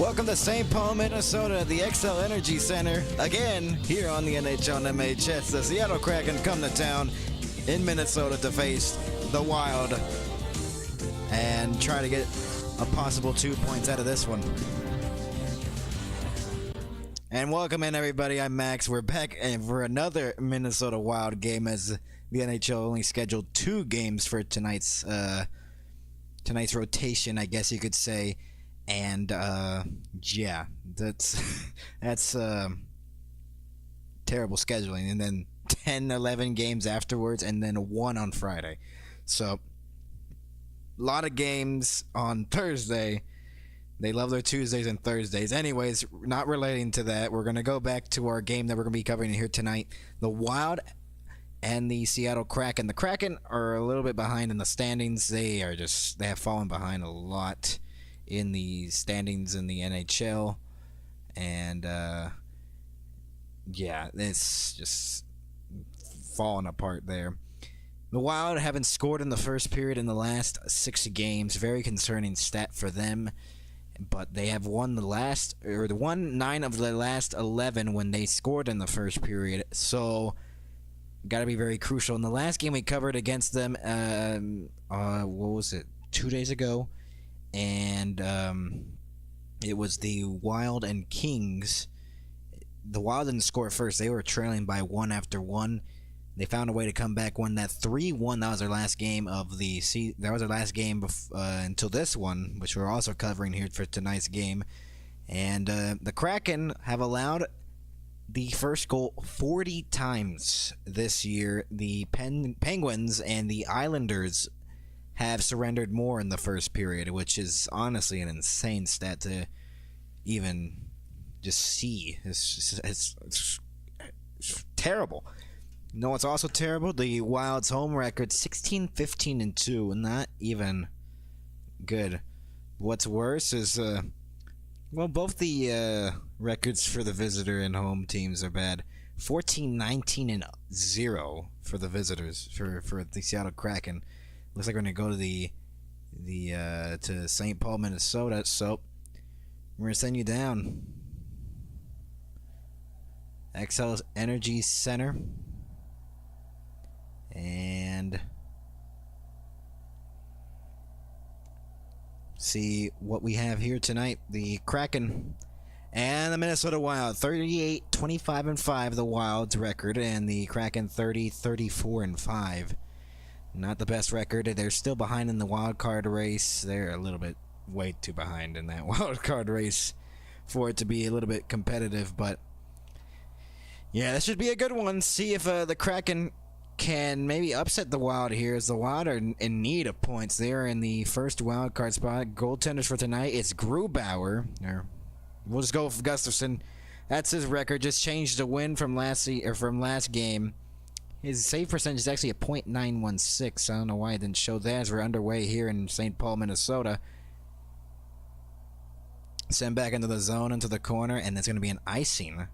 Welcome to St. Paul, Minnesota, the XL Energy Center. Again, here on the NHL and MHS, the Seattle Kraken come to town in Minnesota to face the Wild and try to get a possible 2 points out of this one. And welcome in, everybody. I'm Max. We're back for another Minnesota Wild game, as the NHL only scheduled 2 games for tonight's rotation, I guess you could say. And yeah, that's terrible scheduling. And then 10, 11 games afterwards, and then 1 on Friday. So a lot of games on Thursday. They love their Tuesdays and Thursdays. Anyways, not relating to that, we're going to go back to our game that we're going to be covering here tonight. The Wild and the Seattle Kraken. The Kraken are a little bit behind in the standings. They have fallen behind a lot in the standings in the NHL. And yeah, it's just falling apart there. The Wild haven't scored in the first period in the last 6 games. Very concerning stat for them. But they have won 9 of the last 11 when they scored in the first period. So, got to be very crucial. In the last game we covered against them, what was it, 2 days ago? And it was the Wild and Kings. The Wild didn't score first. They were trailing by 1 after 1. They found a way to come back, won that 3-1. That was their last game of the season. That was their last game until this one, which we're also covering here for tonight's game. And the Kraken have allowed the first goal 40 times this year. The Penguins and the Islanders have surrendered more in the first period, which is honestly an insane stat to even just see. It's terrible. No, it's also terrible. The Wild's home record, 16-15-2, not even good. What's worse is, both the records for the visitor and home teams are bad. 14-19-0 for the visitors for the Seattle Kraken. Looks like we're gonna go to to St. Paul, Minnesota. So we're gonna send you down. XL Energy Center. And see what we have here tonight. The Kraken and the Minnesota Wild, 38-25-5, the Wild's record, and the Kraken 30-34-5. Not the best record. They're still behind in the wild card race. They're a little bit way too behind in that wild card race for it to be a little bit competitive. But yeah, this should be a good one. See if the Kraken can maybe upset the Wild here, as the Wild are in need of points. They're in the first wild card spot. Goaltenders for tonight, it's Grubauer, or we'll just go with Gustafsson. That's his record. Just changed the win from last game. His save percentage is actually a .916. I don't know why it didn't show that, as we're underway here in St. Paul, Minnesota. Send back into the zone, into the corner, and there's going to be an icing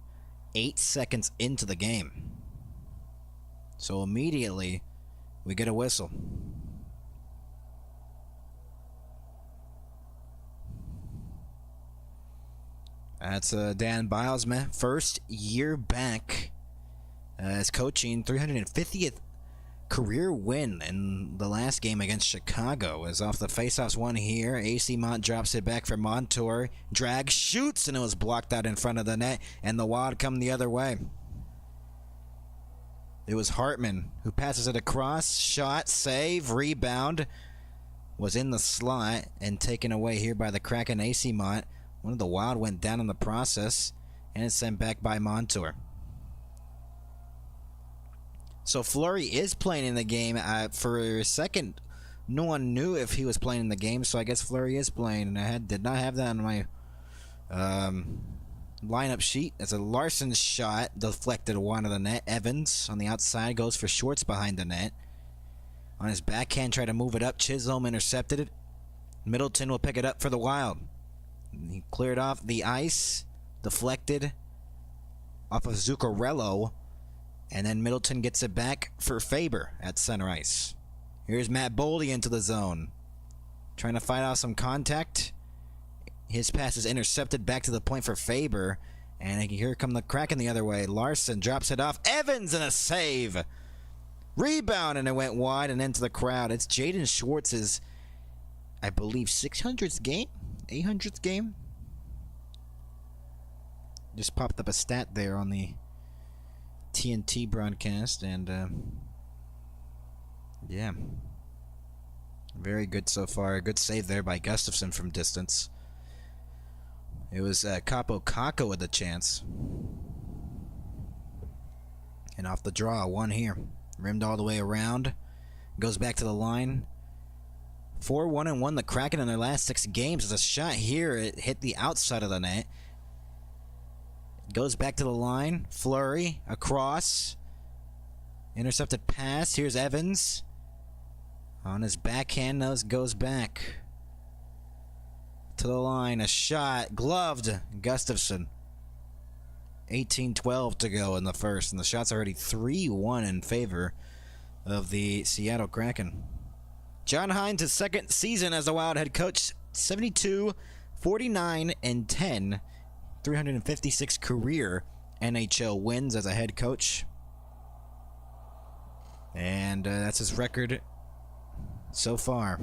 8 seconds into the game. So immediately, we get a whistle. That's Dan Bilesman, first year back as coaching, 350th career win in the last game against Chicago. As off the faceoffs one here, AC Mont drops it back for Montour. Drag shoots, and it was blocked out in front of the net, and the Wild come the other way. It was Hartman who passes it across. Shot, save, rebound. Was in the slot and taken away here by the Kraken. AC Mont. One of the Wild went down in the process, and it's sent back by Montour. So Fleury is playing in the game. For a second, no one knew if he was playing in the game, so I guess Fleury is playing. And I did not have that on my lineup sheet. It's a Larson shot, deflected one of the net. Evans on the outside goes for Schwartz behind the net. On his backhand, try to move it up. Chisholm intercepted it. Middleton will pick it up for the Wild. He cleared off the ice, deflected off of Zuccarello, and then Middleton gets it back for Faber at center ice. Here's Matt Boldy into the zone, trying to fight off some contact. His pass is intercepted back to the point for Faber. And here come the Kraken the other way. Larson drops it off. Evans and a save. Rebound, and it went wide and into the crowd. It's Jaden Schwartz's, I believe, 600th game? 800th game? Just popped up a stat there on the TNT broadcast, and yeah. Very good so far. A good save there by Gustafson from distance. It was Capo Caco with the chance. And off the draw, one here. Rimmed all the way around. Goes back to the line. 4-1-1 the Kraken in their last 6 games. There's a shot here. It hit the outside of the net. Goes back to the line. Flurry. Across. Intercepted pass. Here's Evans. On his backhand, goes back to the line. A shot. Gloved. Gustafson. 18-12 to go in the first. And the shot's already 3-1 in favor of the Seattle Kraken. John Hines, his second season as the Wild head coach. 72, 49, and 10. 356 career NHL wins as a head coach. And that's his record so far.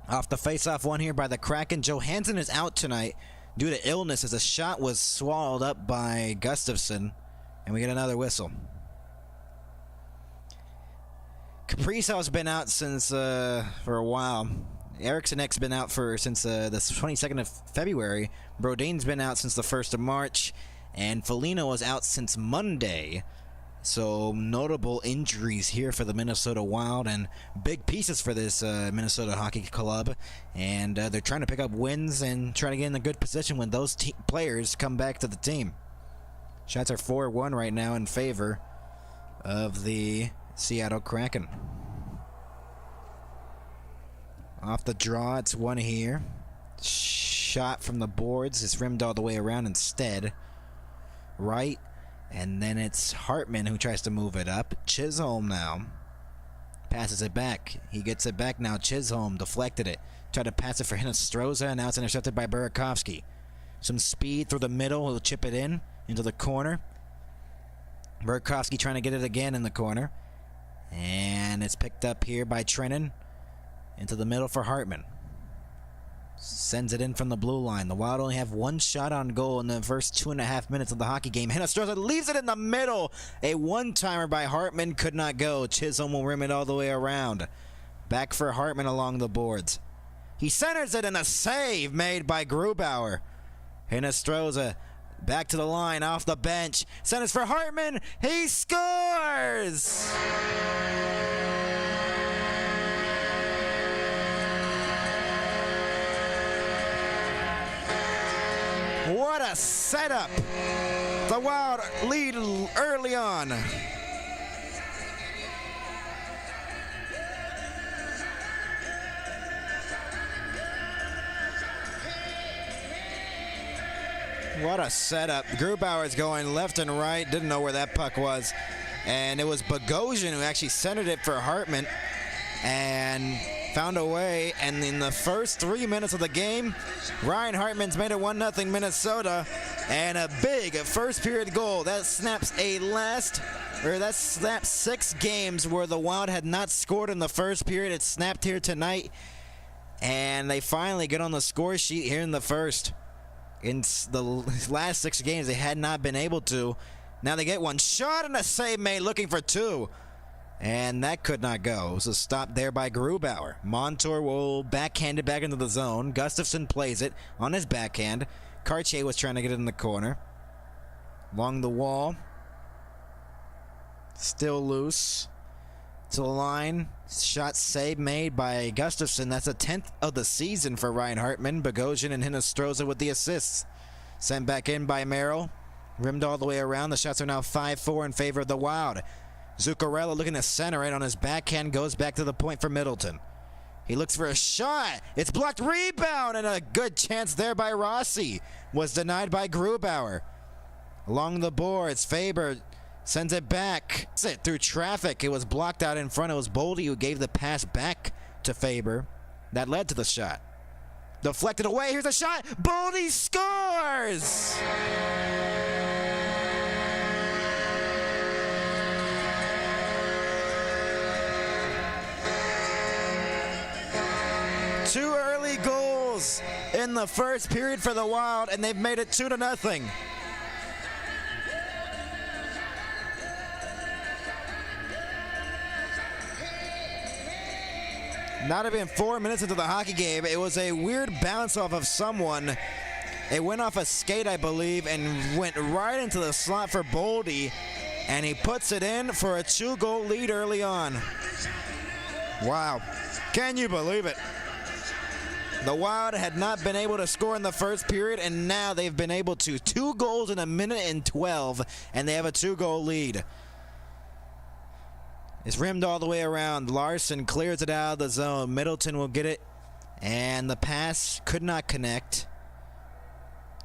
Off the face-off one here by the Kraken. Johansson is out tonight due to illness as a shot was swallowed up by Gustafson. And we get another whistle. Kaprizov's been out since for a while. Eriksson's been out since the 22nd of February. Brodin's been out since the 1st of March. And Foligno was out since Monday. So notable injuries here for the Minnesota Wild and big pieces for this Minnesota Hockey Club. And they're trying to pick up wins and try to get in a good position when those players come back to the team. Shots are 4-1 right now in favor of the Seattle Kraken. Off the draw, it's one here. Shot from the boards. It's rimmed all the way around instead. Right. And then it's Hartman who tries to move it up. Chisholm now passes it back. He gets it back now. Chisholm deflected it. Tried to pass it for Hinostroza, and now it's intercepted by Burakovsky. Some speed through the middle. He'll chip it into the corner. Burakovsky trying to get it again in the corner. And it's picked up here by Trennan. Into the middle for Hartman. Sends it in from the blue line. The Wild only have one shot on goal in the first 2.5 minutes of the hockey game. Hinostroza leaves it in the middle. A one-timer by Hartman could not go. Chisholm will rim it all the way around. Back for Hartman along the boards. He centers it in a save made by Grubauer. Hinostroza back to the line off the bench. Centers for Hartman. He scores! What a setup! The Wild lead early on. What a setup. Grubauer's going left and right. Didn't know where that puck was. And it was Bogosian who actually centered it for Hartman. And found a way, and in the first 3 minutes of the game, Ryan Hartman's made it 1-0 Minnesota, and a big first period goal. That snaps 6 games where the Wild had not scored in the first period. It snapped here tonight, and they finally get on the score sheet here in the first. In the last 6 games, they had not been able to. Now they get one shot and a save made, looking for 2. And that could not go. It was a stop there by Grubauer. Montour will backhand it back into the zone. Gustafson plays it on his backhand. Cartier was trying to get it in the corner. Along the wall. Still loose. To the line. Shot save made by Gustafson. That's a 10th of the season for Ryan Hartman. Bogosian and Hinostroza with the assists. Sent back in by Merrill. Rimmed all the way around. The shots are now 5-4 in favor of the Wild. Zuccarello looking to center it on his backhand, goes back to the point for Middleton. He looks for a shot. It's blocked. Rebound, and a good chance there by Rossi. Was denied by Grubauer. Along the boards, Faber sends it back. Through traffic. It was blocked out in front. It was Boldy who gave the pass back to Faber. That led to the shot. Deflected away. Here's a shot. Boldy scores! Two early goals in the first period for the Wild, and they've made it 2-0. Not even 4 minutes into the hockey game, it was a weird bounce off of someone. It went off a skate, I believe, and went right into the slot for Boldy, and he puts it in for a 2-goal lead early on. Wow. Can you believe it? The Wild had not been able to score in the first period, and now they've been able to. 2 goals in a minute and 12, and they have a 2-goal lead. It's rimmed all the way around. Larson clears it out of the zone. Middleton will get it, and the pass could not connect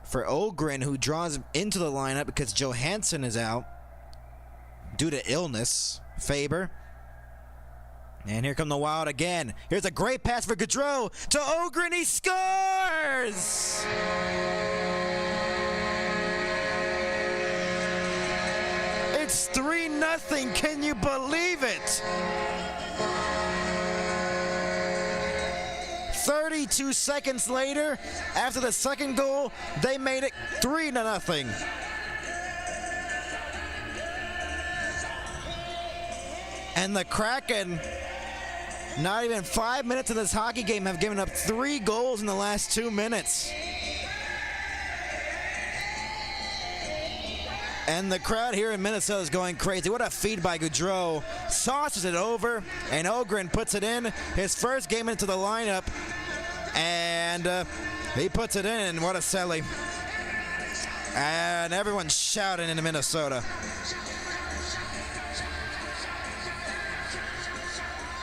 for Ogren, who draws into the lineup because Johansson is out due to illness. Faber. And here come the Wild again. Here's a great pass for Gaudreau to Ogren. He scores! It's 3-0. Can you believe it? 32 seconds later, after the second goal, they made it 3-0. And the Kraken, not even 5 minutes of this hockey game, have given up 3 goals in the last 2 minutes. And the crowd here in Minnesota is going crazy. What a feed by Gaudreau. Sauces it over, and Ogren puts it in. His first game into the lineup, and he puts it in. What a celly. And everyone's shouting in Minnesota.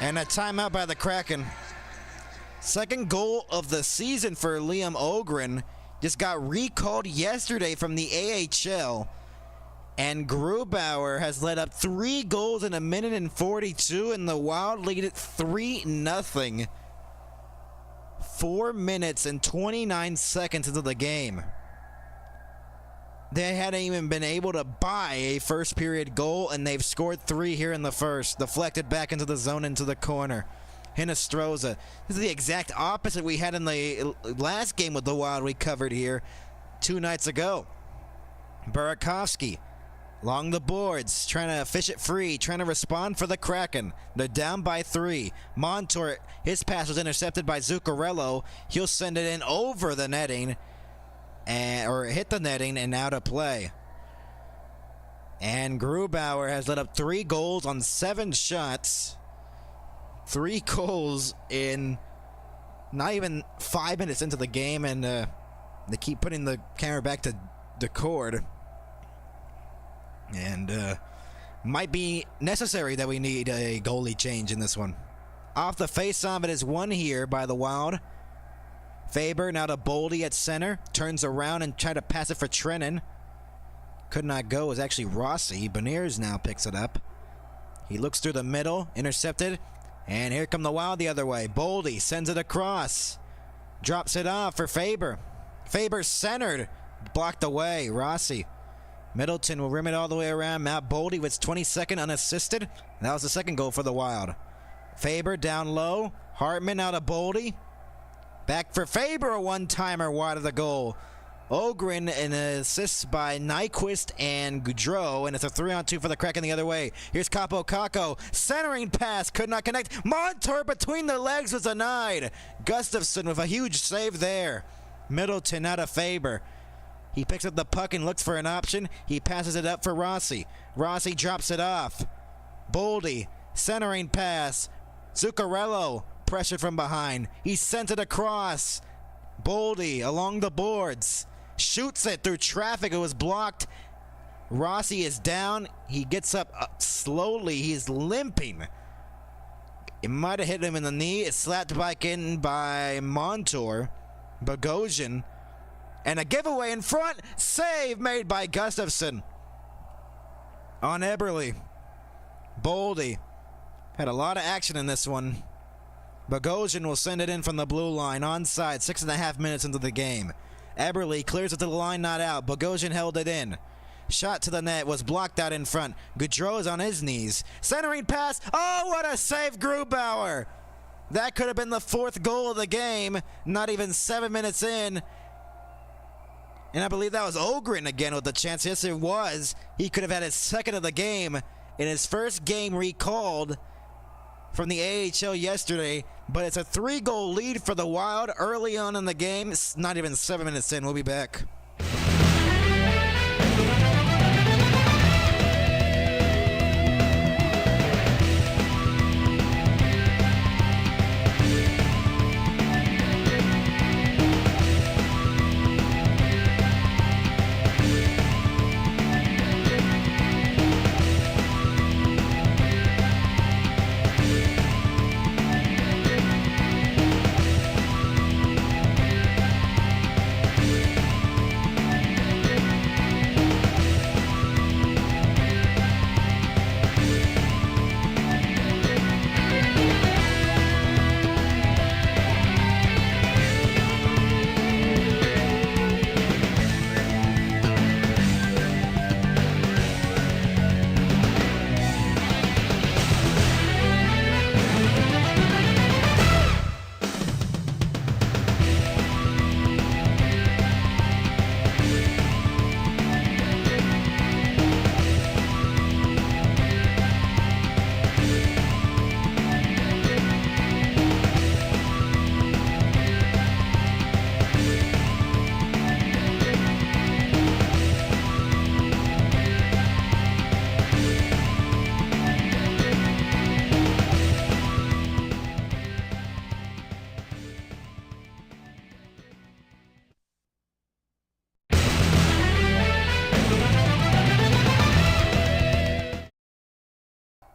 And a timeout by the Kraken. Second goal of the season for Liam Ogren. Just got recalled yesterday from the AHL. And Grubauer has led up 3 goals in a minute and 42, and the Wild lead it 3-0. 4 minutes and 29 seconds into the game. They hadn't even been able to buy a first period goal, and they've scored 3 here in the first. Deflected back into the zone, into the corner. Hinostroza. This is the exact opposite we had in the last game with the Wild we covered here 2 nights ago. Burakovsky along the boards, trying to fish it free, trying to respond for the Kraken. They're down by 3. Montour, his pass was intercepted by Zuccarello. He'll send it in over the netting, or hit the netting and out of play. And Grubauer has let up 3 goals on 7 shots. 3 goals in not even 5 minutes into the game, and they keep putting the camera back to Decord. And might be necessary that we need a goalie change in this one. Off the face-off, it is won here by the Wild. Faber now to Boldy at center. Turns around and tried to pass it for Trennan. Could not go. It was actually Rossi. Beniers now picks it up. He looks through the middle. Intercepted. And here come the Wild the other way. Boldy sends it across. Drops it off for Faber. Faber centered. Blocked away. Rossi. Middleton will rim it all the way around. Matt Boldy was 22nd unassisted. That was the second goal for the Wild. Faber down low. Hartman out of Boldy. Back for Faber, a one-timer wide of the goal. Ogren, an assist by Nyquist and Gaudreau, and it's a 3-on-2 for the Kraken the other way. Here's Capo Caco. Centering pass, could not connect. Montour between the legs was denied. Gustafsson with a huge save there. Middleton out of Faber. He picks up the puck and looks for an option. He passes it up for Rossi. Rossi drops it off. Boldy, centering pass. Zuccarello, pressure from behind. He sent it across. Boldy along the boards. Shoots it through traffic. It was blocked. Rossi is down. He gets up slowly. He's limping. It might have hit him in the knee. It's slapped back in by Montour. Bogosian. And a giveaway in front. Save made by Gustafsson. On Eberle. Boldy. Had a lot of action in this one. Bogosian will send it in from the blue line. Onside, 6.5 minutes into the game. Eberle clears it to the line, not out. Bogosian held it in. Shot to the net was blocked out in front. Gaudreau is on his knees. Centering pass. Oh, what a save, Grubauer. That could have been the 4th goal of the game. Not even 7 minutes in. And I believe that was Ogren again with the chance. Yes, it was. He could have had his 2nd of the game in his first game recalled from the AHL yesterday. But it's a 3-goal lead for the Wild early on in the game. It's not even 7 minutes in. We'll be back.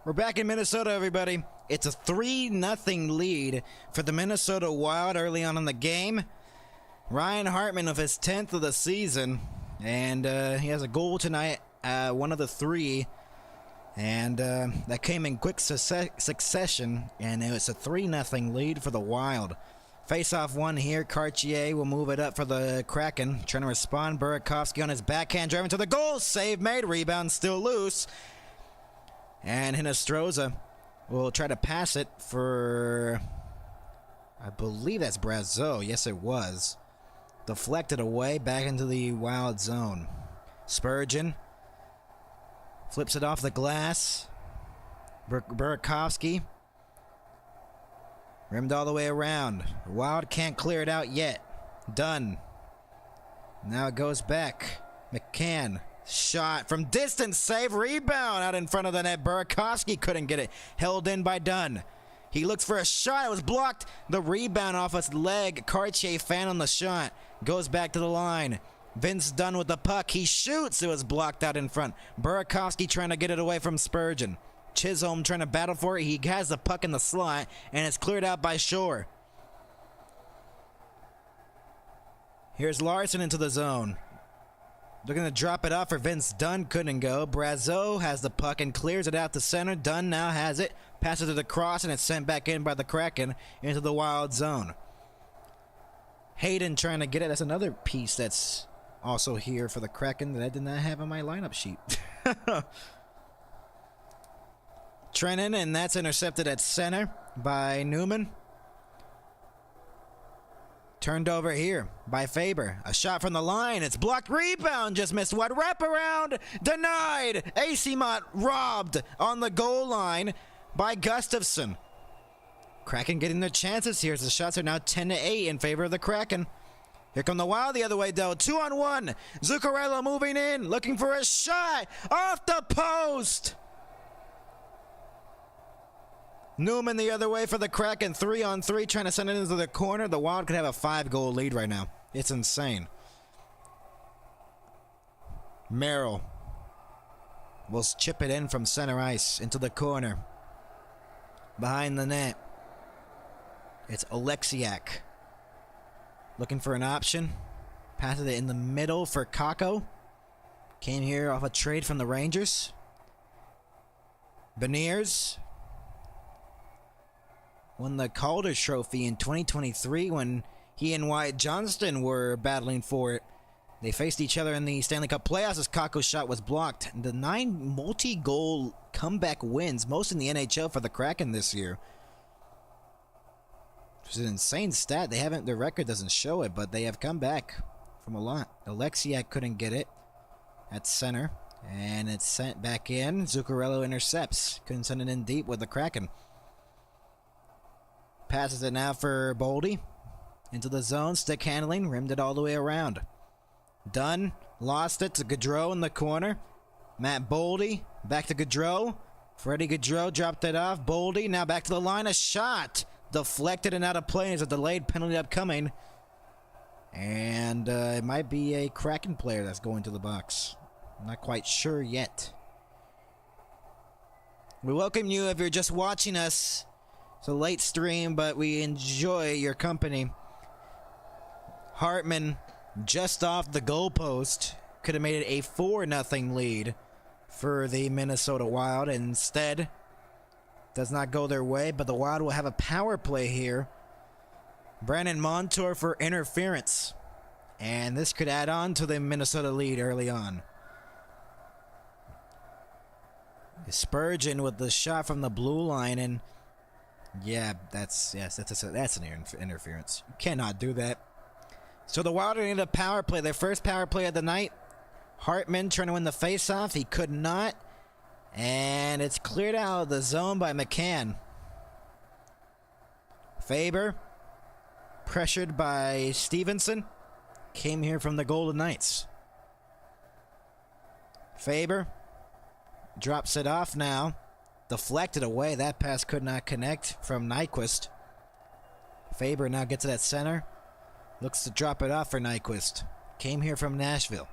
We're back in Minnesota, everybody. It's a 3-0 lead for the Minnesota Wild early on in the game. Ryan Hartman of his 10th of the season, and he has a goal tonight, one of the 3, and that came in quick succession, and it's a 3-0 lead for the Wild. Face-off one here. Cartier will move it up for the Kraken. Trying to respond. Burakovsky on his backhand, driving to the goal. Save made. Rebound still loose. And Hinostroza will try to pass it for, I believe that's Brazeau. Yes, it was. Deflected away, back into the Wild zone. Spurgeon flips it off the glass. Burakovsky rimmed all the way around. The Wild can't clear it out yet. Done. Now it goes back. McCann. Shot from distance, save, rebound out in front of the net. Burakovsky couldn't get it. Held in by Dunn. He looks for a shot. It was blocked. The rebound off his leg. Cartier fan on the shot. Goes back to the line. Vince Dunn with the puck. He shoots. It was blocked out in front. Burakovsky trying to get it away from Spurgeon. Chisholm trying to battle for it. He has the puck in the slot, and it's cleared out by Shore. Here's Larson into the zone. They're going to drop it off for Vince Dunn. Couldn't go. Brazeau has the puck and clears it out to center. Dunn now has it. Passes to the cross, and it's sent back in by the Kraken into the Wild zone. Hayden trying to get it. That's another piece that's also here for the Kraken that I did not have on my lineup sheet. Trennan, and that's intercepted at center by Newman. Turned over here by Faber. A shot from the line. It's blocked. Rebound. Just missed. What? Wraparound. Denied. Acemont robbed on the goal line by Gustafsson. Kraken getting their chances here as the shots are now 10-8 in favor of the Kraken. Here come the Wild the other way, though. 2-on-1. Zuccarello moving in. Looking for a shot. Off the post. Newman the other way for the Kraken, 3-on-3, trying to send it into the corner. The Wild could have a 5-goal lead right now. It's insane. Merrill will chip it in from center ice into the corner. Behind the net, it's Oleksiak. Looking for an option. Passes it in the middle for Kakko. Came here off a trade from the Rangers. Beniers. won the Calder Trophy in 2023 when he and Wyatt Johnston were battling for it. They faced each other in the Stanley Cup playoffs as Kakko's shot was blocked. The 9 multi-goal comeback wins, most in the NHL for the Kraken this year. It's an insane stat. Their record doesn't show it, but they have come back from a lot. Alexiak couldn't get it at center, and it's sent back in. Zuccarello intercepts. Couldn't send it in deep with the Kraken. Passes it now for Boldy. Into the zone, stick handling, rimmed it all the way around. Dunn lost it to Gaudreau in the corner. Matt Boldy back to Gaudreau. Freddie Gaudreau dropped it off. Boldy now back to the line. A shot deflected and out of play. There's a delayed penalty upcoming. And it might be a Kraken player that's going to the box. I'm not quite sure yet. We welcome you if you're just watching us. It's a late stream, but we enjoy your company. Hartman just off the goalpost. Could have made it a 4-0 lead for the Minnesota Wild. Instead, does not go their way, but the Wild will have a power play here. Brandon Montour for interference. And this could add on to the Minnesota lead early on. Spurgeon with the shot from the blue line, and yeah, that's an interference. You cannot do that. So the Wild need a power play, their first power play of the night. Hartman trying to win the faceoff. He could not. And it's cleared out of the zone by McCann. Faber, pressured by Stevenson, came here from the Golden Knights. Faber drops it off now. Deflected away. That pass could not connect from Nyquist. Faber now gets it at center. Looks to drop it off for Nyquist. Came here from Nashville.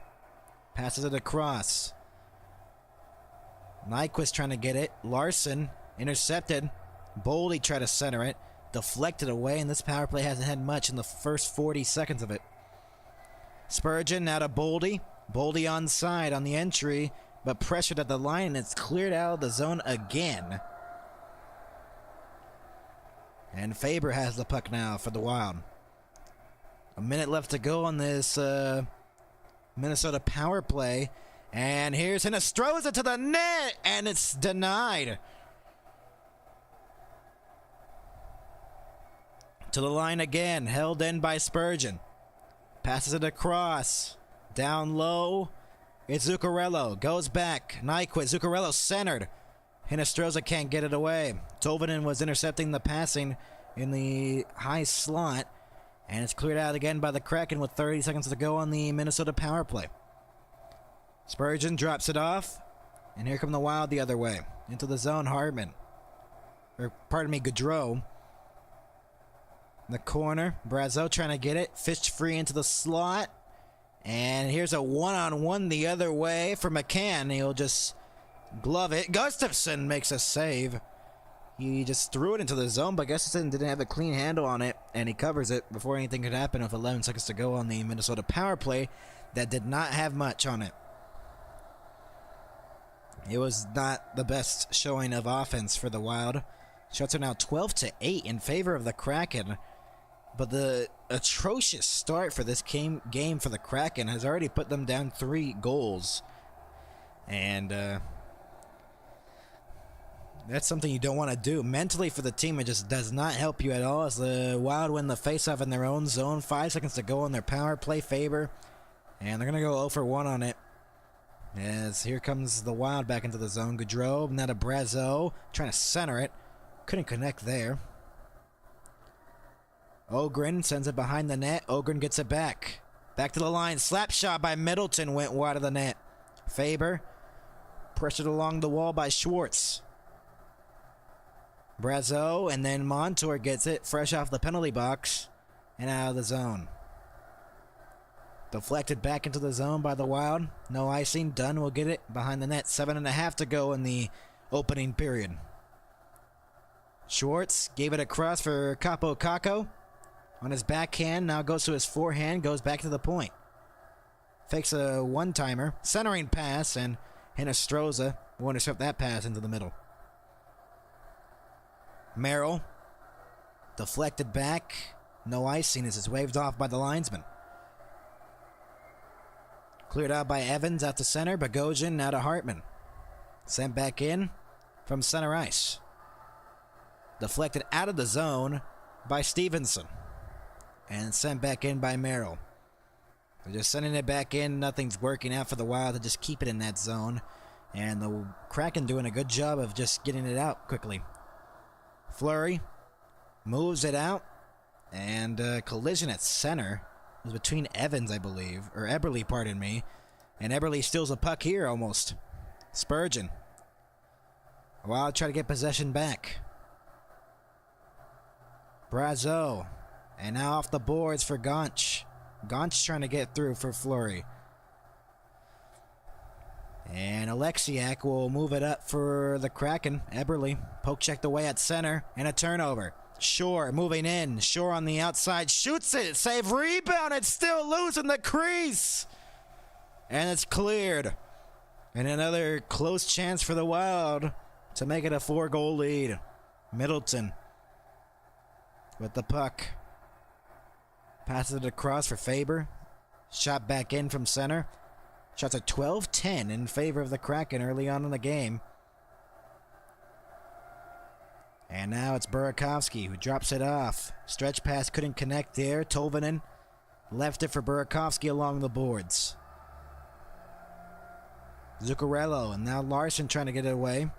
Passes it across. Nyquist trying to get it. Larson intercepted. Boldy tried to center it. Deflected away, and this power play hasn't had much in the first 40 seconds of it. Spurgeon now to Boldy. Boldy onside on the entry, but pressured at the line, and it's cleared out of the zone again. And Faber has the puck now for the Wild. A minute left to go on this Minnesota power play. And here's Hinostroza to the net, and it's denied. To the line again, held in by Spurgeon. Passes it across. Down low. It's Zuccarello. Goes back. Nyquist. Zuccarello centered. Hinostroza can't get it away. Tolvanen was intercepting the passing in the high slot. And it's cleared out again by the Kraken with 30 seconds to go on the Minnesota power play. Spurgeon drops it off. And here come the Wild the other way. Into the zone, Hartman. Gaudreau. In the corner. Brazeau trying to get it. Fished free into the slot. And here's a one-on-one the other way for McCann. He'll just glove it. Gustafsson makes a save. He just threw it into the zone, but Gustafsson didn't have a clean handle on it, and he covers it before anything could happen with 11 seconds to go on the Minnesota power play that did not have much on it. It was not the best showing of offense for the Wild. Shots are now 12-8 in favor of the Kraken, but the atrocious start for this game for the Kraken has already put them down 3 goals. And that's something you don't want to do. Mentally for the team, it just does not help you at all as the Wild win the faceoff in their own zone. 5 seconds to go on their power play. Faber. And they're going to go 0 for 1 on it. As here comes the Wild back into the zone. Gaudreau, now to Brazeau. Trying to center it. Couldn't connect there. Ogren sends it behind the net. Ogren gets it back. Back to the line. Slap shot by Middleton went wide of the net. Faber. Pressured along the wall by Schwartz. Brazeau, and then Montour gets it fresh off the penalty box and out of the zone. Deflected back into the zone by the Wild. No icing. Dunn will get it behind the net. 7.5 to go in the opening period. Schwartz gave it across for Capo Caco. On his backhand, now goes to his forehand, goes back to the point. Fakes a one-timer. Centering pass, and Hinostroza will intercept that pass into the middle. Merrill Deflected back. No icing as it's waved off by the linesman. Cleared out by Evans out to center. Bogosian now to Hartman. Sent back in from center ice. Deflected out of the zone by Stevenson. And sent back in by Merrill. They're just sending it back in. Nothing's working out for the Wild to just keep it in that zone. And the Kraken doing a good job of just getting it out quickly. Fleury moves it out. And collision at center. It was between Evans, I believe. Or Eberle, pardon me. And Eberle steals a puck here almost. Spurgeon. Wild try to get possession back. Brazeau. And now off the boards for Gonch. Gonch trying to get through for Fleury. And Alexiak will move it up for the Kraken. Eberle poke checked away at center. And a turnover. Shore moving in. Shore on the outside. Shoots it. Save rebound. It's still loose in the crease. And it's cleared. And another close chance for the Wild to make it a 4-goal lead. Middleton with the puck. Passes it across for Faber. Shot back in from center. Shots at 12-10 in favor of the Kraken early on in the game. And now it's Burakovsky who drops it off. Stretch pass couldn't connect there. Tolvanen left it for Burakovsky along the boards. Zuccarello and now Larson trying to get it away.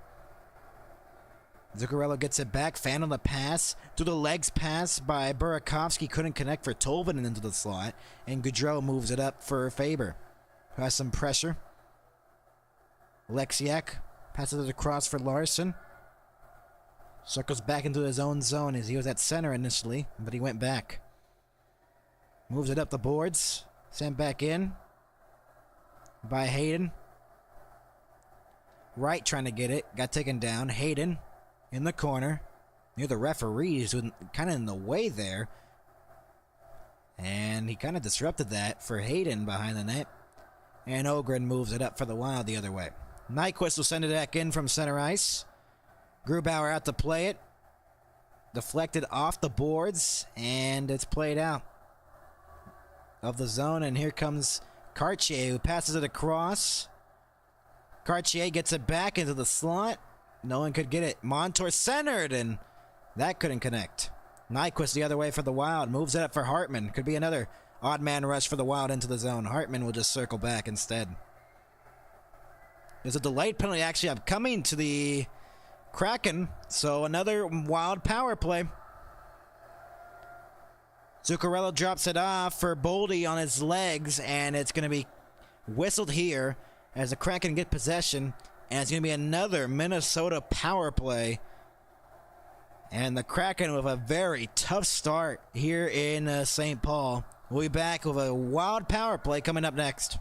Zuccarello gets it back. Fan on the pass. Through the legs pass by Burakovsky. Couldn't connect for Tolvanen into the slot. And Gaudreau moves it up for Faber, who has some pressure. Alexiak passes it across for Larson. Circles back into his own zone as he was at center initially, but he went back. Moves it up the boards. Sent back in by Hayden. Wright trying to get it. Got taken down. Hayden in the corner near the referees, kind of in the way there. And he kind of disrupted that for Hayden behind the net. And Ogren moves it up for the Wild the other way. Nyquist will send it back in from center ice. Grubauer out to play it. Deflected off the boards, and it's played out of the zone. And here comes Cartier, who passes it across. Cartier gets it back into the slot. No one could get it. Montour centered, and that couldn't connect. Nyquist the other way for the Wild. Moves it up for Hartman. Could be another odd man rush for the Wild into the zone. Hartman will just circle back instead. There's a delayed penalty actually upcoming to the Kraken, so another Wild power play. Zuccarello drops it off for Boldy on his legs, and it's going to be whistled here as the Kraken get possession, and it's going to be another Minnesota power play. And the Kraken with a very tough start here in St. Paul. We'll be back with a Wild power play coming up next.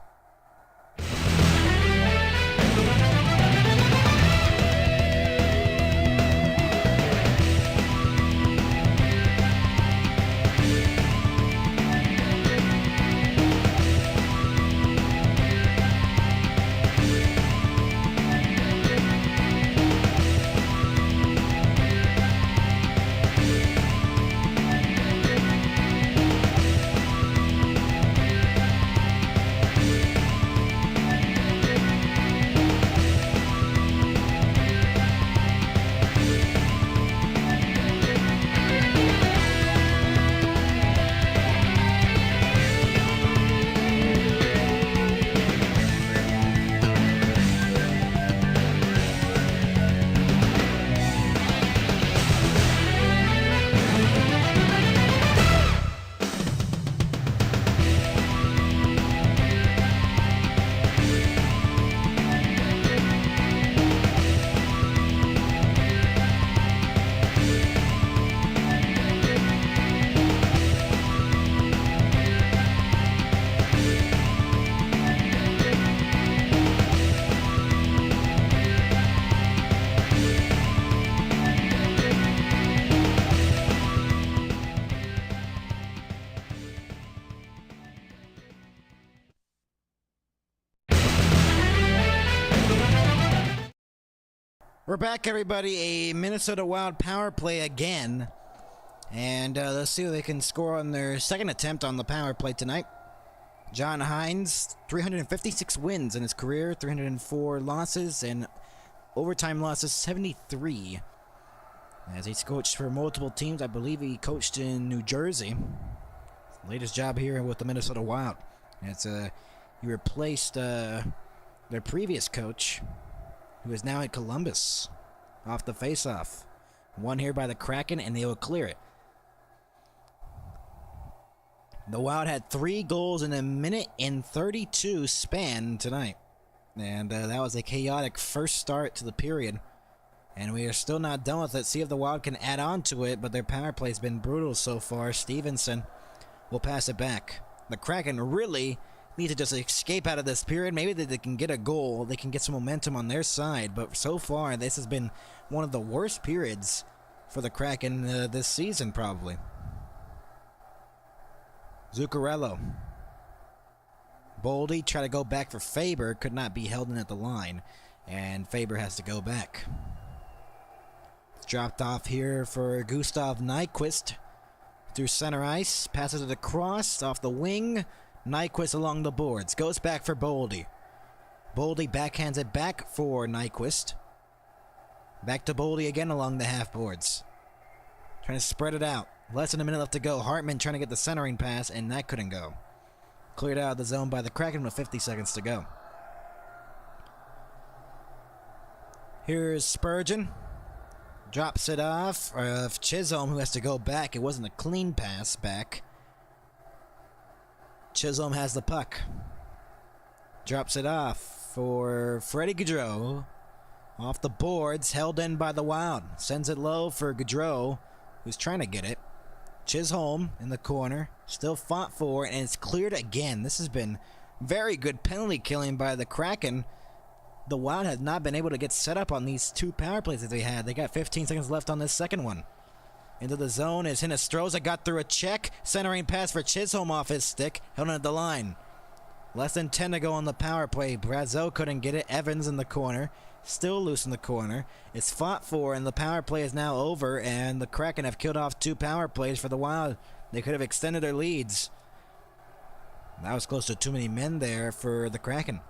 We're back, everybody. A Minnesota Wild power play again. And let's see what they can score on their second attempt on the power play tonight. John Hines, 356 wins in his career, 304 losses, and overtime losses 73. As he's coached for multiple teams, I believe he coached in New Jersey. Latest job here with the Minnesota Wild. He replaced their previous coach, who is now at Columbus, off the faceoff. Won here by the Kraken, and they will clear it. The Wild had 3 goals in a minute and 32 span tonight. And that was a chaotic first start to the period. And we are still not done with it. See if the Wild can add on to it, but their power play has been brutal so far. Stevenson will pass it back. The Kraken really need to just escape out of this period. Maybe they can get a goal. They can get some momentum on their side. But so far, this has been one of the worst periods for the Kraken this season, probably. Zuccarello. Boldy tried to go back for Faber. Could not be held in at the line. And Faber has to go back. It's dropped off here for Gustav Nyquist. Through center ice. Passes it across off the wing. Nyquist along the boards. Goes back for Boldy. Boldy backhands it back for Nyquist. Back to Boldy again along the half boards. Trying to spread it out. Less than a minute left to go. Hartman trying to get the centering pass, and that couldn't go. Cleared out of the zone by the Kraken with 50 seconds to go. Here's Spurgeon. Drops it off of Chisholm, who has to go back. It wasn't a clean pass back. Chisholm has the puck. Drops it off for Freddie Gaudreau. Off the boards, held in by the Wild. Sends it low for Gaudreau, who's trying to get it. Chisholm in the corner, still fought for, and it's cleared again. This has been very good penalty killing by the Kraken. The Wild has not been able to get set up on these 2 power plays that they had. They got 15 seconds left on this second one. Into the zone is Hinostroza, got through a check. Centering pass for Chisholm off his stick, held at the line. Less than 10 to go on the power play. Brazeau couldn't get it. Evans in the corner. Still loose in the corner. It's fought for, and the power play is now over, and the Kraken have killed off 2 power plays for the Wild. They could have extended their leads. That was close to too many men there for the Kraken.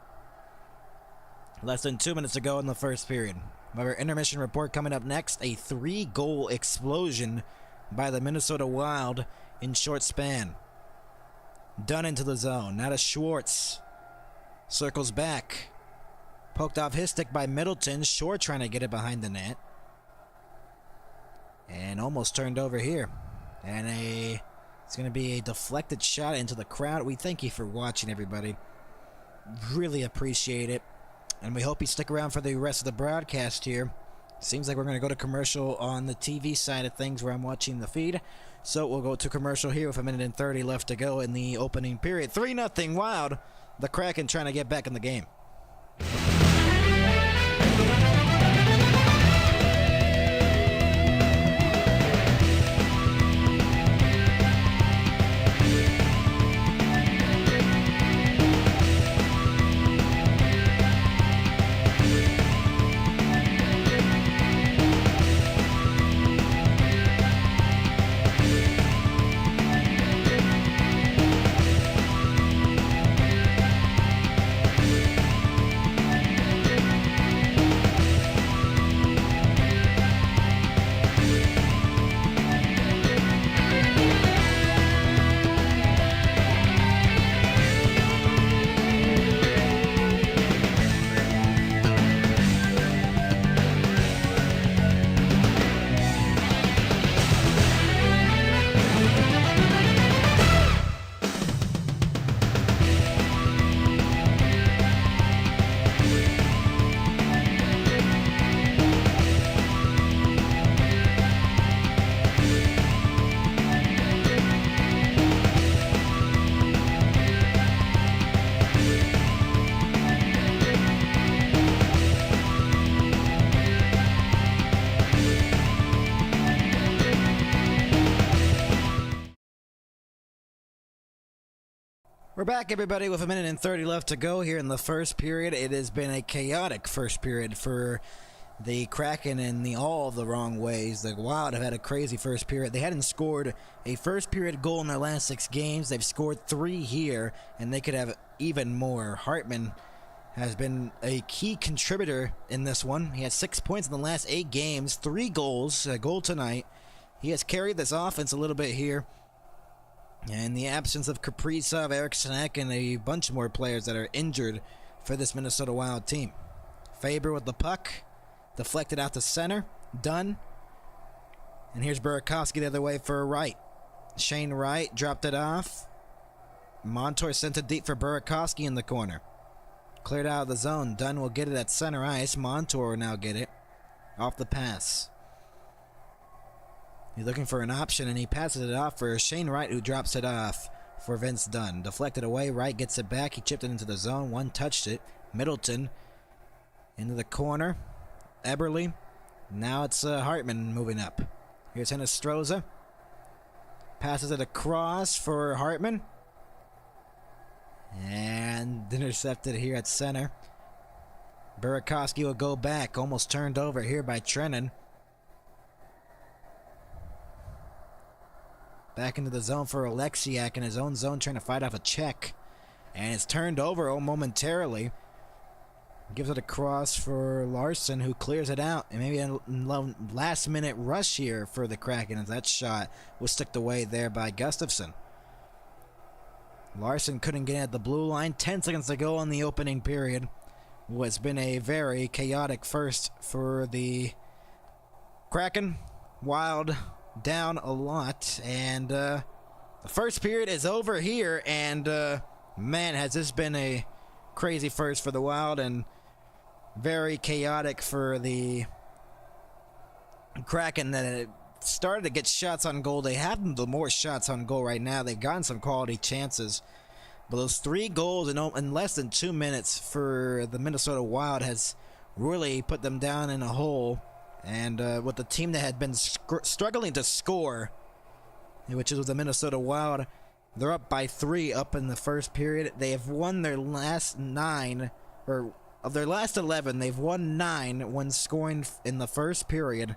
Less than 2 minutes to go in the first period. Our intermission report coming up next. A 3-goal explosion by the Minnesota Wild in short span. Dunn into the zone. Now to Schwartz. Circles back. Poked off his stick by Middleton. Shore trying to get it behind the net. And almost turned over here. And it's going to be a deflected shot into the crowd. We thank you for watching, everybody. Really appreciate it. And we hope you stick around for the rest of the broadcast here. Seems like we're going to go to commercial on the TV side of things where I'm watching the feed. So we'll go to commercial here with 1 minute and 30 left to go in the opening period. 3-0 Wild. The Kraken trying to get back in the game. We're back, everybody, with 1 minute and 30 left to go here in the first period. It has been a chaotic first period for the Kraken in all of the wrong ways. The Wild have had a crazy first period. They hadn't scored a first period goal in their last 6 games. They've scored 3 here, and they could have even more. Hartman has been a key contributor in this one. He has 6 points in the last 8 games, 3 goals, a goal tonight. He has carried this offense a little bit here. And the absence of Kaprizov, Eriksson Ek, and a bunch more players that are injured for this Minnesota Wild team. Faber with the puck. Deflected out to center. Done. And here's Burakovsky the other way for Wright. Shane Wright dropped it off. Montour sent it deep for Burakovsky in the corner. Cleared out of the zone. Dunn will get it at center ice. Montour will now get it. Off the pass. He's looking for an option, and he passes it off for Shane Wright, who drops it off for Vince Dunn. Deflected away. Wright gets it back. He chipped it into the zone. One touched it. Middleton into the corner. Eberle. Now it's Hartman moving up. Here's Hinostroza. Passes it across for Hartman. And intercepted here at center. Burakovsky will go back. Almost turned over here by Trennan. Back into the zone for Alexiak in his own zone, trying to fight off a check. And it's turned over momentarily. Gives it across for Larson, who clears it out. And maybe a last-minute rush here for the Kraken, as that shot was sticked away there by Gustafsson. Larson couldn't get at the blue line. 10 seconds to go in the opening period. It's been a very chaotic first for the Kraken. Wild down a lot. And the first period is over here. And, man, has this been a crazy first for the Wild, and very chaotic for the Kraken. That it started to get shots on goal. They have the more shots on goal right now. They've gotten some quality chances. But those 3 goals in less than 2 minutes for the Minnesota Wild has really put them down in a hole. And with the team that had been struggling to score, which is the Minnesota Wild, they're up by 3 up in the first period. They have won their last 9, or of their last 11, they've won 9 when scoring in the first period.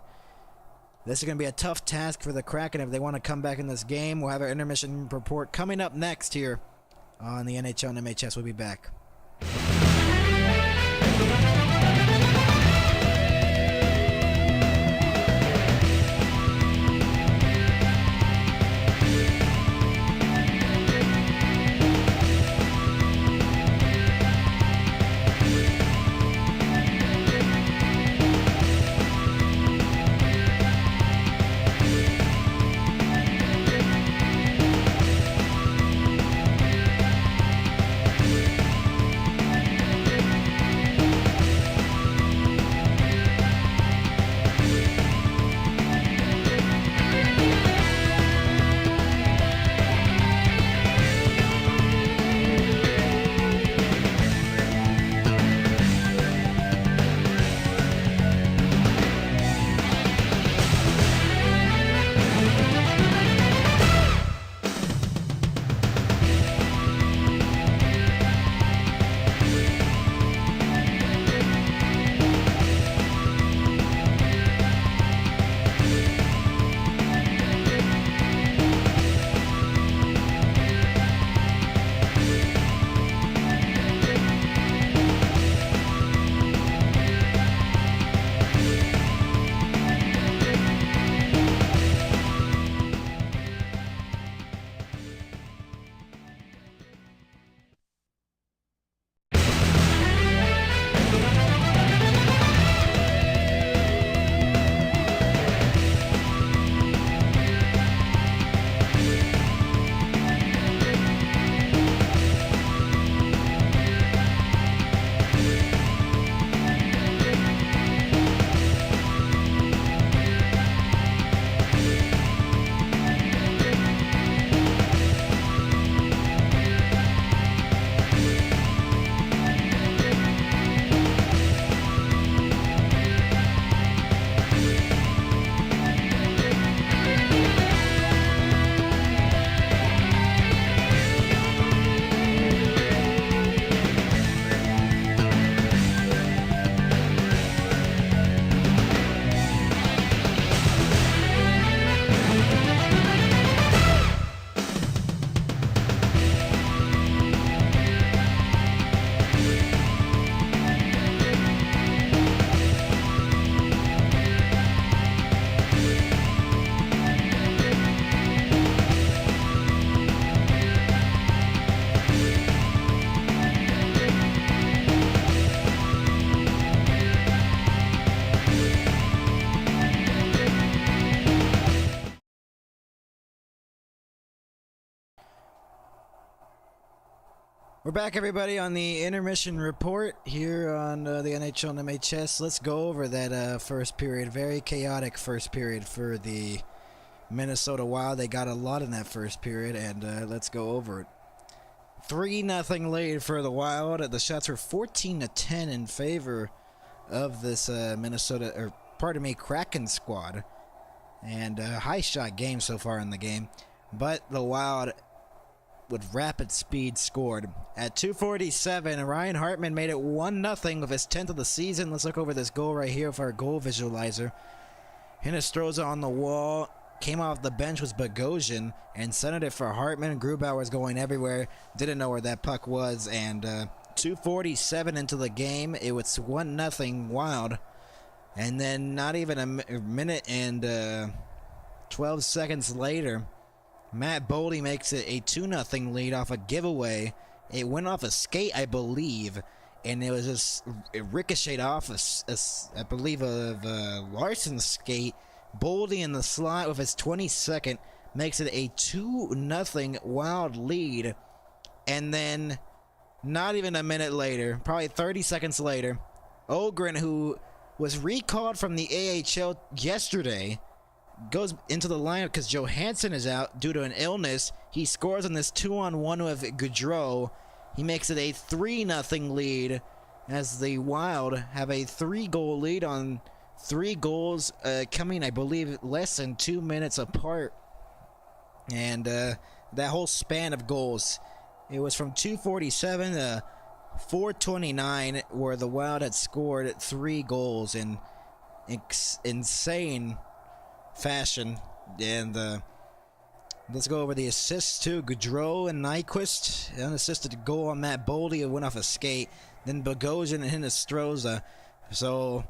This is going to be a tough task for the Kraken if they want to come back in this game. We'll have our intermission report coming up next here on the NHL and MHS. We'll be back. We're back, everybody, on the intermission report here on the NHL and MHS. Let's go over that first period. Very chaotic first period for the Minnesota Wild. They got a lot in that first period, and let's go over it. 3-0 lead for the Wild. The shots were 14-10 in favor of this Kraken squad. And high shot game so far in the game. But the Wild, with rapid speed, scored. At 2:47, Ryan Hartman made it 1-0 with his 10th of the season. Let's look over this goal right here for our goal visualizer. Hinostroza on the wall. Came off the bench was Bogosian and sent it for Hartman. Grubauer was going everywhere. Didn't know where that puck was. And 2:47 into the game, it was 1-0 Wild. And then not even a minute and 12 seconds later, Matt Boldy makes it a 2-0 lead off a giveaway. It went off a skate, I believe, and it ricocheted off I believe of Larson's skate. Boldy in the slot with his 22nd makes it a 2-0 Wild lead. And then not even a minute later, probably 30 seconds later, Ogren, who was recalled from the AHL yesterday, goes into the lineup because Johansson is out due to an illness. He scores on this 2-on-1 with Gaudreau. He makes it a 3-0 lead as the Wild have a 3-goal lead on 3 goals coming, I believe, less than 2 minutes apart. And that whole span of goals, it was from 2:47 to 4:29 where the Wild had scored 3 goals in insane fashion. And let's go over the assists too. Gaudreau and Nyquist, unassisted goal on Matt Boldy. It went off a skate. Then Bogosian and Hinostroza. So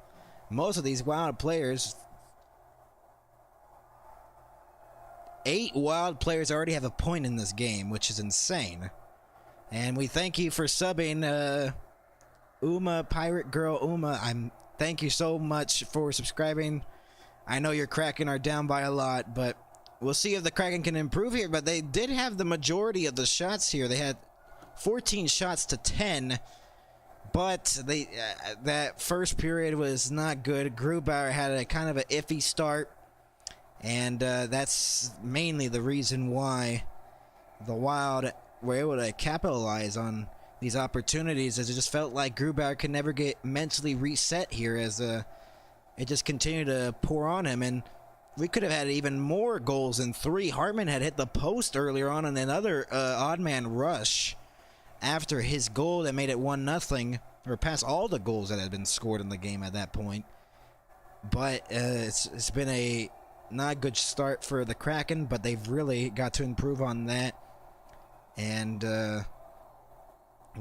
most of these Wild players, 8 Wild players already have a point in this game, which is insane. And we thank you for subbing, Uma, Pirate Girl Uma. Thank you so much for subscribing. I know your Kraken are down by a lot, but we'll see if the Kraken can improve here. But they did have the majority of the shots here. They had 14 shots to 10, but that first period was not good. Grubauer had a kind of an iffy start, and that's mainly the reason why the Wild were able to capitalize on these opportunities, as it just felt like Grubauer could never get mentally reset here, as it just continued to pour on him. And we could have had even more goals than 3. Hartman had hit the post earlier on in another odd man rush after his goal that made it 1-0, or past all the goals that had been scored in the game at that point. But it's been a not good start for the Kraken, but they've really got to improve on that. And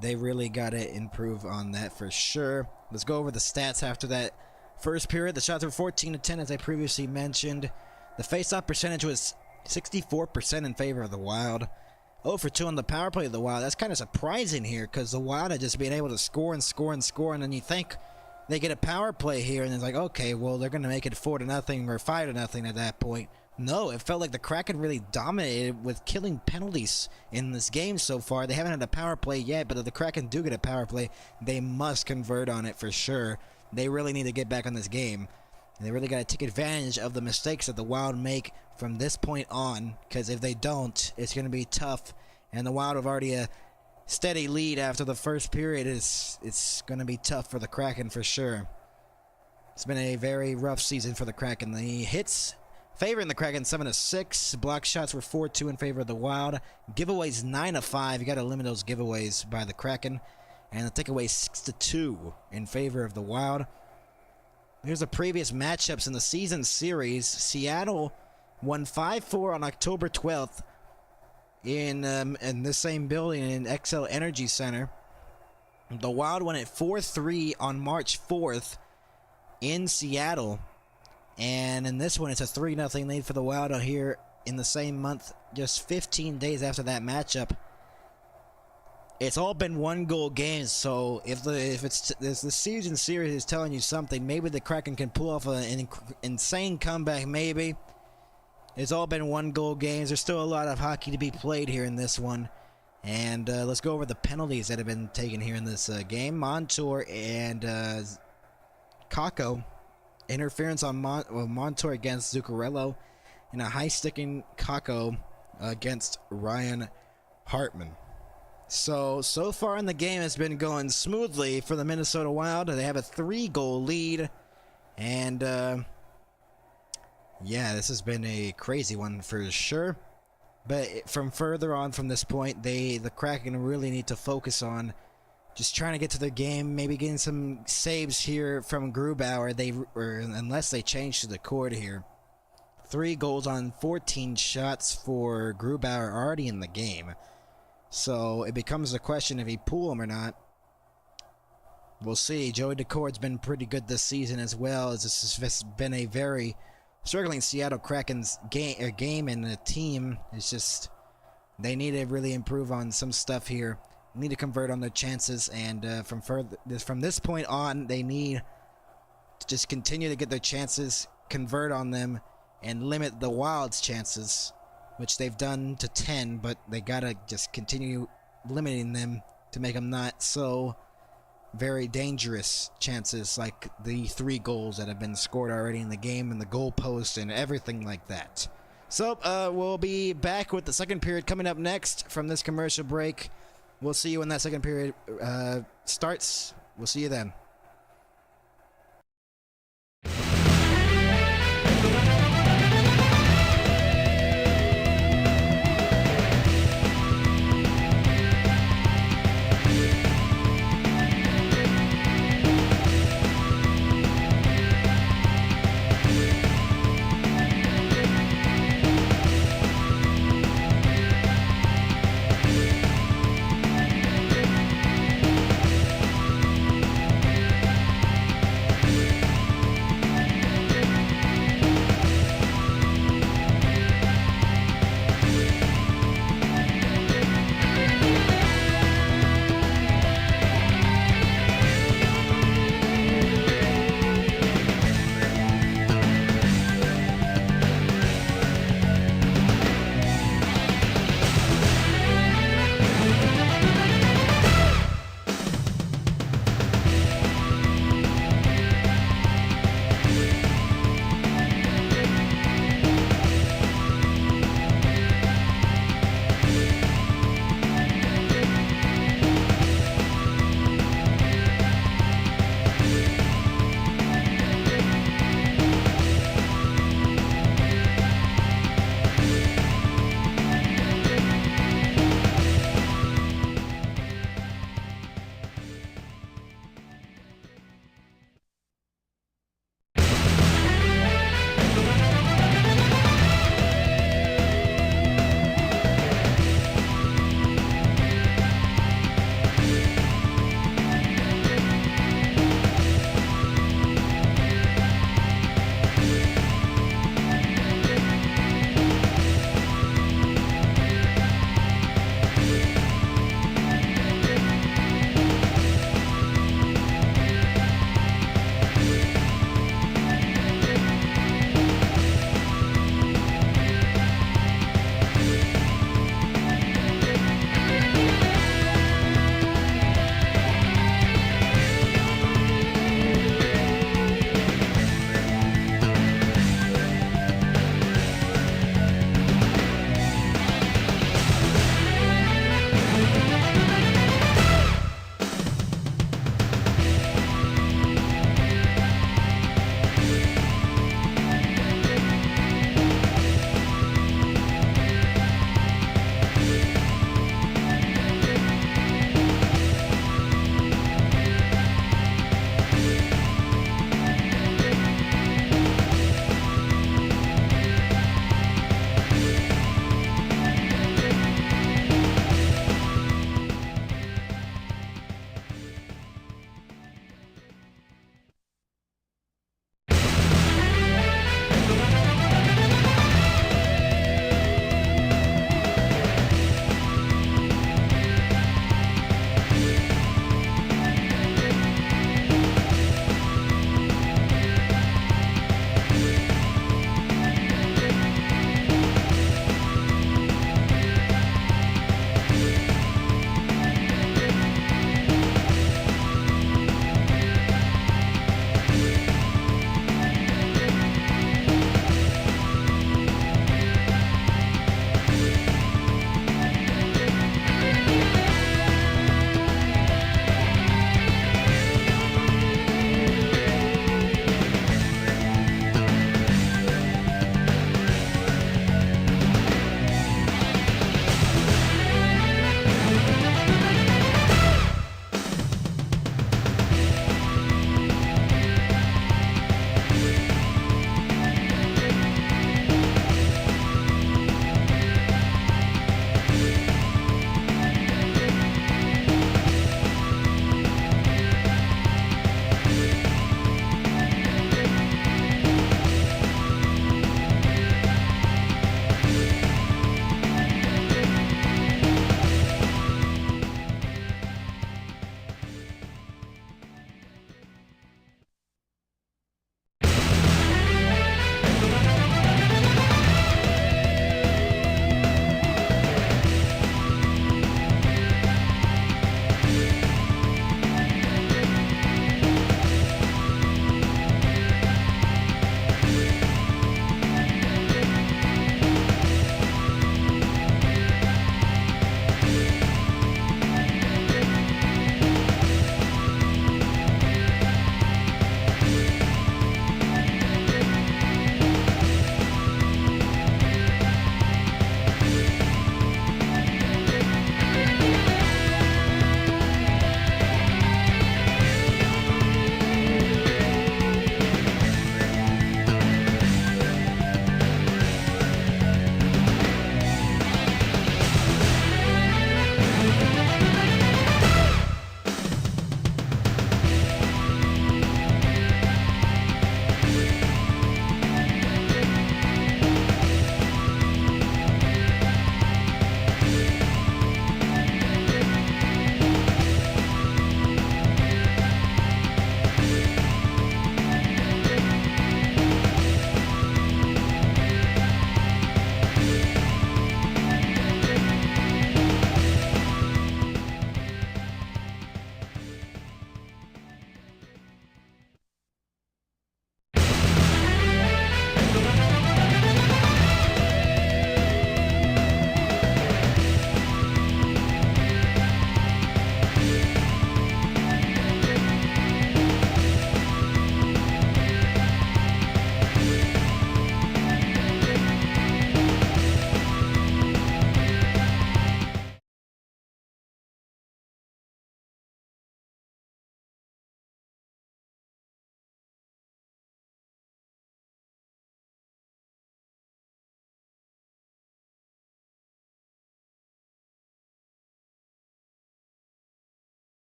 they really got to improve on that for sure. Let's go over the stats after that first period. The shots were 14-10, as I previously mentioned. The face-off percentage was 64% in favor of the Wild. 0 for 2 on the power play of the Wild. That's kind of surprising here, because the Wild had just been able to score and score and score, and then you think they get a power play here, and it's like, okay, well, they're going to make it 4-0 or 5-0 at that point. No, it felt like the Kraken really dominated with killing penalties in this game so far. They haven't had a power play yet, but if the Kraken do get a power play, they must convert on it for sure. They really need to get back on this game. And they really got to take advantage of the mistakes that the Wild make from this point on, because if they don't, it's going to be tough. And the Wild have already a steady lead after the first period. It's going to be tough for the Kraken for sure. It's been a very rough season for the Kraken. The hits favoring the Kraken 7-6. Block shots were 4-2 in favor of the Wild. Giveaways 9-5. You got to limit those giveaways by the Kraken. And the takeaway 6-2 in favor of the Wild. Here's the previous matchups in the season series. Seattle won 5-4 on October 12th in this same building in XL Energy Center. The Wild won it 4-3 on March 4th in Seattle. And in this one, it's a 3-0 lead for the Wild out here in the same month, just 15 days after that matchup. It's all been 1-goal games, so if the season series is telling you something, maybe the Kraken can pull off an insane comeback, maybe. It's all been 1-goal games. There's still a lot of hockey to be played here in this one. And let's go over the penalties that have been taken here in this game. Montour and Kako. Interference on Montour against Zuccarello. And a high-sticking Kako against Ryan Hartman. So far in the game, it's been going smoothly for the Minnesota Wild. They have a 3-goal lead. And, yeah, this has been a crazy one for sure. But from further on from this point, the Kraken really need to focus on just trying to get to their game, maybe getting some saves here from Grubauer. Unless they change to the cord here. 3 goals on 14 shots for Grubauer already in the game. So it becomes a question if he pull him or not. We'll see. Joey Decord's been pretty good this season as well, as this has been a very struggling Seattle Kraken's game, and the team is just, they need to really improve on some stuff here. Need to convert on their chances, and from this point on, they need to just continue to get their chances, convert on them, and limit the Wild's chances, which they've done to 10, but they gotta just continue limiting them to make them not so very dangerous chances, like the 3 goals that have been scored already in the game and the goal post and everything like that. So we'll be back with the second period coming up next from this commercial break. We'll see you when that second period starts. We'll see you then.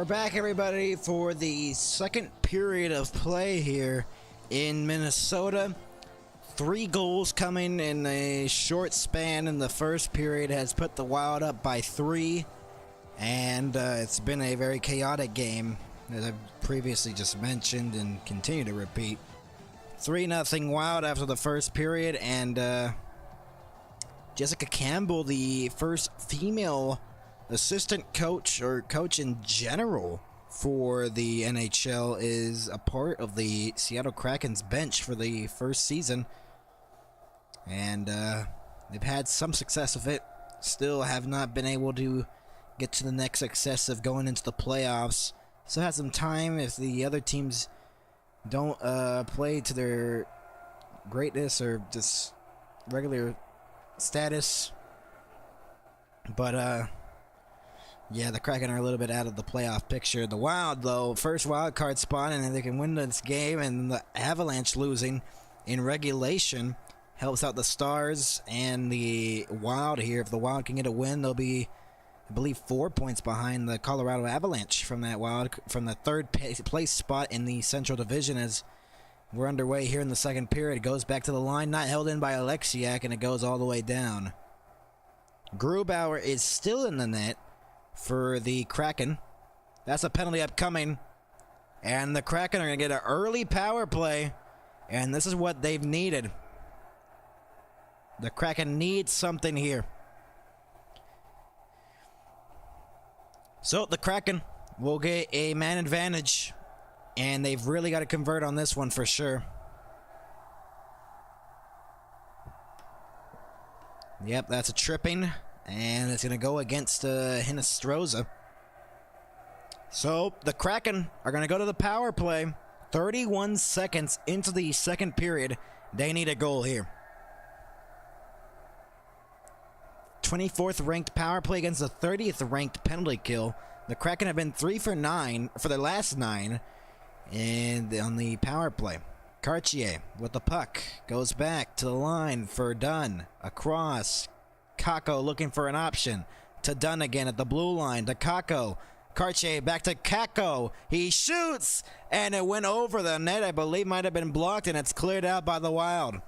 back, everybody, for the second period of play here in Minnesota. 3 goals coming in a short span in the first period has put the Wild up by 3, and it's been a very chaotic game, as I've previously just mentioned and continue to repeat. 3-0 Wild after the first period, and Jessica Campbell, the first female assistant coach or coach in general for the NHL, is a part of the Seattle Kraken's bench for the first season, and they've had some success with it. Still have not been able to get to the next success of going into the playoffs. Still have some time if the other teams don't play to their greatness or just regular status, but yeah, the Kraken are a little bit out of the playoff picture. The Wild, though, first wild card spot, and they can win this game, and the Avalanche losing in regulation helps out the Stars and the Wild here. If the Wild can get a win, they'll be, I believe, 4 points behind the Colorado Avalanche from the third place spot in the Central Division. As we're underway here in the second period, it goes back to the line, not held in by Alexiak, and it goes all the way down. Grubauer is still in the net for the Kraken. That's a penalty upcoming, and the Kraken are going to get an early power play, and this is what they've needed. The Kraken needs something here. So the Kraken will get a man advantage, and they've really got to convert on this one for sure. Yep, that's a tripping. And it's going to go against Hinostroza. So the Kraken are going to go to the power play. 31 seconds into the second period. They need a goal here. 24th ranked power play against the 30th ranked penalty kill. The Kraken have been 3 for 9 for their last 9 and on the power play. Cartier with the puck goes back to the line for Dunn. Across. Kakko looking for an option to Dunn again at the blue line to Kakko. Cartier back to Kakko. He shoots, and it went over the net. I believe might have been blocked, and it's cleared out by the Wild.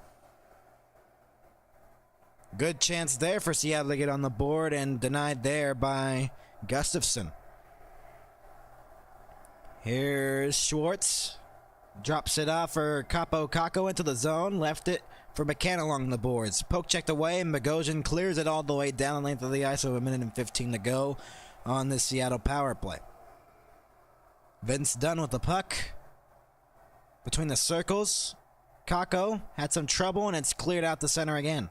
Good chance there for Seattle to get on the board, and denied there by Gustafsson. Here's Schwartz. Drops it off for Kakko into the zone. Left it for McCann along the boards. Poke checked away, and Bogosian clears it all the way down the length of the ice with 1:15 to go on this Seattle power play. Vince Dunn with the puck between the circles. Kakko had some trouble, and it's cleared out the center again.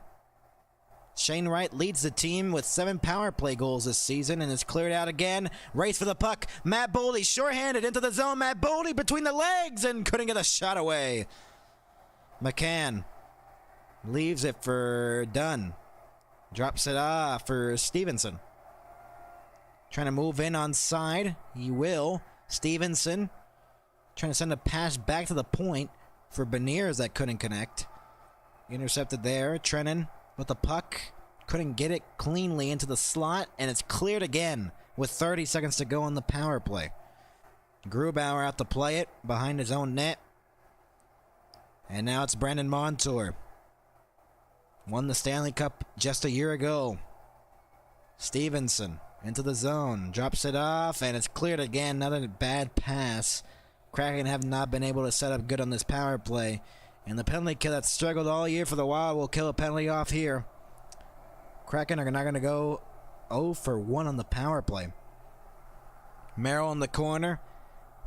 Shane Wright leads the team with 7 power play goals this season, and it's cleared out again. Race for the puck. Matt Boldy shorthanded into the zone. Matt Boldy between the legs and couldn't get a shot away. McCann leaves it for Dunn. Drops it off for Stevenson. Trying to move in on side. He will. Stevenson trying to send a pass back to the point for Beniers that couldn't connect. Intercepted there. Trennan with the puck. Couldn't get it cleanly into the slot, and it's cleared again with 30 seconds to go on the power play. Grubauer out to play it behind his own net. And now it's Brandon Montour. Won the Stanley Cup just a year ago. Stevenson into the zone. Drops it off, and it's cleared again. Another bad pass. Kraken have not been able to set up good on this power play. And the penalty kill that struggled all year for the Wild will kill a penalty off here. Kraken are not going to go 0 for 1 on the power play. Merrill in the corner.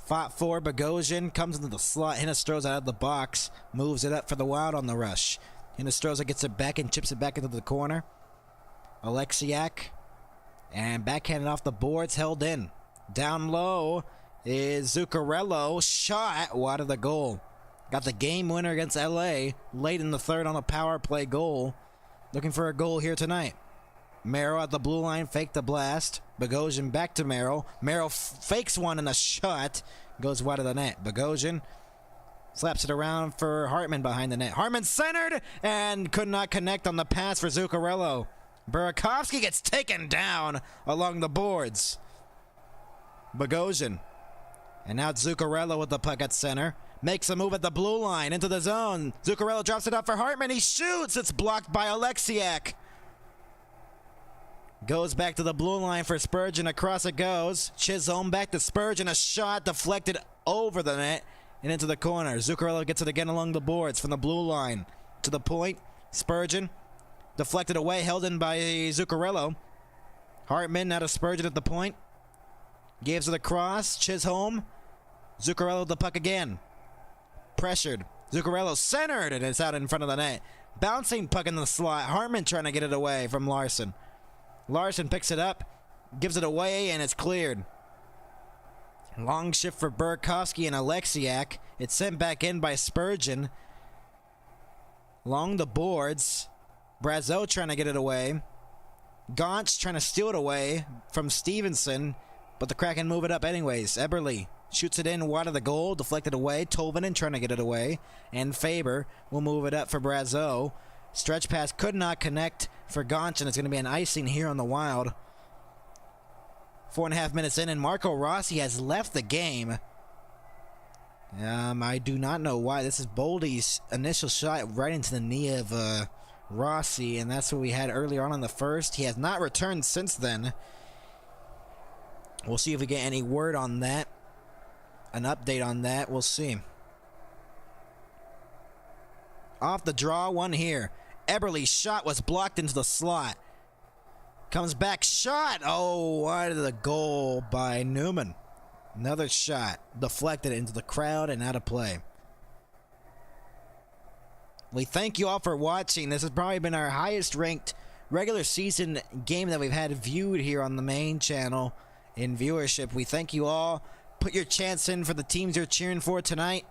Fought for Bogosian. Comes into the slot. Hinostroza out of the box. Moves it up for the Wild on the rush. Hinostroza gets it back and chips it back into the corner. Alexiak. And backhanded off the boards. Held in. Down low is Zuccarello. Shot wide of the goal. Got the game winner against LA late in the third on a power play goal. Looking for a goal here tonight. Merrill at the blue line, faked the blast. Bogosian back to Merrill. Merrill fakes one and a shot. Goes wide of the net. Bogosian slaps it around for Hartman behind the net. Hartman centered and could not connect on the pass for Zuccarello. Burakovsky gets taken down along the boards. Bogosian. And now Zuccarello with the puck at center. Makes a move at the blue line into the zone. Zuccarello drops it up for Hartman. He shoots. It's blocked by Alexiak. Goes back to the blue line for Spurgeon. Across it goes. Chisholm back to Spurgeon. A shot deflected over the net and into the corner. Zuccarello gets it again along the boards from the blue line to the point. Spurgeon deflected away, held in by Zuccarello. Hartman now to Spurgeon at the point. Gives it across. Chisholm. Zuccarello with the puck again. Pressured. Zuccarello centered, and it's out in front of the net. Bouncing puck in the slot. Hartman trying to get it away from Larson. Larson picks it up, gives it away, and it's cleared. Long shift for Burakovsky and Alexiak. It's sent back in by Spurgeon. Along the boards. Brazeau trying to get it away. Gaunch trying to steal it away from Stevenson, but the Kraken move it up anyways. Eberle shoots it in wide of the goal, deflected away. Tolvanen trying to get it away, and Faber will move it up for Brazeau. Stretch pass could not connect for Gaunch, and it's going to be an icing here on the Wild. 4.5 minutes in, and Marco Rossi has left the game. I do not know why. This is Boldy's initial shot right into the knee of Rossi, and that's what we had earlier on in the first. He has not returned since then. We'll see if we get any word on that. An update on that. We'll see. Off the draw, one here. Eberle's shot was blocked into the slot. Comes back, shot! Oh, wide of the goal by Newman. Another shot deflected into the crowd and out of play. We thank you all for watching. This has probably been our highest ranked regular season game that we've had viewed here on the main channel in viewership. We thank you all. Put your chants in for the teams you're cheering for tonight.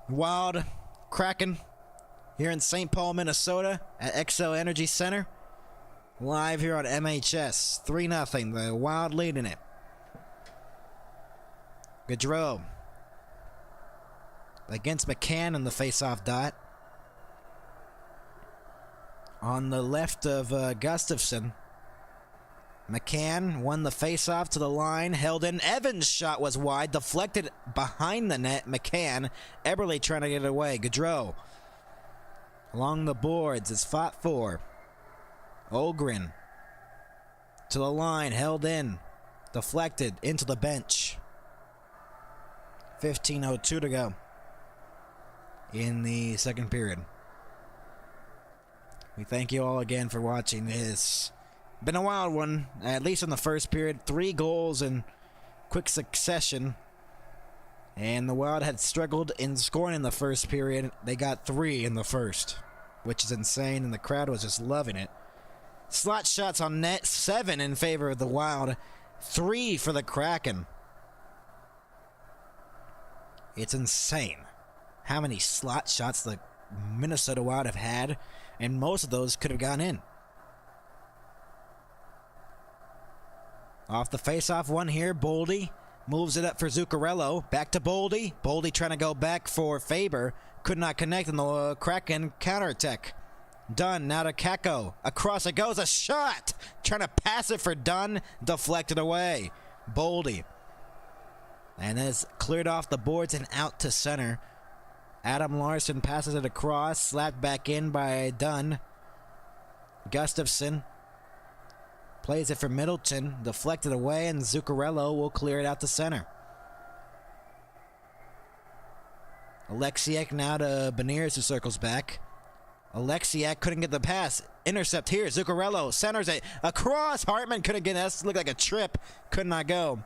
Wild, Kraken, here in St. Paul, Minnesota at XO Energy Center. Live here on MHS. 3-0. The Wild leading it. Gaudreau against McCann in the face-off dot. On the left of Gustafsson. McCann won the face-off to the line, held in. Evans' shot was wide, deflected behind the net. McCann, Eberle trying to get it away. Gaudreau along the boards is fought for. Ogren to the line, held in, deflected into the bench. 15:02 to go in the second period. We thank you all again for watching. It's been a wild one, at least in the first period. 3 goals in quick succession. And the Wild had struggled in scoring in the first period. They got 3 in the first, which is insane, and the crowd was just loving it. Slot shots on net, 7 in favor of the Wild, 3 for the Kraken. It's insane how many slot shots the Minnesota Wild have had, and most of those could have gone in. Off the face-off one here, Boldy moves it up for Zuccarello. Back to Boldy. Boldy trying to go back for Faber. Could not connect in the Kraken counterattack. Dunn now to Kakko. Across it goes. A shot. Trying to pass it for Dunn. Deflected away. Boldy. And it's cleared off the boards and out to center. Adam Larson passes it across. Slapped back in by Dunn. Gustafsson plays it for Middleton. Deflected away, and Zuccarello will clear it out to center. Alexiak now to Beniers, who circles back. Alexiak couldn't get the pass. Intercept here. Zuccarello centers it across. Hartman couldn't get it. Looked like a trip. Could not go.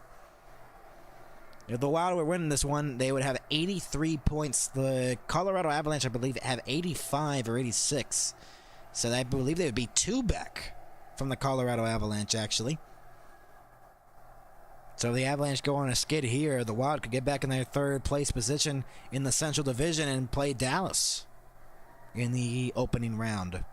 If the Wild were winning this one, they would have 83 points. The Colorado Avalanche, I believe, have 85 or 86. So I believe they would be 2 back from the Colorado Avalanche, actually. So if the Avalanche go on a skid here, the Wild could get back in their 3rd place position in the Central Division and play Dallas in the opening round.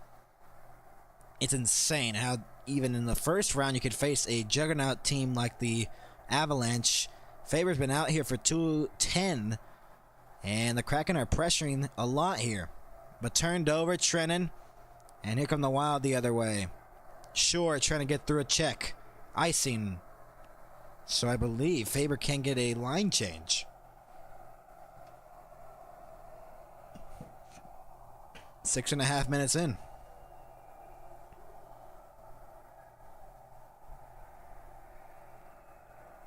It's insane how even in the first round you could face a juggernaut team like the Avalanche. Faber's been out here for 2-10, and the Kraken are pressuring a lot here. But turned over, Trennan, and here come the Wild the other way. Shore trying to get through a check. Icing. So I believe Faber can get a line change. 6.5 minutes in.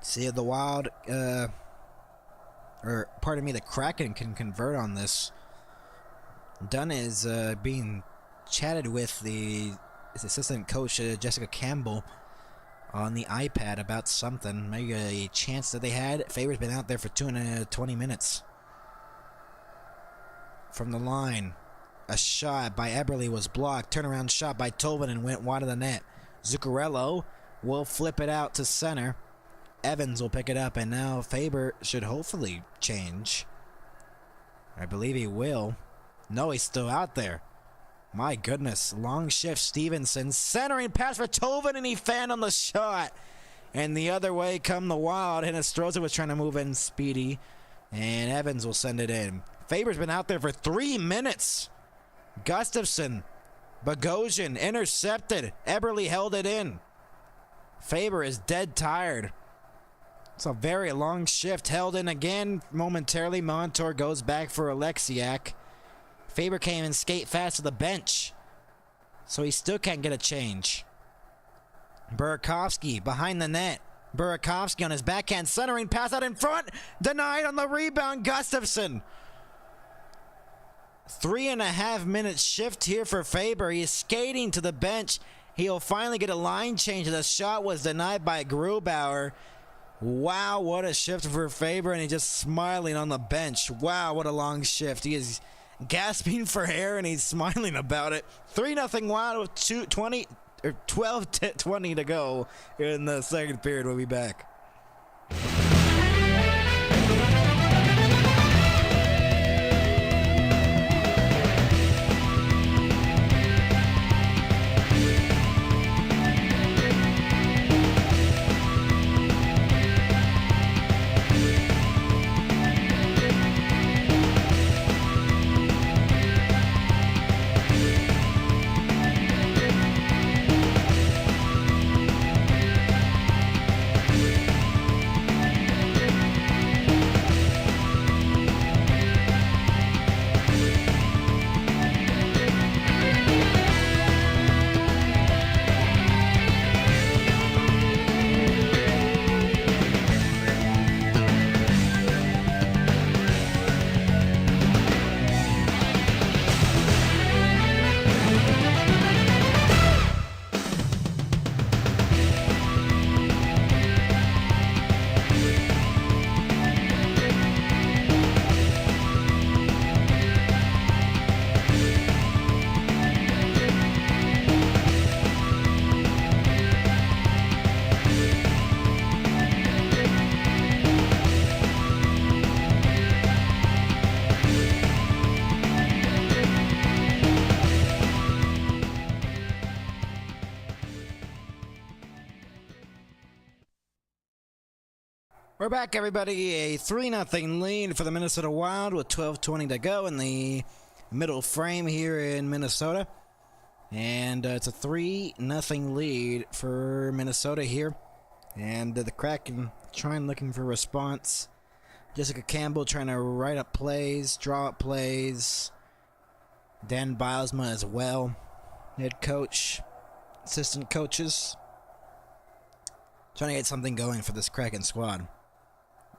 See if the Wild, or pardon me, the Kraken can convert on this. Dunn is being chatted with his assistant coach, Jessica Campbell, on the iPad about something. Maybe a chance that they had. Faber's been out there for 20 minutes. From the line, a shot by Eberle was blocked. Turnaround shot by Tolvin and went wide of the net. Zuccarello will flip it out to center. Evans will pick it up, and now Faber should hopefully change. I believe he will. No, he's still out there. My goodness. Long shift. Stevenson centering pass for Tolvin, and he fanned on the shot. And the other way come the Wild. Hinostroza was trying to move in speedy, and Evans will send it in. Faber's been out there for 3 minutes. Gustafsson, Bogosian intercepted. Eberle held it in. Faber is dead tired. It's a very long shift. Held in again momentarily. Montour goes back for Alexiak. Faber came and skate fast to the bench, so he still can't get a change. Burakovsky behind the net. Burakovsky on his backhand centering pass out in front. Denied on the rebound. Gustafsson. 3.5 minute shift here for Faber. He is skating to the bench. He'll finally get a line change. The shot was denied by Grubauer. Wow, what a shift for Faber, and he's just smiling on the bench. Wow, what a long shift. He is gasping for air, and he's smiling about it. 3-0 Wild with 12-20 to go in the second period. We'll be back. We're back, everybody. A 3-0 lead for the Minnesota Wild with 12:20 to go in the middle frame here in Minnesota. And it's a 3-0 lead for Minnesota here. And the Kraken looking for response. Jessica Campbell trying to write up plays, draw up plays. Dan Bilesma as well. Head coach, assistant coaches. Trying to get something going for this Kraken squad.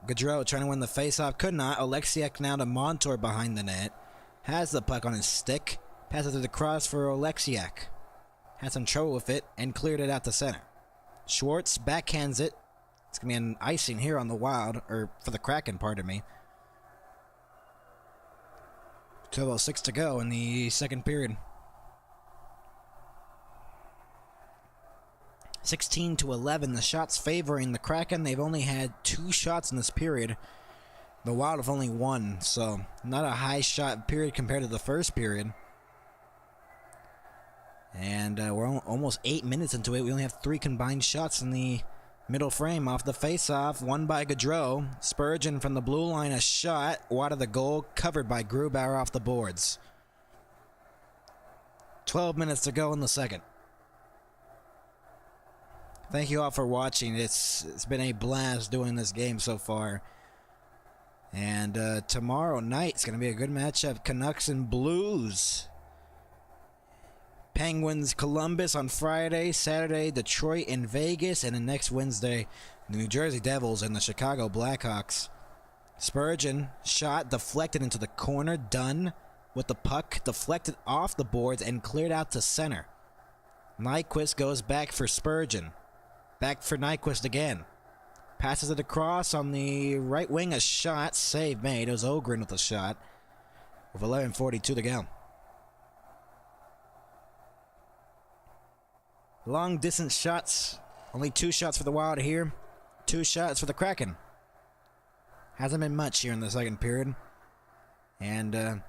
Gaudreau trying to win the faceoff, could not. Alexiak now to Montour behind the net. Has the puck on his stick. Passes it across for Alexiak. Had some trouble with it and cleared it out to center. Schwartz backhands it. It's going to be an icing here on the Wild, or for the Kraken, pardon me. 12:06 to go in the second period. 16-11, the shots favoring the Kraken. They've only had 2 shots in this period. The Wild have only 1, so not a high shot period compared to the first period. And we're almost 8 minutes into it. We only have 3 combined shots in the middle frame off the face-off. One by Gaudreau. Spurgeon from the blue line, a shot wide of the goal, covered by Grubauer off the boards. 12 minutes to go in the second. Thank you all for watching. It's been a blast doing this game so far. And tomorrow night it's going to be a good matchup. Canucks and Blues. Penguins, Columbus on Friday. Saturday, Detroit and Vegas. And then next Wednesday, the New Jersey Devils and the Chicago Blackhawks. Spurgeon, shot deflected into the corner. Dunn with the puck deflected off the boards and cleared out to center. Nyquist goes back for Spurgeon. Back for Nyquist again. Passes it across on the right wing. A shot. Save made. It was Ogren with a shot. With 11:42 to go. Long distance shots. Only 2 shots for the Wild here. 2 shots for the Kraken. Hasn't been much here in the second period. And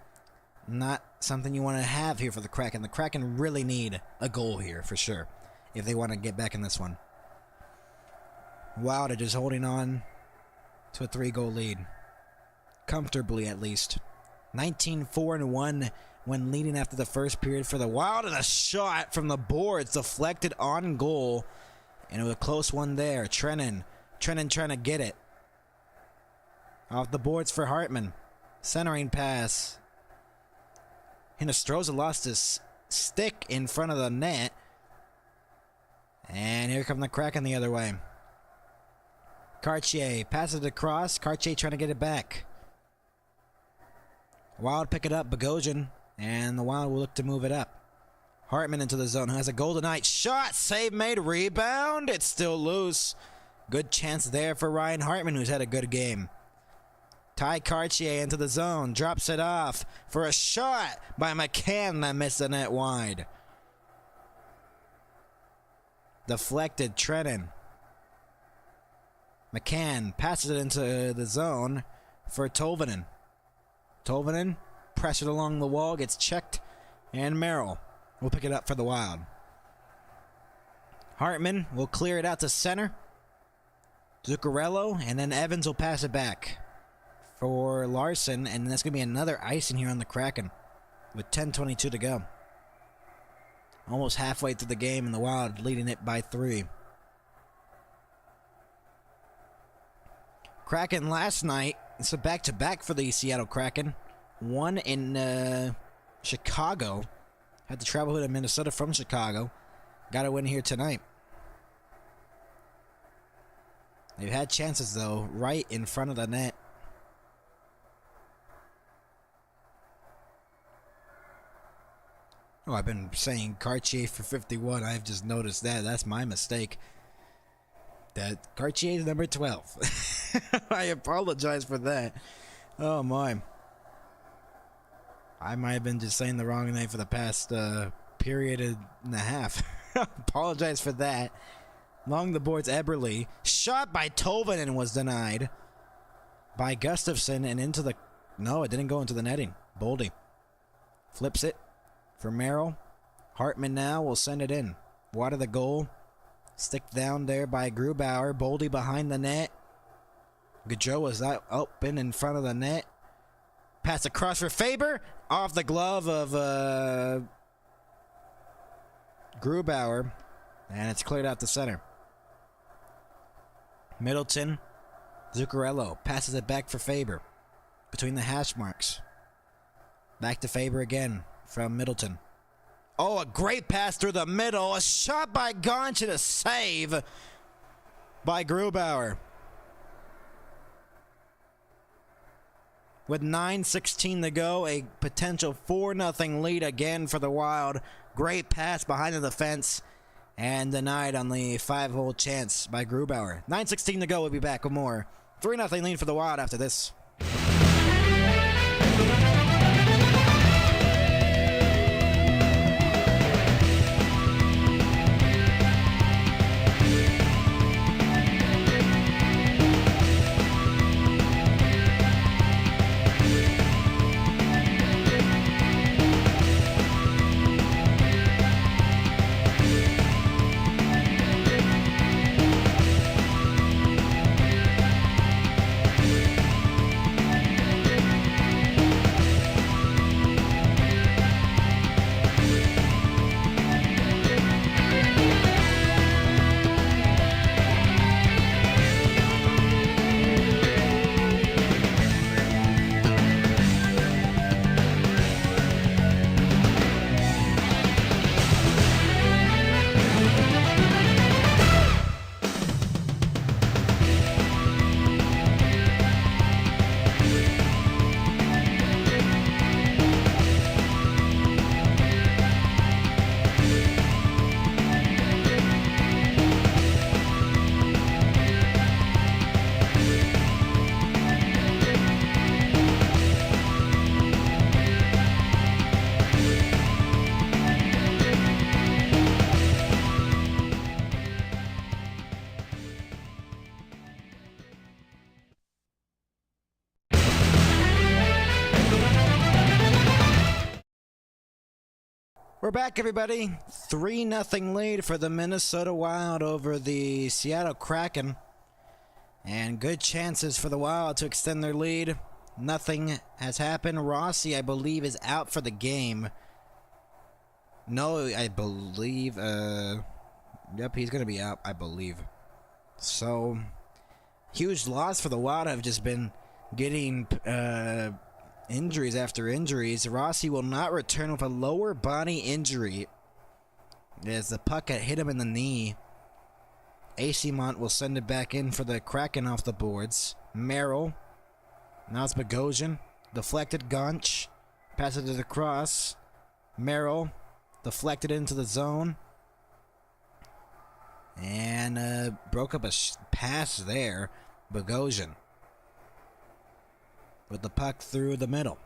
not something you want to have here for the Kraken. The Kraken really need a goal here for sure if they want to get back in this one. Wild are just holding on to a 3-goal lead. Comfortably, at least. 19-4-1 when leading after the first period for the Wild. And a shot from the boards deflected on goal. And it was a close one there. Trennan trying to get it. Off the boards for Hartman. Centering pass. Hinostroza lost his stick in front of the net. And here come the Kraken the other way. Cartier passes it across. Cartier trying to get it back. Wild pick it up. Bogosian. And the Wild will look to move it up. Hartman into the zone. Who has a goal tonight. Shot. Save made. Rebound. It's still loose. Good chance there for Ryan Hartman, who's had a good game. Ty Cartier into the zone. Drops it off for a shot by McCann that missed the net wide. Deflected. Trennan. McCann passes it into the zone for Tolvanen. Tolvanen pressured along the wall, gets checked, and Merrill will pick it up for the Wild. Hartman will clear it out to center. Zuccarello, and then Evans will pass it back for Larson, and that's going to be another icing here on the Kraken with 10:22 to go. Almost halfway through the game, and the Wild leading it by 3. Kraken last night, it's a back-to-back for the Seattle Kraken. One in Chicago. Had to travel to Minnesota from Chicago. Got a win here tonight. They've had chances, though, right in front of the net. Oh, I've been saying Cartier for 51. I've just noticed that. That's my mistake. That Cartier is number 12. I apologize for that. Oh my. I might have been just saying the wrong name for the past period and a half. Apologize for that. Along the boards, Eberle. Shot by Tolvanen was denied. By Gustafsson and into the... No, it didn't go into the netting. Boldy flips it for Merrill. Hartman now will send it in. Wide of the goal. Stick down there by Grubauer. Boldy behind the net. Gaudreau was out open in front of the net. Pass across for Faber. Off the glove of Grubauer. And it's cleared out the center. Middleton. Zuccarello passes it back for Faber. Between the hash marks. Back to Faber again from Middleton. Oh, a great pass through the middle. A shot by Gonch and a save by Grubauer. With 9:16 to go, a potential 4-0 lead again for the Wild. Great pass behind the defense and denied on the 5-hole chance by Grubauer. 9:16 to go. We'll be back with more. 3-0 lead for the Wild after this. We're back, everybody. 3-0 lead for the Minnesota Wild over the Seattle Kraken. And good chances for the Wild to extend their lead. Nothing has happened. Rossi, I believe, is out for the game. No, I believe, yep, he's going to be out, I believe. So, huge loss for the Wild. Have just been getting, injuries after injuries. Rossi will not return with a lower body injury as the puck had hit him in the knee. Acimont will send it back in for the Kraken off the boards. Merrill. Now it's Bogosian. Deflected Gonch. Passes it across. Merrill. Deflected into the zone. And broke up a pass there. Bogosian. With the puck through the middle.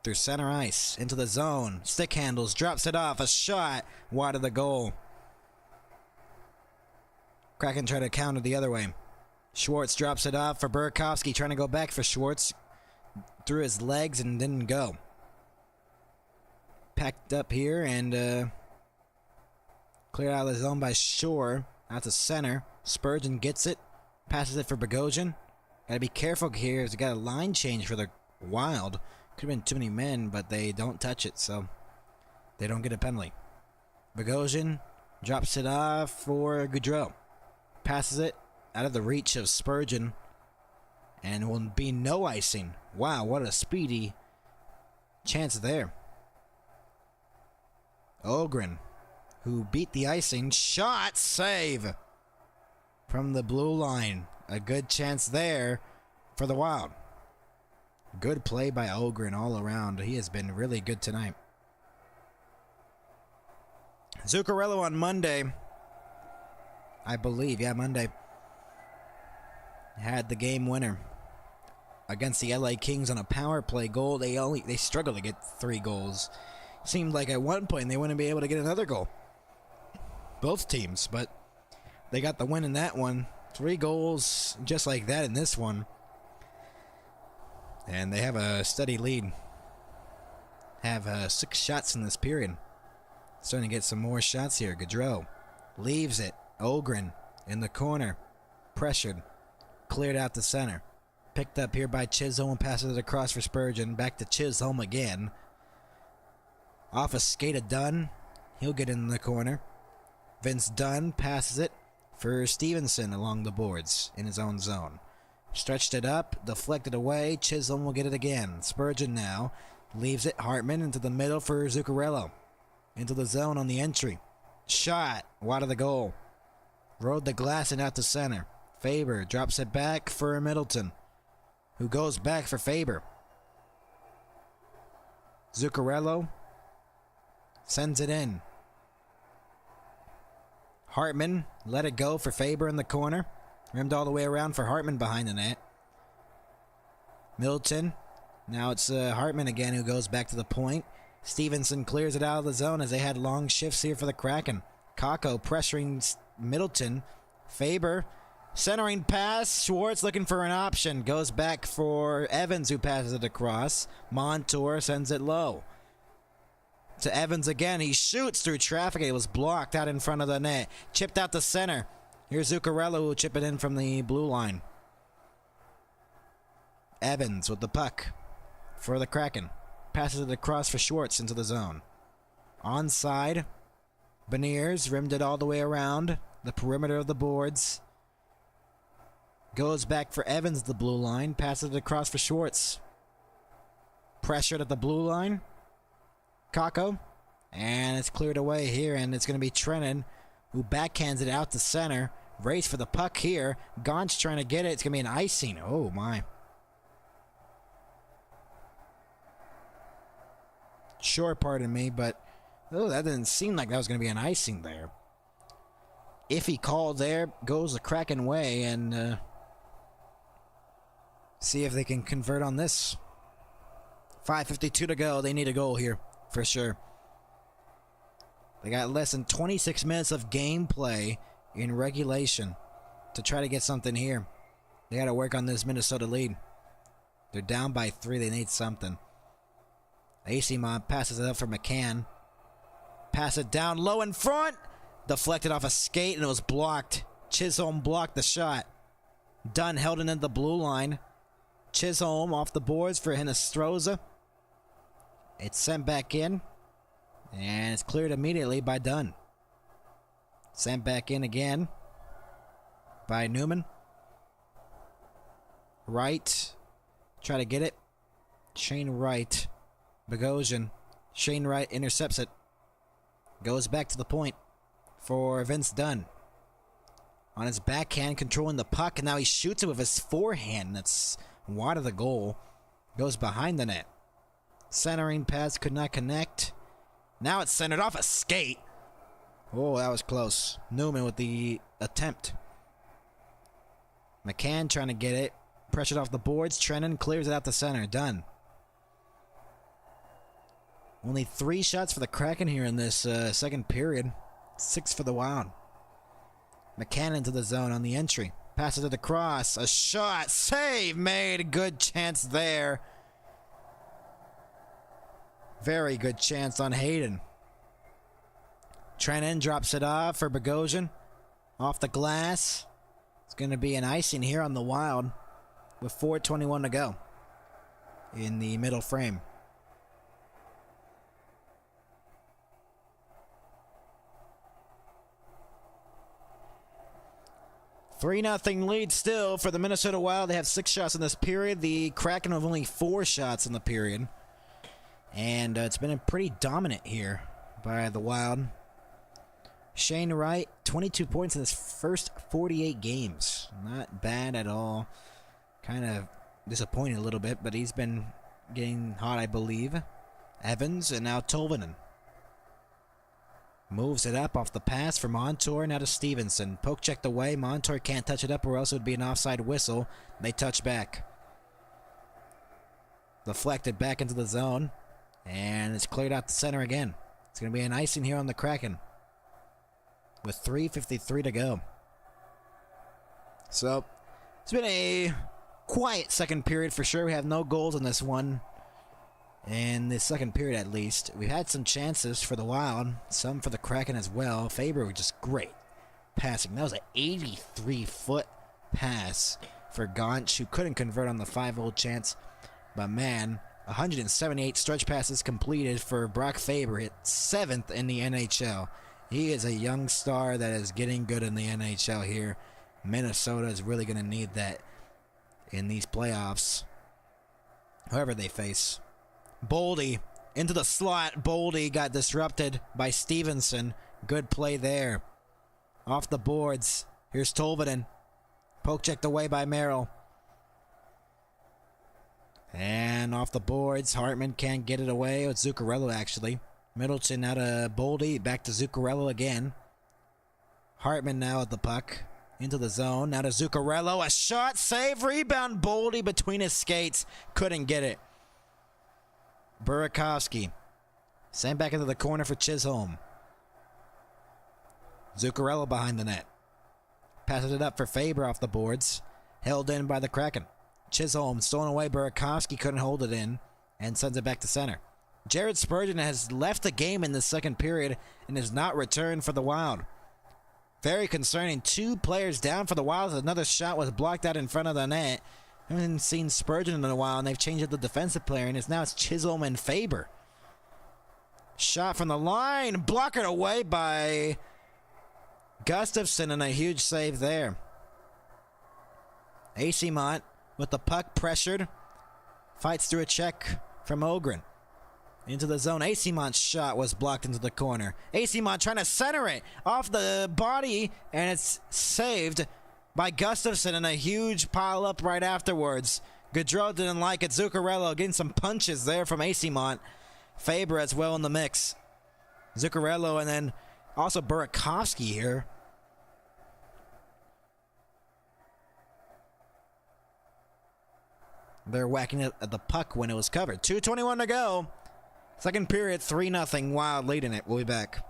Through center ice. Into the zone. Stick handles. Drops it off. A shot. Wide of the goal. Kraken try to counter the other way. Schwartz drops it off for Burakovsky. Trying to go back for Schwartz. Through his legs and didn't go. Packed up here and cleared out of the zone by Shore. Out to center. Spurgeon gets it. Passes it for Bogosian. Gotta be careful here. He's got a line change for the Wild. Could have been too many men, but they don't touch it, so they don't get a penalty. Bogosian drops it off for Gaudreau. Passes it out of the reach of Spurgeon. And will be no icing. Wow, what a speedy chance there. Ogren, who beat the icing. Shot, save from the blue line. A good chance there for the Wild. Good play by Ogren all around. He has been really good tonight. Zuccarello on Monday, I believe, yeah, Monday, had the game winner against the LA Kings on a power play goal. They struggled to get 3 goals. Seemed like at one point they wouldn't be able to get another goal. Both teams, but they got the win in that one. 3 goals just like that in this one. And they have a steady lead. Have 6 shots in this period. Starting to get some more shots here. Gaudreau leaves it. Ogren in the corner. Pressured. Cleared out the center. Picked up here by Chisholm and passes it across for Spurgeon. Back to Chisholm again. Off a skate of Dunn. He'll get in the corner. Vince Dunn passes it for Stevenson along the boards in his own zone. Stretched it up, deflected away. Chisholm will get it again. Spurgeon now leaves it. Hartman into the middle for Zuccarello. Into the zone on the entry. Shot wide of the goal. Rode the glass and out to center. Faber drops it back for Middleton, who goes back for Faber. Zuccarello sends it in. Hartman let it go for Faber in the corner. Rimmed all the way around for Hartman behind the net. Middleton. Now it's Hartman again who goes back to the point. Stevenson clears it out of the zone as they had long shifts here for the Kraken. Kakko pressuring Middleton. Faber centering pass. Schwartz looking for an option. Goes back for Evans who passes it across. Montour sends it low. To Evans again. He shoots through traffic. It was blocked out in front of the net. Chipped out the center. Here's Zuccarello who will chip it in from the blue line. Evans with the puck for the Kraken. Passes it across for Schwartz into the zone. Onside. Beniers rimmed it all the way around the perimeter of the boards. Goes back for Evans, the blue line. Passes it across for Schwartz. Pressured at the blue line. Kakko. And it's cleared away here, and it's going to be Trennan who backhands it out to center. Race for the puck here. Gonch trying to get it. It's going to be an icing. Oh, my. Sure, pardon me, but that didn't seem like that was going to be an icing there. If he called there, goes the Kraken way, and see if they can convert on this. 5:52 to go. They need a goal here, for sure. They got less than 26 minutes of gameplay in regulation to try to get something here. They got to work on this Minnesota lead. They're down by 3. They need something. Acimont passes it up for McCann. Pass it down low in front. Deflected off a skate and it was blocked. Chisholm blocked the shot. Dunn held it in the blue line. Chisholm off the boards for Hinestroza. It's sent back in. And it's cleared immediately by Dunn. Sent back in again by Newman. Wright. Try to get it. Shane Wright. Bogosian. Shane Wright intercepts it. Goes back to the point for Vince Dunn. On his backhand, controlling the puck, and now he shoots it with his forehand. That's wide of the goal. Goes behind the net. Centering pass could not connect. Now it's centered off a skate. Oh, that was close. Newman with the attempt. McCann trying to get it. Pressured off the boards. Trennan clears it out the center. Done. Only 3 shots for the Kraken here in this second period. 6 for the Wild. McCann into the zone on the entry. Passes it across. A shot. Save made. Good chance there. Very good chance on Hayden. Trennan drops it off for Bogosian. Off the glass. It's going to be an icing here on the Wild with 4:21 to go in the middle frame. Three 3-0 lead still for the Minnesota Wild. They have 6 shots in this period. The Kraken have only 4 shots in the period. And it's been pretty dominant here by the Wild. Shane Wright, 22 points in his first 48 games. Not bad at all. Kind of disappointed a little bit, but he's been getting hot, I believe. Evans and now Tolvanen. Moves it up off the pass for Montour, now to Stevenson. Poke checked away. Montour can't touch it up or else it would be an offside whistle. They touch back. Deflected back into the zone. And it's cleared out the center again. It's going to be an icing here on the Kraken. With 3:53 to go. So, it's been a quiet second period for sure. We have no goals in this one. In the second period, at least. We had some chances for the Wild. Some for the Kraken as well. Faber was just great passing. That was an 83-foot pass for Gaunch, who couldn't convert on the 5-hole chance. But man, 178 stretch passes completed for Brock Faber at 7th in the NHL. He is a young star that is getting good in the NHL here. Minnesota is really going to need that in these playoffs, whoever they face. Boldy into the slot. Boldy got disrupted by Stevenson. Good play there. Off the boards. Here's Tolvanen. Poke checked away by Merrill. And off the boards. Hartman can't get it away. It's Zuccarello, actually. Middleton out of Boldy. Back to Zuccarello again. Hartman now at the puck. Into the zone. Now to Zuccarello. A shot. Save. Rebound. Boldy between his skates. Couldn't get it. Burakovsky. Sent back into the corner for Chisholm. Zuccarello behind the net. Passes it up for Faber off the boards. Held in by the Kraken. Chisholm stolen away. Burakovsky couldn't hold it in and sends it back to center. Jared Spurgeon has left the game in the second period and has not returned for the Wild. Very concerning. 2 players down for the Wild. Another shot was blocked out in front of the net. I haven't seen Spurgeon in a while, and they've changed it to defensive player, and now it's Chisholm and Faber. Shot from the line. Blocked away by Gustafsson, and a huge save there. AC Mont with the puck pressured. Fights through a check from Ogren. Into the zone. AC Mont's shot was blocked into the corner. AC Mont trying to center it off the body, and it's saved by Gustafsson, and a huge pile up right afterwards. Gaudreau didn't like it. Zuccarello getting some punches there from AC Mont. Faber as well in the mix. Zuccarello and then also Burakovsky here. They're whacking it at the puck when it was covered. 2:21 to go. Second period, 3-0. Wild leading it. We'll be back.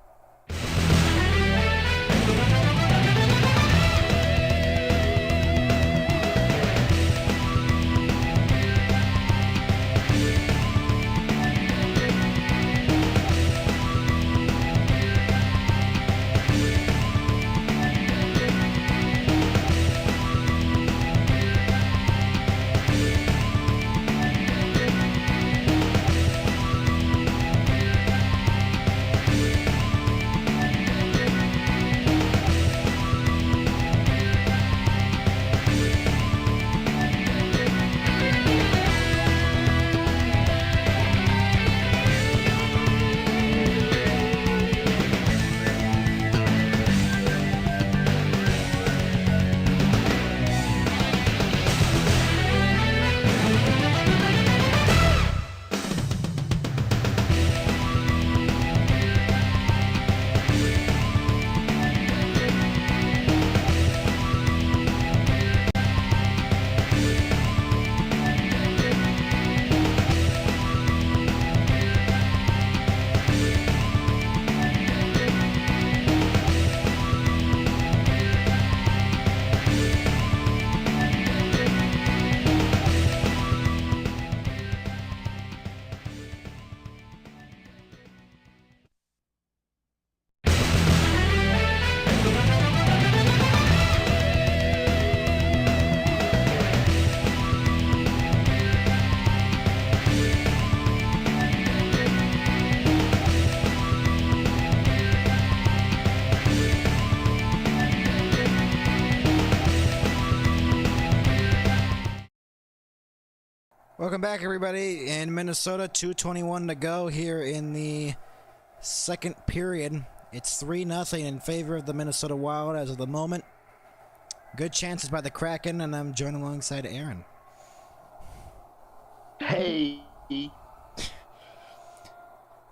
Welcome back, everybody. In Minnesota, 2:21 to go here in the second period. It's 3-0 in favor of the Minnesota Wild as of the moment. Good chances by the Kraken, and I'm joined alongside Aaron. Hey.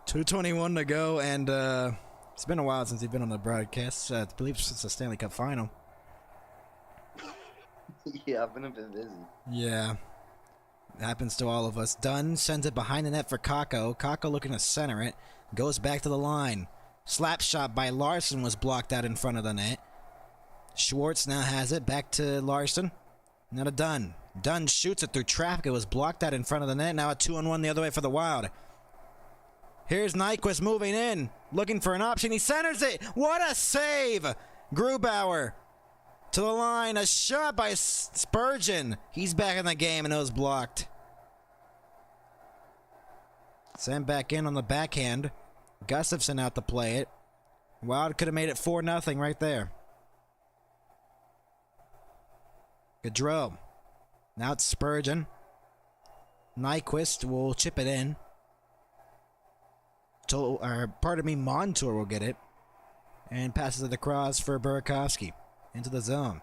2:21 to go, and it's been a while since you've been on the broadcast. I believe since the Stanley Cup final. Yeah, I've been a bit busy. Yeah. Happens to all of us. Dunn sends it behind the net for Kakko. Kakko looking to center it. Goes back to the line. Slap shot by Larson was blocked out in front of the net. Schwartz now has it. Back to Larson. Now to Dunn. Dunn shoots it through traffic. It was blocked out in front of the net. Now a 2-on-1 the other way for the Wild. Here's Nyquist moving in. Looking for an option. He centers it. What a save! Grubauer. To the line, a shot by Spurgeon. He's back in the game and it was blocked. Sent back in on the backhand. Gustafsson out to play it. Wild could have made it 4-0 right there. Gaudreau. Now it's Spurgeon. Nyquist will chip it in. Montour will get it. And passes it across for Burakovsky. Into the zone.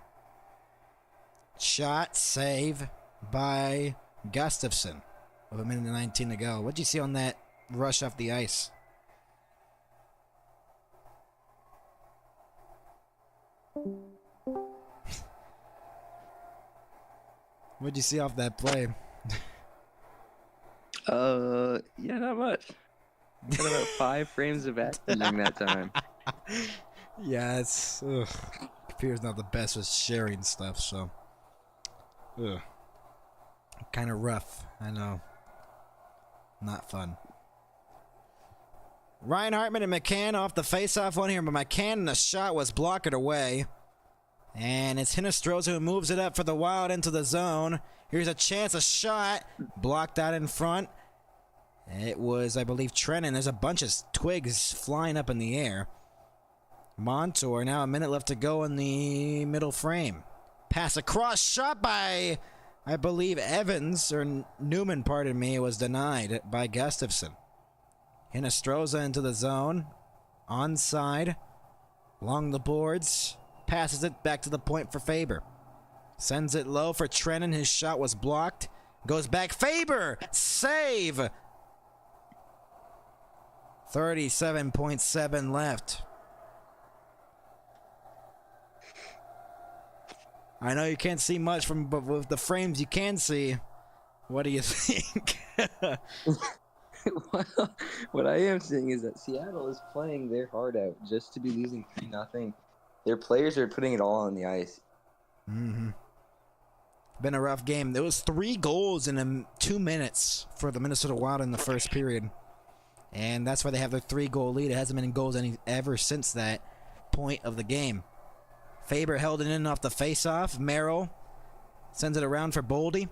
Shot, save by Gustafsson. With 1:19 to go. What'd you see on that rush off the ice? What'd you see off that play? Yeah, not much. Got about 5 frames of action during that time. Yeah, it's... Computer's not the best with sharing stuff, so... Kind of rough, I know. Not fun. Ryan Hartman and McCann off the face-off one here, but McCann, the shot was blocked away. And it's Hinostroza who moves it up for the Wild into the zone. Here's a chance, a shot. Blocked out in front. It was, I believe, Trennan. There's a bunch of twigs flying up in the air. Montour, now a minute left to go in the middle frame. Pass across, shot by, I believe, Evans, or Newman, pardon me. It was denied by Gustafsson. Hinostroza into the zone. Onside. Along the boards. Passes it back to the point for Faber. Sends it low for Trennan. His shot was blocked. Goes back. Faber! Save! 37.7 left. I know you can't see much from, but with the frames you can see, what do you think? Well, what I am seeing is that Seattle is playing their heart out just to be losing 3-0. Their players are putting it all on the ice. Mm-hmm. Been a rough game. There was 3 goals in 2 minutes for the Minnesota Wild in the first period. And that's why they have their 3-goal lead. It hasn't been in goals ever since that point of the game. Faber held it in off the face-off. Merrill sends it around for Boldy.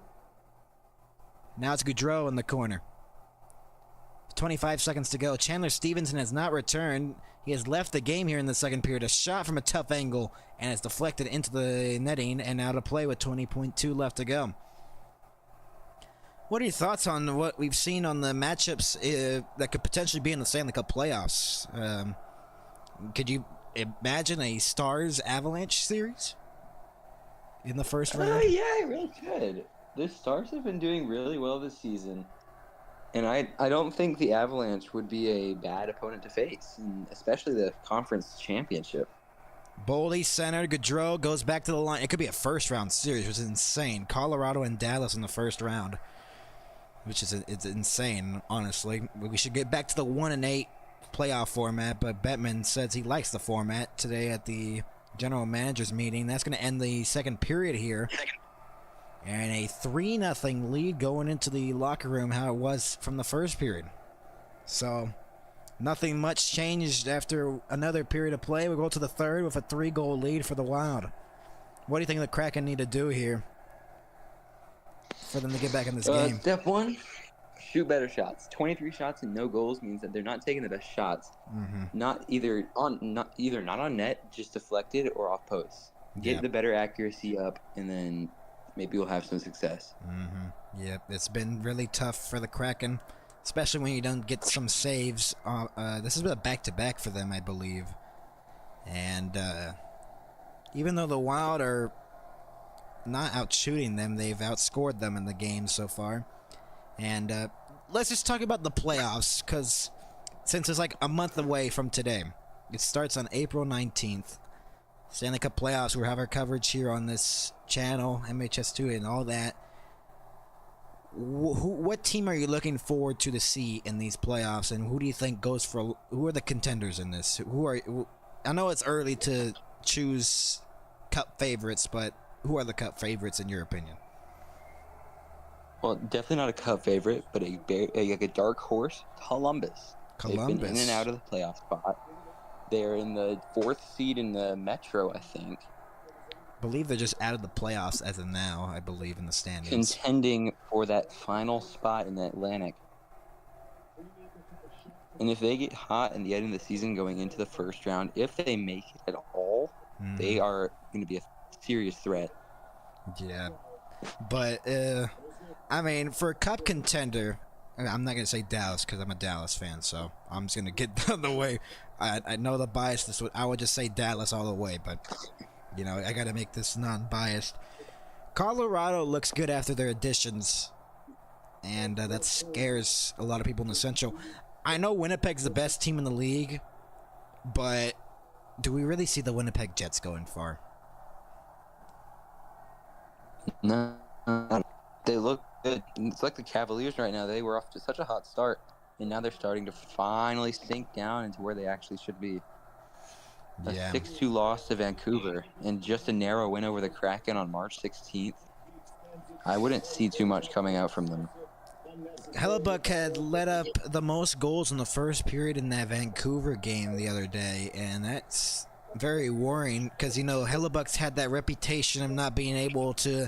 Now it's Gaudreau in the corner. 25 seconds to go. Chandler Stevenson has not returned. He has left the game here in the second period. A shot from a tough angle, and it's deflected into the netting, and out of play with 20.2 left to go. What are your thoughts on what we've seen on the matchups that could potentially be in the Stanley Cup playoffs? Could you imagine a Stars Avalanche series in the first round? Yeah, I really could. The Stars have been doing really well this season, and I don't think the Avalanche would be a bad opponent to face, and especially the conference championship. Boldy centered. Gaudreau goes back to the line. It could be a first-round series, which is insane. Colorado and Dallas in the first round, which is it's insane, honestly. We should get back to the 1-8 playoff format, but Bettman says he likes the format today at the general managers meeting. That's going to end the second period here. And a 3-0 lead going into the locker room, how it was from the first period. So, nothing much changed after another period of play. We go to the third with a 3-goal lead for the Wild. What do you think the Kraken need to do here for them to get back in this game? Step 1, shoot better shots. 23 shots and no goals means that they're not taking the best shots. Mm-hmm. Not on net, just deflected or off posts. Get the better accuracy up, and then maybe we'll have some success. Mm-hmm. Yep, it's been really tough for the Kraken, especially when you don't get some saves. This is a back-to-back for them, I believe. And even though the Wild are not out shooting them, they've outscored them in the game so far. And let's just talk about the playoffs, because since it's like a month away from today, it starts on April 19th. Stanley Cup playoffs, we'll have our coverage here on this channel, MHS2 and all that. What team are you looking forward to see in these playoffs, and who do you think goes for? Who are the contenders in this? I know it's early to choose cup favorites, but who are the cup favorites in your opinion? Well, definitely not a cup favorite, but like a dark horse, Columbus. They've been in and out of the playoff spot. They're in the 4th seed in the Metro, I think. I believe they're just out of the playoffs as of now, I believe, in the standings. Contending for that final spot in the Atlantic. And if they get hot in the end of the season going into the first round, if they make it at all, they are going to be a serious threat. Yeah. But, I mean, for a cup contender, I'm not going to say Dallas because I'm a Dallas fan, so I'm just going to get out of the way. I know the bias, I would just say Dallas all the way, but... You know, I got to make this non-biased. Colorado looks good after their additions, and that scares a lot of people in the Central. I know Winnipeg's the best team in the league, but do we really see the Winnipeg Jets going far? No, they look good. It's like the Cavaliers right now. They were off to such a hot start, and now they're starting to finally sink down into where they actually should be. A 6-2 loss to Vancouver and just a narrow win over the Kraken on March 16th. I wouldn't see too much coming out from them. Hellebuck had let up the most goals in the first period in that Vancouver game the other day, and that's very worrying because, you know, Hellebuck's had that reputation of not being able to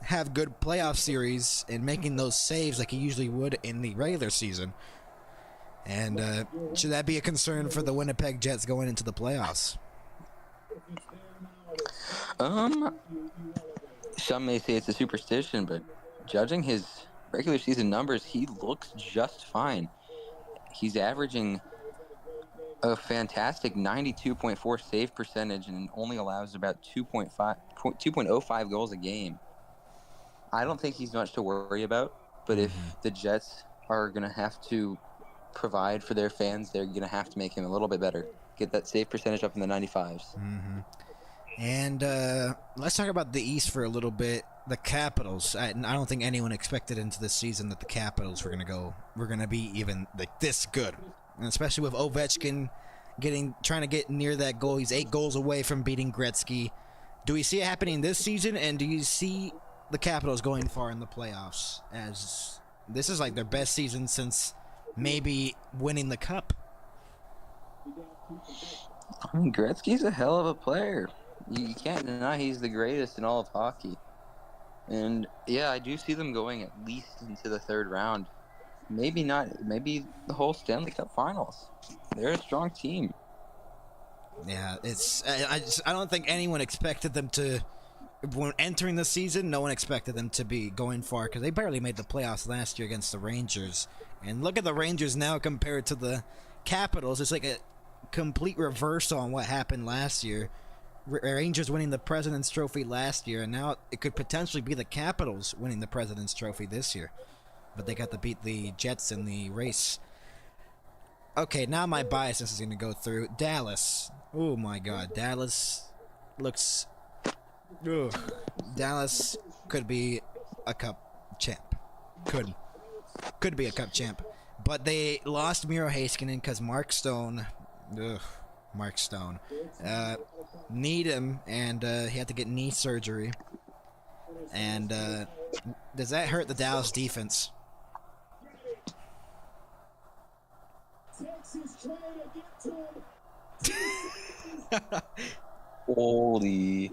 have good playoff series and making those saves like he usually would in the regular season. And should that be a concern for the Winnipeg Jets going into the playoffs? Some may say it's a superstition, but judging his regular season numbers, he looks just fine. He's averaging a fantastic 92.4 save percentage and only allows about 2.05 goals a game. I don't think he's much to worry about, but if the Jets are going to have to provide for their fans, they're going to have to make him a little bit better. Get that save percentage up in the 95s. And let's talk about the East for a little bit. The Capitals. I don't think anyone expected into this season that the Capitals were going to be even like this good. And especially with Ovechkin trying to get near that goal. He's 8 goals away from beating Gretzky. Do we see it happening this season? And do you see the Capitals going far in the playoffs? As this is like their best season since maybe winning the cup. I mean, Gretzky's a hell of a player. You can't deny he's the greatest in all of hockey. And yeah, I do see them going at least into the 3rd round. Maybe not. Maybe the whole Stanley Cup Finals. They're a strong team. Yeah, I don't think anyone expected them to. When entering the season, no one expected them to be going far because they barely made the playoffs last year against the Rangers. And look at the Rangers now compared to the Capitals. It's like a complete reversal on what happened last year. Rangers winning the President's Trophy last year, and now it could potentially be the Capitals winning the President's Trophy this year. But they got to beat the Jets in the race. Okay, now my biases is going to go through. Dallas. Oh my God, Dallas looks... Ugh. Dallas could be a cup champ. Could be a cup champ. But they lost Miro Heiskanen because Mark Stone need him, and he had to get knee surgery. And does that hurt the Dallas defense? Holy.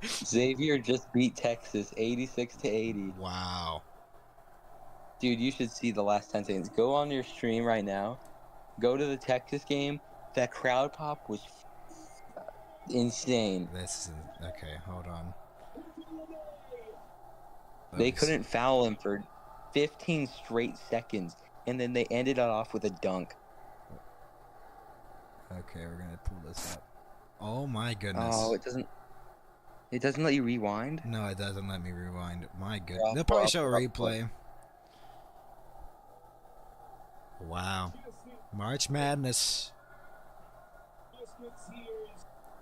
Xavier just beat Texas 86-80. Wow. Dude, you should see the last 10 seconds. Go on your stream right now. Go to the Texas game. That crowd pop was insane. Okay, hold on. They couldn't foul him for 15 straight seconds, and then they ended it off with a dunk. Okay, we're gonna pull this up. Oh my goodness. Oh, it doesn't let you rewind? No, it doesn't let me rewind. My goodness. They'll probably show a replay. Wow. March Madness.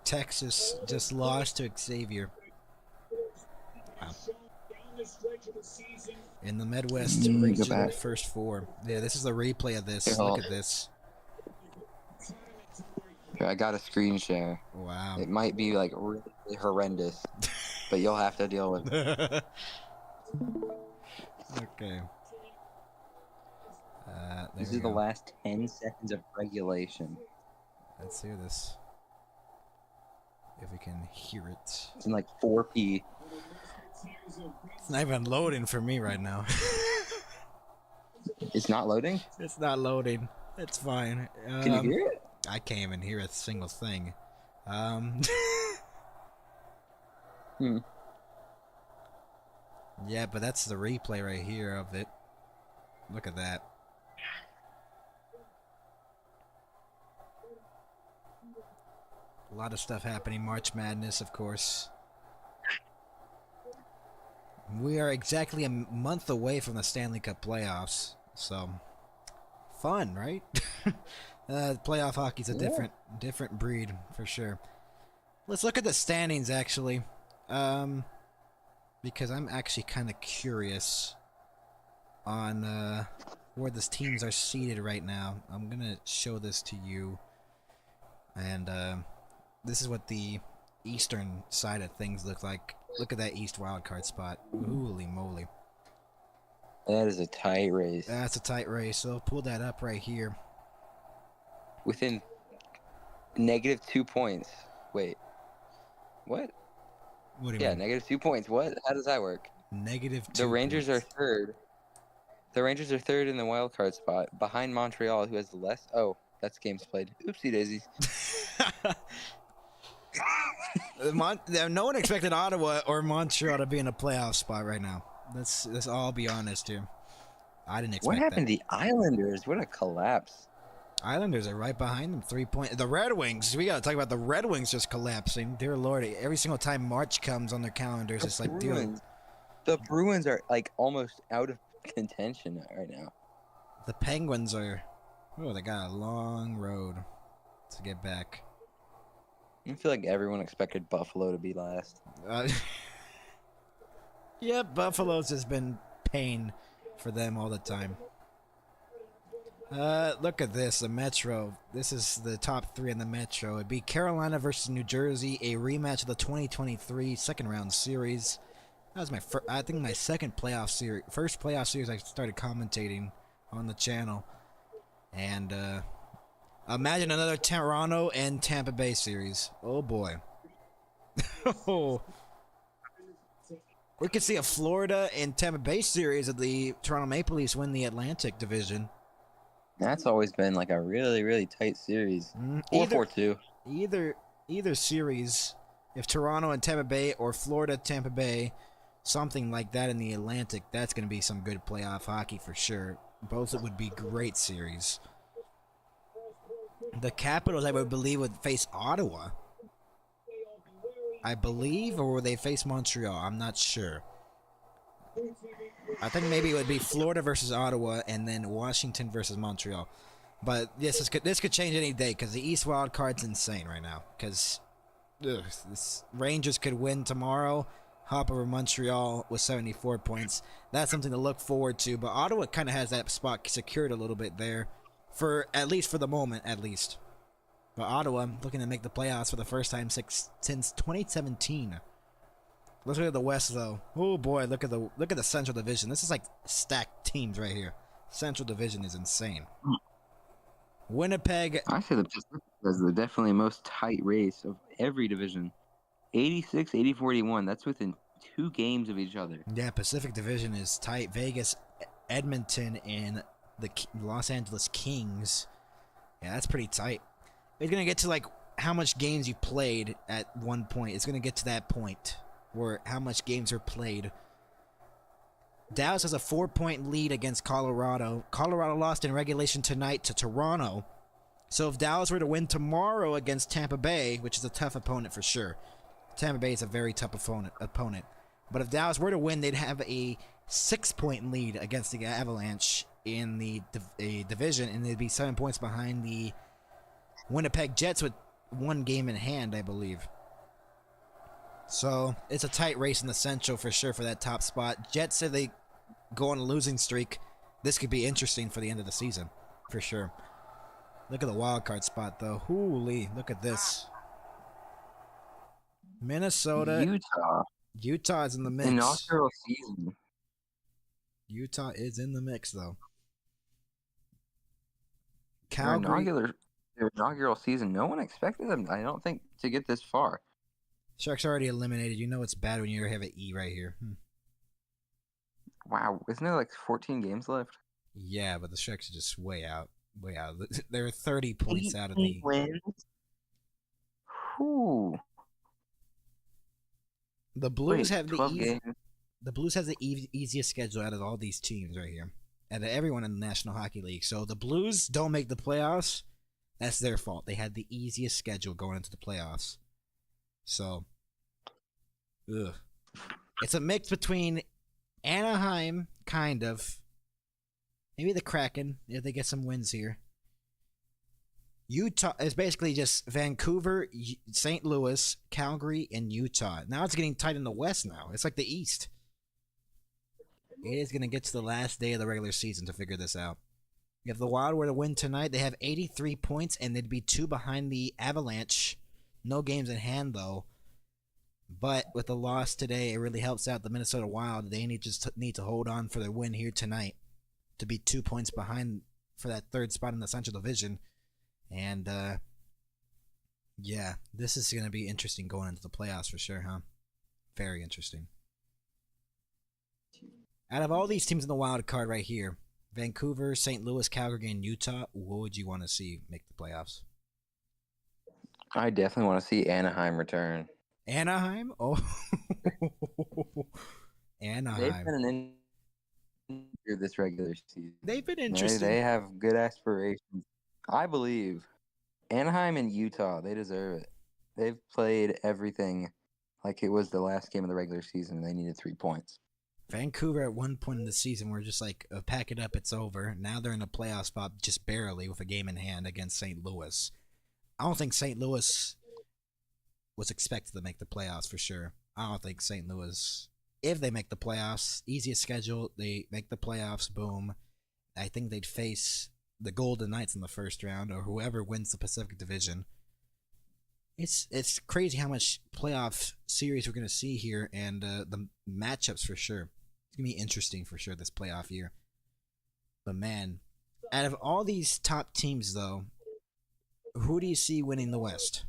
Texas just lost to Xavier. Wow. In the Midwest region, first four. Yeah, this is the replay of this. Here, Look at this. Here, I got a screen share. Wow. It might be like really horrendous, but you'll have to deal with it. Okay. This is the last 10 seconds of regulation. Let's hear this. If we can hear it. It's in like 4P. It's not even loading for me right now. It's not loading? It's not loading. It's fine. Can you hear it? I can't even hear a single thing. Yeah, but that's the replay right here of it. Look at that. A lot of stuff happening. March Madness, of course. We are exactly a month away from the Stanley Cup playoffs, so fun, right? Playoff hockey's a different breed for sure. Let's look at the standings actually, because I'm actually kind of curious on where the teams are seated right now. I'm gonna show this to you, and this is what the eastern side of things look like. Look at that East wildcard spot. Holy moly. That is a tight race. That's a tight race. So pull that up right here. Within -2 points. Wait. What? What do you mean? -2 points. What? How does that work? -2. The Rangers are third. The Rangers are third in the wild card spot, behind Montreal, who has less. Oh, that's games played. Oopsie daisies. No one expected Ottawa or Montreal to be in a playoff spot right now. Let's all be honest here. I didn't expect that. What happened to the Islanders? What a collapse. Islanders are right behind them, 3 points. The Red Wings, we got to talk about the Red Wings just collapsing. Dear Lord, every single time March comes on their calendars, it's like, dude. The Bruins are like almost out of contention right now. The Penguins are, they got a long road to get back. I feel like everyone expected Buffalo to be last. Yeah, Buffalo's has been pain for them all the time. Look at this, the Metro. This is the top 3 in the Metro. It'd be Carolina versus New Jersey, a rematch of the 2023 second round series. That was my my second playoff series, first playoff series I started commentating on the channel. And imagine another Toronto and Tampa Bay series. Oh boy. Oh. We could see a Florida and Tampa Bay series of the Toronto Maple Leafs win the Atlantic Division. That's always been like a really, really tight series. 4-4-2. Either series, if Toronto and Tampa Bay or Florida Tampa Bay, something like that in the Atlantic, that's going to be some good playoff hockey for sure. Both would be great series. The Capitals, I would believe, would face Ottawa. I believe, or would they face Montreal? I'm not sure. I think maybe it would be Florida versus Ottawa, and then Washington versus Montreal. But this could change any day because the East wild card's insane right now. Because Rangers could win tomorrow, hop over Montreal with 74 points. That's something to look forward to. But Ottawa kind of has that spot secured a little bit there, for at least for the moment, at least. But Ottawa looking to make the playoffs for the first time since 2017. Let's look at the West though. Oh boy, look at the Central Division. This is like stacked teams right here. Central Division is insane. Winnipeg. I say the Pacific is the definitely most tight race of every division. 86, 80, 41. That's within 2 games of each other. Yeah, Pacific Division is tight. Vegas, Edmonton, and the Los Angeles Kings. Yeah, that's pretty tight. It's going to get to like how much games you played at one point. It's going to get to that point where how much games are played. Dallas has a 4-point lead against Colorado. Colorado lost in regulation tonight to Toronto. So if Dallas were to win tomorrow against Tampa Bay, which is a tough opponent for sure, Tampa Bay is a very tough opponent. But if Dallas were to win, they'd have a 6-point lead against the Avalanche in the division, and they'd be 7 points behind the Winnipeg Jets with 1 game in hand, I believe. So it's a tight race in the Central for sure for that top spot. Jets said they go on a losing streak. This could be interesting for the end of the season, for sure. Look at the wild card spot, though. Holy, look at this. Minnesota. Utah is in the mix. Inaugural season. Utah is in the mix, though. Calgary. Their inaugural season, no one expected them, I don't think, to get this far. Sharks already eliminated. You know it's bad when you have an E right here. Wow, isn't there like 14 games left? Yeah, but the Sharks are just way out. Way out. They're 30 points out of the wins. Whew. The Blues have the games. The Blues has the easiest schedule out of all these teams right here, out of everyone in the National Hockey League. So the Blues don't make the playoffs. That's their fault. They had the easiest schedule going into the playoffs. So, it's a mix between Anaheim, kind of, maybe the Kraken if they get some wins here. Utah is basically just Vancouver, St. Louis, Calgary, and Utah. Now it's getting tight in the West now. It's like the East. It is going to get to the last day of the regular season to figure this out. If the Wild were to win tonight, they have 83 points, and they'd be 2 behind the Avalanche. No games in hand, though. But with the loss today, it really helps out the Minnesota Wild. They need to hold on for their win here tonight to be 2 points behind for that third spot in the Central Division. And, yeah, this is going to be interesting going into the playoffs for sure, huh? Very interesting. Out of all these teams in the wild card right here, Vancouver, St. Louis, Calgary, and Utah, what would you want to see make the playoffs? I definitely want to see Anaheim return. Anaheim? Oh. Anaheim. They've been this regular season. They've been interesting. They have good aspirations. I believe Anaheim and Utah, they deserve it. They've played everything like it was the last game of the regular season. They needed 3 points. Vancouver at one point in the season were just like, pack it up, it's over. Now they're in a playoff spot just barely with a game in hand against St. Louis. I don't think St. Louis was expected to make the playoffs for sure. I don't think St. Louis, if they make the playoffs, easiest schedule, they make the playoffs, boom. I think they'd face the Golden Knights in the first round or whoever wins the Pacific Division. It's crazy how much playoff series we're going to see here and the matchups for sure. It's going to be interesting for sure this playoff year. But man, out of all these top teams though, who do you see winning the West?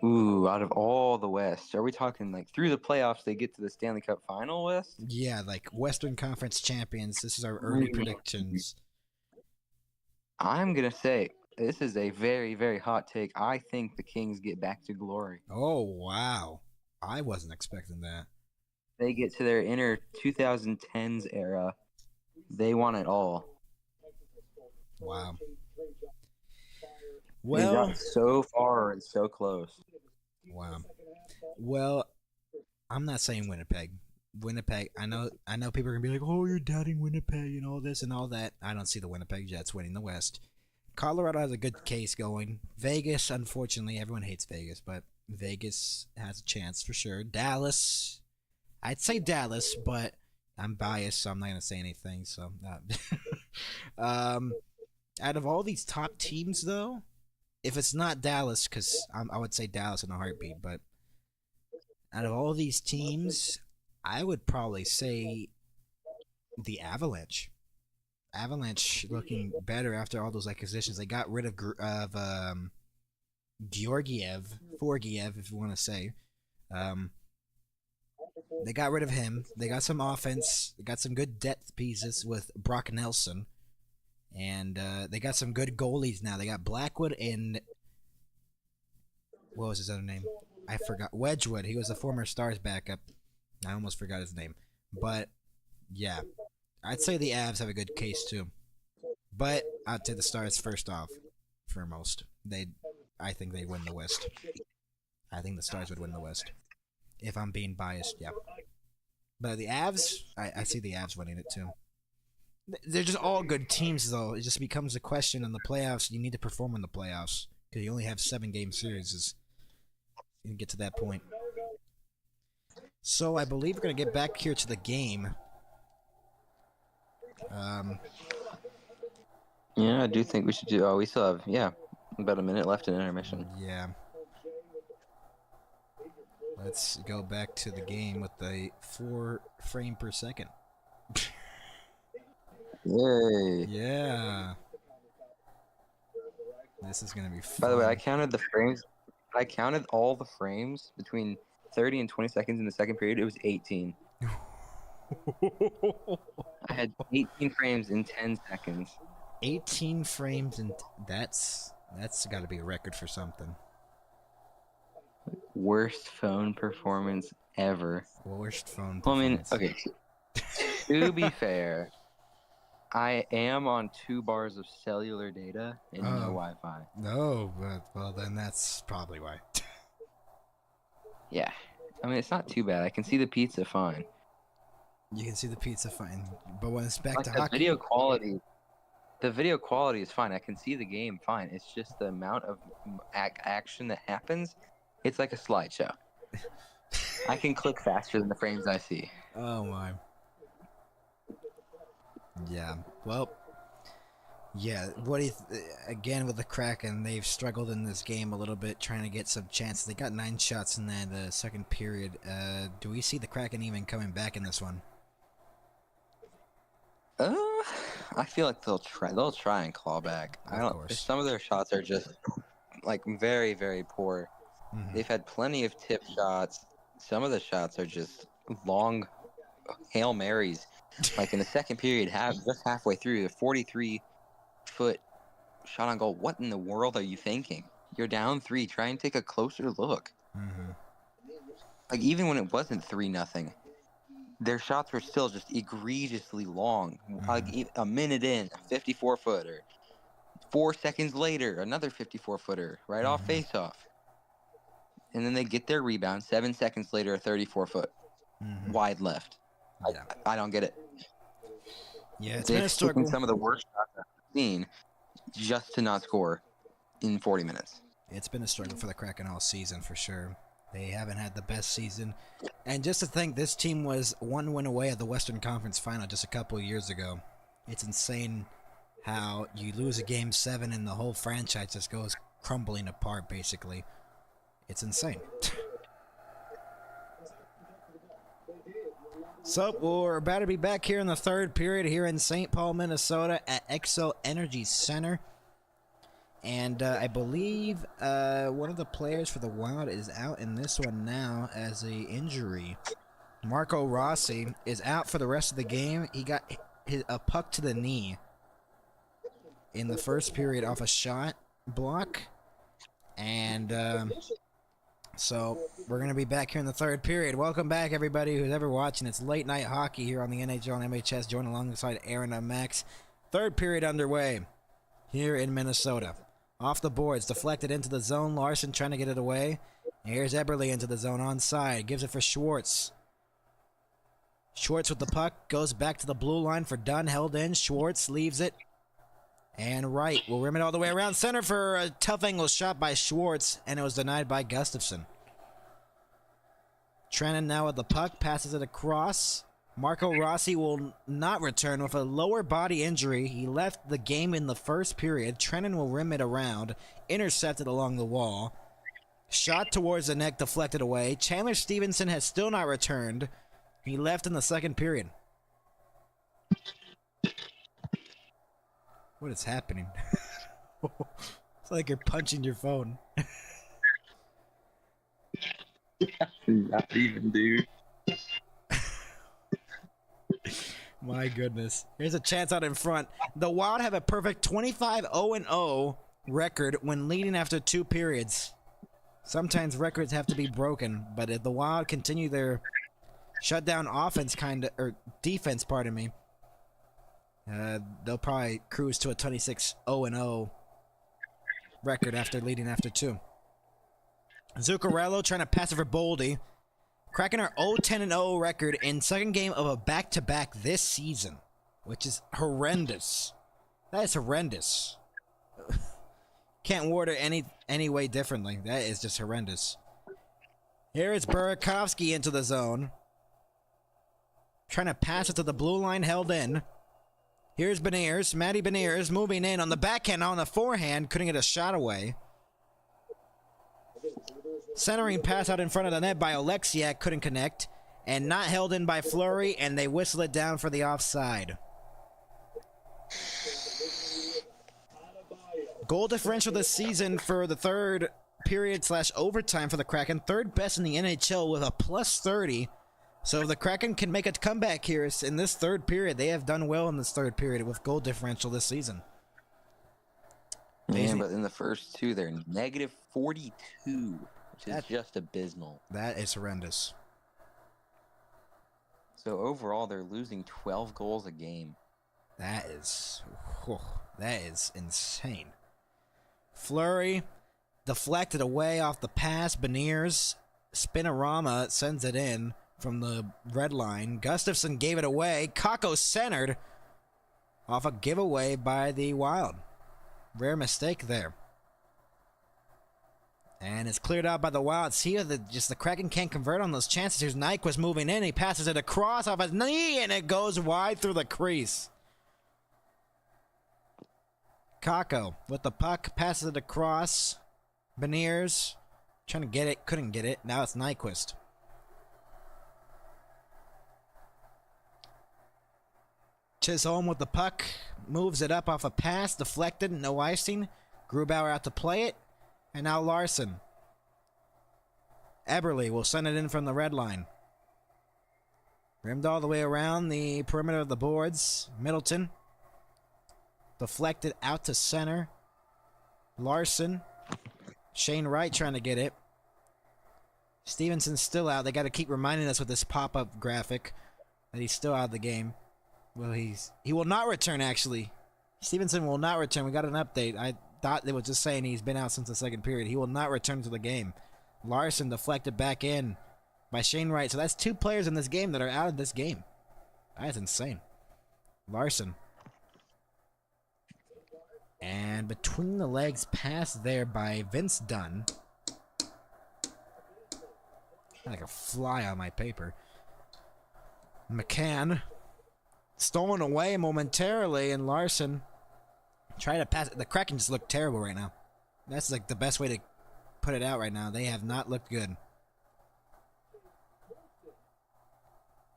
Ooh, out of all the West, are we talking like through the playoffs they get to the Stanley Cup Final West? Yeah, like Western Conference champions. This is our early predictions. I'm going to say, this is a very, very hot take. I think the Kings get back to glory. Oh, wow. I wasn't expecting that. They get to their inner 2010s era. They want it all. Wow. Well, they got so far and so close. Wow. Well, I'm not saying Winnipeg. Winnipeg, I know people are going to be like, oh, you're doubting Winnipeg and all this and all that. I don't see the Winnipeg Jets winning the West. Colorado has a good case going. Vegas, unfortunately, everyone hates Vegas, but Vegas has a chance for sure. Dallas, I'd say Dallas, but I'm biased, so I'm not going to say anything. So, out of all these top teams, though, if it's not Dallas, because I would say Dallas in a heartbeat, but out of all these teams, I would probably say the Avalanche. Avalanche looking better after all those acquisitions. They got rid of Georgiev, if you want to say. They got rid of him. They got some offense. They got some good depth pieces with Brock Nelson. And they got some good goalies now. They got Blackwood and what was his other name? I forgot. Wedgwood. He was a former Stars backup. I almost forgot his name. But yeah, I'd say the Avs have a good case too. But I'd say the Stars first off, foremost. I think they win the West. I think the Stars would win the West. If I'm being biased, yeah. But the Avs, I see the Avs winning it too. They're just all good teams, though. It just becomes a question in the playoffs. You need to perform in the playoffs because you only have 7-game series. You can get to that point. So I believe we're gonna get back here to the game. Yeah, I do think we should do. Oh, we still have about a minute left in intermission. Yeah. Let's go back to the game with the 4 frame per second. Yay! Yeah. This is gonna be fun. By the way, I counted the frames. I counted all the frames between 30 and 20 seconds in the second period. It was 18. I had 18 frames in 10 seconds. 18 frames, and that's got to be a record for something. Worst phone performance ever. Worst phone Well, I mean, performance. okay. To be fair, I am on 2 bars of cellular data and no Wi-Fi. No, but well then that's probably why. Yeah, I mean it's not too bad. I can see the pizza fine. You can see the pizza fine, but when it's back Like to the hockey, video quality is fine. I can see the game fine. It's just the amount of action that happens. It's like a slideshow. I can click faster than the frames I see. oh my. Yeah. Well. Yeah. What do you again with the Kraken? They've struggled in this game a little bit, trying to get some chances. They got 9 shots in that second period. Do we see the Kraken even coming back in this one? I feel like they'll try. They'll try and claw back. Of course. Some of their shots are just like very, very poor. Mm-hmm. They've had plenty of tip shots. Some of the shots are just long Hail Marys. Like in the second period, just halfway through, the 43-foot shot on goal. What in the world are you thinking? You're down 3. Try and take a closer look. Mm-hmm. Like even when it wasn't 3-0, their shots were still just egregiously long. Mm-hmm. Like a minute in, a 54-footer. 4 seconds later, another 54-footer right off face-off. And then they get their rebound. 7 seconds later, a 34-foot wide left. Yeah. I don't get it. Yeah, it's been a struggle. Some of the worst shots I've seen just to not score in 40 minutes. It's been a struggle for the Kraken all season for sure. They haven't had the best season. And just to think, this team was 1 win away at the Western Conference Final just a couple of years ago. It's insane how you lose a Game 7 and the whole franchise just goes crumbling apart, basically. It's insane. So, we're about to be back here in the third period here in St. Paul, Minnesota at Xcel Energy Center. And I believe one of the players for the Wild is out in this one now as a injury. Marco Rossi is out for the rest of the game. He got a puck to the knee in the first period off a shot block. And so we're going to be back here in the third period. Welcome back, everybody who's ever watching. It's late night hockey here on the NHL and MHS. Joined alongside Aaron and Max. Third period underway here in Minnesota. Off the boards, deflected into the zone. Larson trying to get it away. Here's Eberle into the zone onside. Gives it for Schwartz. Schwartz with the puck. Goes back to the blue line for Dunn. Held in. Schwartz leaves it. And Wright will rim it all the way around center for a tough angle shot by Schwartz. And it was denied by Gustafsson. Trennan now with the puck. Passes it across. Marco Rossi will not return with a lower body injury. He left the game in the first period. Trennan will rim it around. Intercepted along the wall. Shot towards the net, deflected away. Chandler Stevenson has still not returned. He left in the second period. What is happening? It's like you're punching your phone. Not even, dude. My goodness. Here's a chance out in front. The Wild have a perfect 25-0-0 record when leading after 2 periods. Sometimes records have to be broken, but if the Wild continue their shut down offense or defense, pardon me. They'll probably cruise to a 26-0-0 record after leading after 2. Zuccarello trying to pass it for Boldy. Kraken are 0-10-0 record in second game of a back-to-back this season, which is horrendous. That is horrendous. Can't word it any way differently. That is just horrendous. Here is Burakovsky into the zone. Trying to pass it to the blue line, held in. Here's Beniers. Matty Beniers moving in on the backhand, on the forehand. Couldn't get a shot away. Centering pass out in front of the net by Oleksiak. Couldn't connect. And not held in by Fleury, and they whistle it down for the offside. Goal differential this season for the third period / overtime for the Kraken. Third best in the NHL with a +30. So if the Kraken can make a comeback here in this third period, they have done well in this third period with goal differential this season. Man, but in the first 2, they're -42, which is just abysmal. That is horrendous. So overall, they're losing 12 goals a game. That is insane. Fleury deflected away off the pass. Beniers, Spinorama sends it in from the red line. Gustafsson gave it away. Kakko centered off a giveaway by the Wild. Rare mistake there. And it's cleared out by the Wild. See, the Kraken can't convert on those chances. Here's Nyquist moving in. He passes it across off his knee, and it goes wide through the crease. Kakko with the puck, passes it across. Beniers trying to get it, couldn't get it. Now it's Nyquist. Chisholm with the puck, moves it up off a pass, deflected, no icing. Grubauer out to play it, and now Larson. Eberle will send it in from the red line. Rimmed all the way around the perimeter of the boards. Middleton. Deflected out to center. Larson. Shane Wright trying to get it. Stevenson's still out. They got to keep reminding us with this pop-up graphic that he's still out of the game. Well, he will not return, actually. Stevenson will not return. We got an update. I thought they were just saying he's been out since the second period. He will not return to the game. Larson deflected back in by Shane Wright. So that's 2 players in this game that are out of this game. That's insane. Larson. And between the legs pass there by Vince Dunn. Like a fly on my paper. McCann. Stolen away momentarily, and Larson tried to pass it. The Kraken just look terrible right now. That's like the best way to put it out right now. They have not looked good.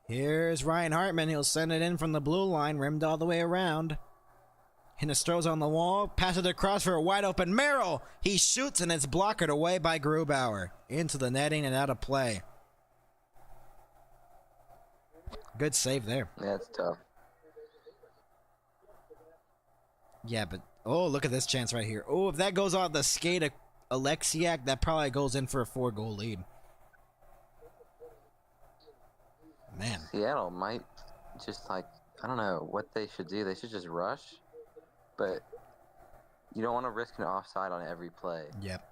Here's Ryan Hartman. He'll send it in from the blue line, rimmed all the way around. Hinestro's on the wall, passes it across for a wide open Merrill. He shoots, and it's blocked away by Grubauer. Into the netting and out of play. Good save there. That's tough. Yeah, but oh, look at this chance right here. Oh, if that goes off the skate of Oleksiak, that probably goes in for a 4-goal lead. Man. Seattle might just I don't know what they should do. They should just rush, but you don't want to risk an offside on every play. Yep.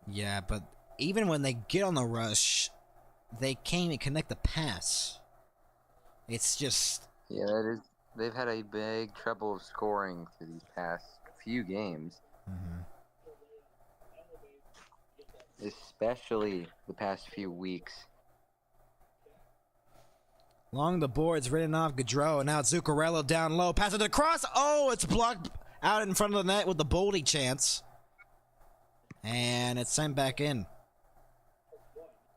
Yeah, but even when they get on the rush, they can't even connect the pass. It's just... Yeah, that is. They've had a big trouble of scoring through these past few games. Mm-hmm. Especially the past few weeks. Along the boards, written off Gaudreau, and now it's Zuccarello down low. Pass it across. Oh, it's blocked out in front of the net with the Boldy chance. And it's sent back in.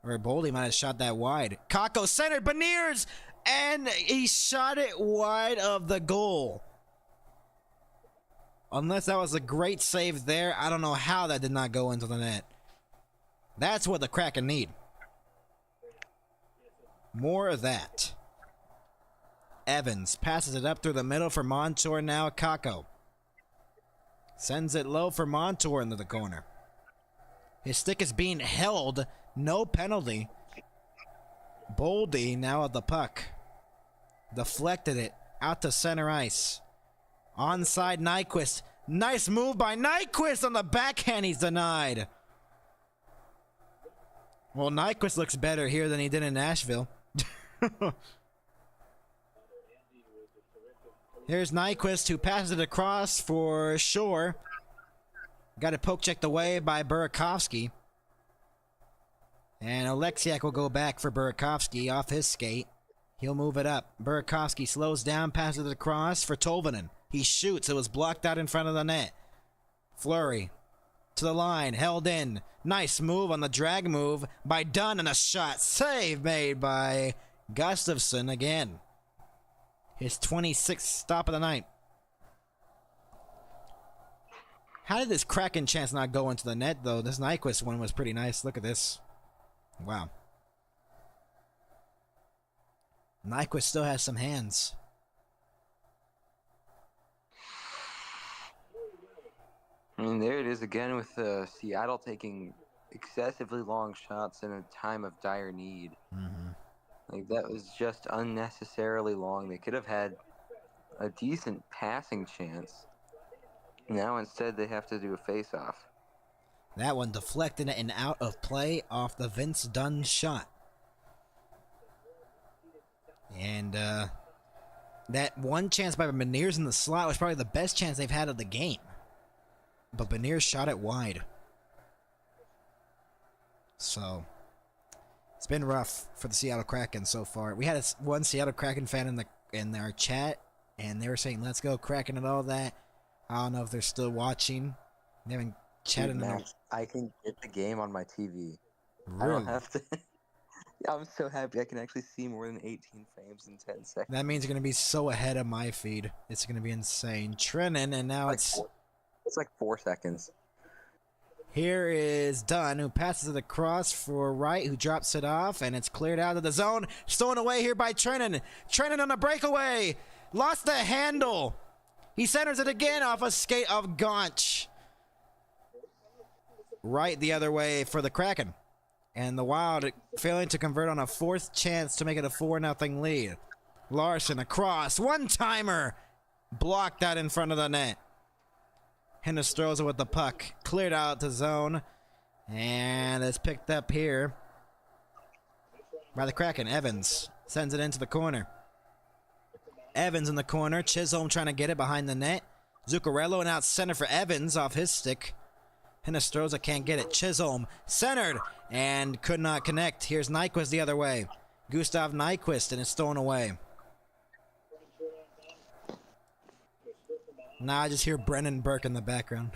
Or Boldy might have shot that wide. Kakko centered. Beniers! And he shot it wide of the goal. Unless that was a great save there, I don't know how that did not go into the net. That's what the Kraken need. More of that. Evans passes it up through the middle for Montour, now Kakko. Sends it low for Montour into the corner. His stick is being held. No penalty. Boldy now at the puck. Deflected it out to center ice. Onside Nyquist. Nice move by Nyquist on the backhand. He's denied. Well, Nyquist looks better here than he did in Nashville. Here's Nyquist, who passes it across for Shore. Got it poke checked away by Burakovsky. And Oleksiak will go back for Burakovsky off his skate. He'll move it up. Burakovsky slows down, passes it across for Tolvanen. He shoots. It was blocked out in front of the net. Fleury to the line, held in. Nice move on the drag move by Dunn, and a shot. Save made by Gustafsson again. His 26th stop of the night. How did this Kraken chance not go into the net, though? This Nyquist one was pretty nice. Look at this. Wow. Nyquist still has some hands. I mean, there it is again with Seattle taking excessively long shots in a time of dire need. Mm-hmm. Like, that was just unnecessarily long. They could have had a decent passing chance. Now instead they have to do a face-off. That one deflected and out of play off the Vince Dunn shot. And that one chance by Beniers in the slot was probably the best chance they've had of the game. But Beniers shot it wide. So it's been rough for the Seattle Kraken so far. We had one Seattle Kraken fan in our chat, and they were saying, "Let's go Kraken" and all that. I don't know if they're still watching. They haven't chatted in Max, I can get the game on my TV. Really? I don't have to. Yeah, I'm so happy I can actually see more than 18 frames in 10 seconds. That means you're going to be so ahead of my feed. It's going to be insane. Trennan, and now it's like 4 seconds. Here is Dunn, who passes it across for Wright, who drops it off, and it's cleared out of the zone. Stolen away here by Trennan. Trennan on a breakaway. Lost the handle. He centers it again off a skate of Gaunch. Right the other way for the Kraken. And the Wild failing to convert on a fourth chance to make it a 4-0 lead. Larson across. One-timer. Blocked out in front of the net. Hinostroza with the puck. Cleared out to zone. And it's picked up here by the Kraken. Evans sends it into the corner. Evans in the corner. Chisholm trying to get it behind the net. Zuccarello and out center for Evans off his stick. Hinostroza can't get it. Chisholm centered and could not connect. Here's Nyquist the other way. Gustav Nyquist, and it's stolen away. Now I just hear Brennan Burke in the background.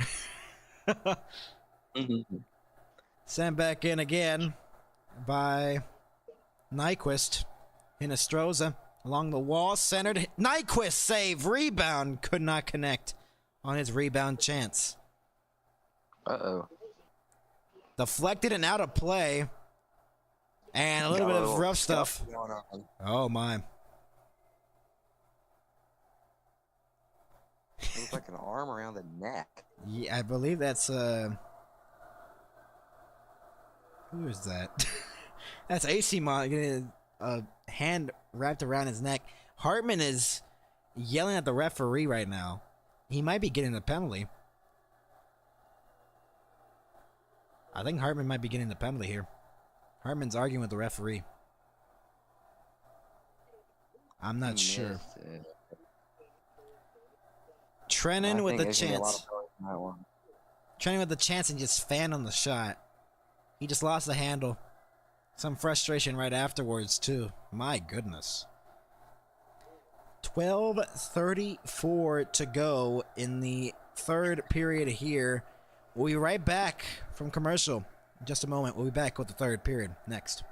Sent back in again by Nyquist. Hinostroza along the wall, centered. Nyquist save, rebound, could not connect on his rebound chance. Uh-oh. Deflected and out of play. And a little bit of rough stuff. Oh, my. It was like an arm around the neck. Yeah, I believe that's, who is that? That's AC Mon getting a hand wrapped around his neck. Hartman is yelling at the referee right now. He might be getting a penalty. I think Hartman might be getting the penalty here. Hartman's arguing with the referee. I'm not sure. Trennan with the chance. Trennan with the chance and just fanned on the shot. He just lost the handle. Some frustration right afterwards, too. My goodness. 12:34 to go in the third period here. We'll be right back from commercial in just a moment. We'll be back with the third period next.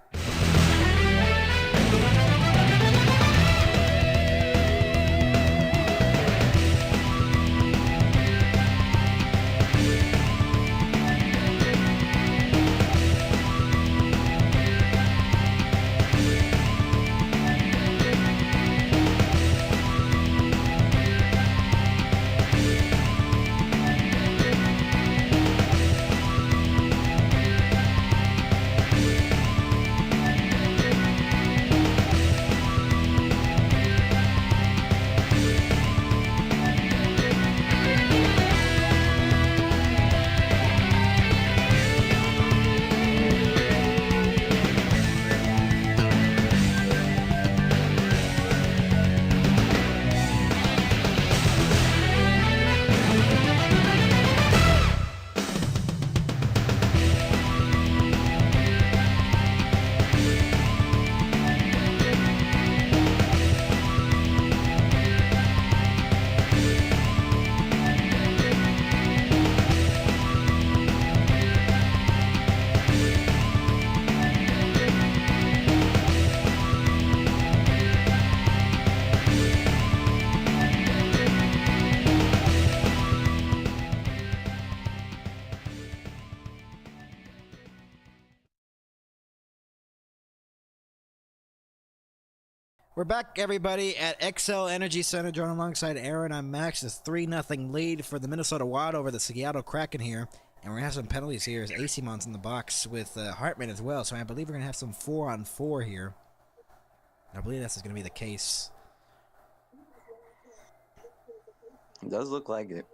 We're back, everybody, at XL Energy Center. Joined alongside Aaron, I'm Max. It's 3-0 lead for the Minnesota Wild over the Seattle Kraken here. And we're going to have some penalties here as ACMon's in the box with Hartman as well. So I believe we're going to have some 4-on-4 here. I believe this is going to be the case. It does look like it.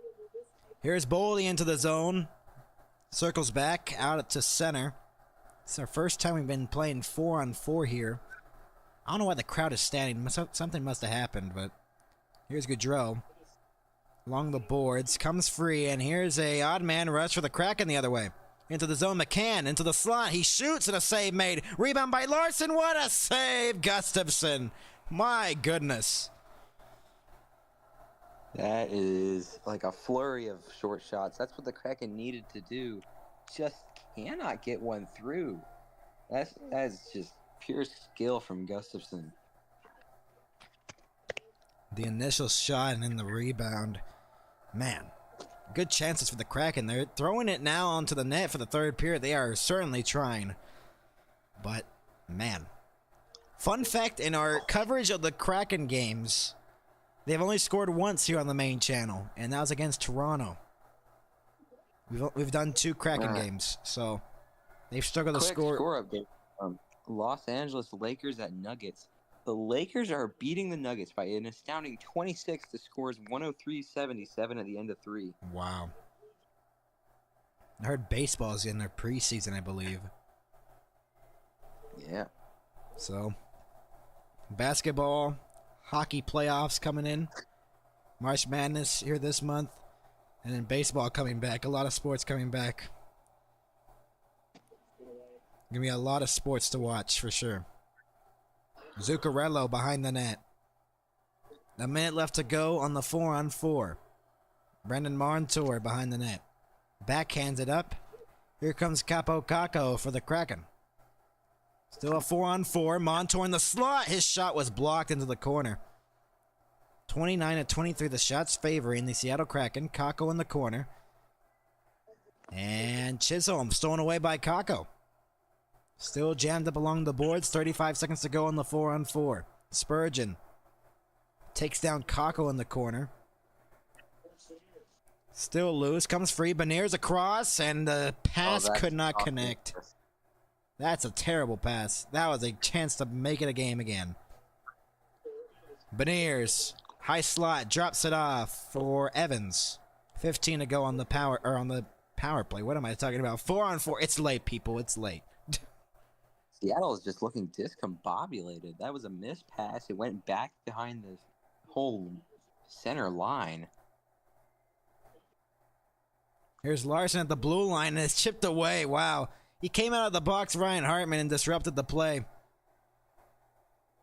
Here's Boley into the zone. Circles back out to center. It's our first time we've been playing 4-on-4 here. I don't know why the crowd is standing. Something must have happened, but here's Gaudreau. Along the boards, comes free, and here's a odd man rush for the Kraken the other way. Into the zone, McCann, into the slot. He shoots, and a save made. Rebound by Larson. What a save, Gustafsson. My goodness. That is like a flurry of short shots. That's what the Kraken needed to do. Just cannot get one through. That's just pure skill from Gustafsson. The initial shot and then the rebound. Man, good chances for the Kraken. They're throwing it now onto the net for the third period. They are certainly trying. But, man. Fun fact, in our coverage of the Kraken games, they've only scored once here on the main channel, and that was against Toronto. We've done 2 Kraken games, so they've struggled to score. Score update. Los Angeles Lakers at Nuggets. The Lakers are beating the Nuggets by an astounding 26 to scores 103-77 at the end of 3. Wow. I heard baseball's in their preseason, I believe. Yeah. So, basketball, hockey playoffs coming in. March Madness here this month. And then baseball coming back. A lot of sports coming back. Gonna be a lot of sports to watch for sure. Zuccarello behind the net. A minute left to go on the 4-on-4. Brendan Montour behind the net. Backhands it up. Here comes Capo Caco for the Kraken. Still a 4-on-4. Montour in the slot. His shot was blocked into the corner. 29-23. The shots favoring the Seattle Kraken. Caco in the corner. And Chisholm stolen away by Caco. Still jammed up along the boards. 35 seconds to go on the 4-on-4. Spurgeon takes down Caco in the corner. Still loose. Comes free. Beniers across, and the pass could not connect. That's a terrible pass. That was a chance to make it a game again. Beniers, high slot, drops it off for Evans. 15 to go on the power play. What am I talking about? 4-on-4. It's late, people. It's late. Seattle is just looking discombobulated. That was a missed pass. It went back behind the whole center line. Here's Larson at the blue line, and it's chipped away. Wow. He came out of the box, Ryan Hartman, and disrupted the play.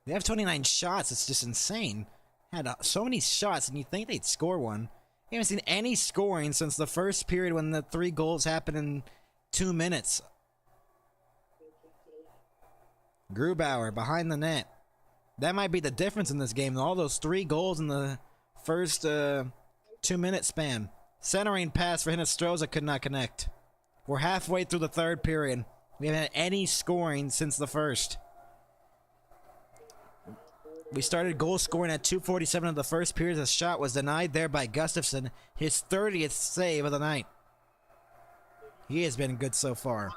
They have 29 shots. It's just insane. Had so many shots, and you'd think they'd score one. You haven't seen any scoring since the first period when the 3 goals happened in 2 minutes. Grubauer behind the net. That might be the difference in this game. All those 3 goals in the first 2-minute span. Centering pass for Hinostroza could not connect. We're halfway through the third period. We haven't had any scoring since the first. We started goal scoring at 2:47 of the first period. The shot was denied there by Gustafsson. His 30th save of the night. He has been good so far.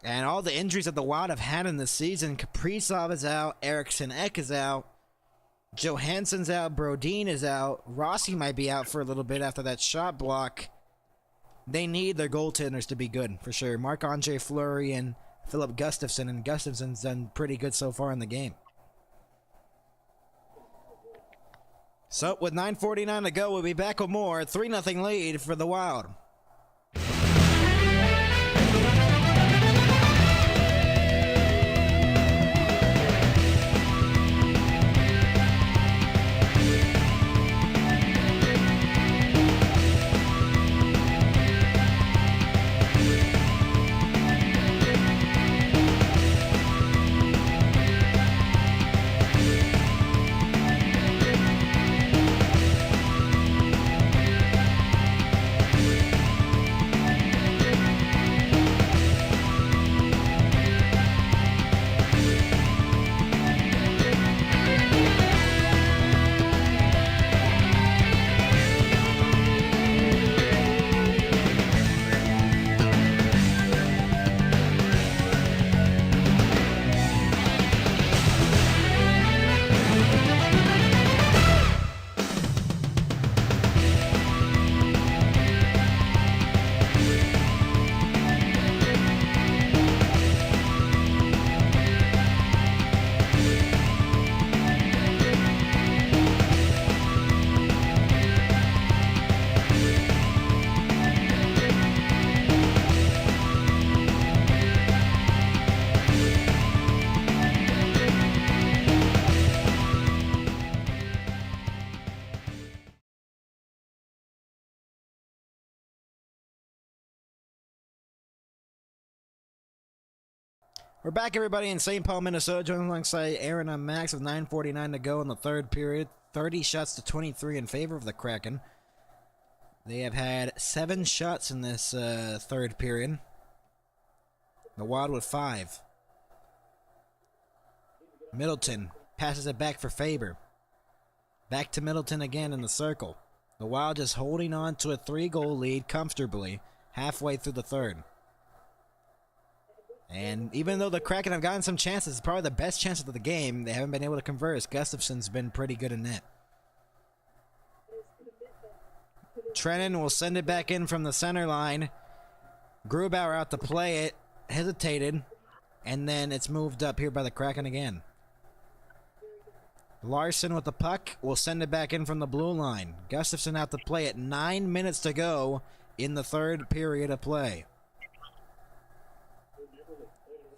And all the injuries that the Wild have had in this season. Kaprizov is out. Eriksson Ek is out. Johansson's out. Brodin is out. Rossi might be out for a little bit after that shot block. They need their goaltenders to be good, for sure. Marc-Andre Fleury and Philip Gustafsson. And Gustafsson's done pretty good so far in the game. So, with 9:49 to go, we'll be back with more. 3-0 lead for the Wild. We're back, everybody, in St. Paul, Minnesota. Joined alongside Aaron and Max with 9:49 to go in the third period. 30 shots to 23 in favor of the Kraken. They have had 7 shots in this third period. The Wild with 5. Middleton passes it back for Faber. Back to Middleton again in the circle. The Wild just holding on to a 3-goal lead comfortably halfway through the third. And even though the Kraken have gotten some chances, probably the best chances of the game, they haven't been able to convert. Gustafson's been pretty good in net. Trennan will send it back in from the center line. Grubauer out to play it, hesitated, and then it's moved up here by the Kraken again. Larson with the puck will send it back in from the blue line. Gustafson out to play it. 9 minutes to go in the third period of play.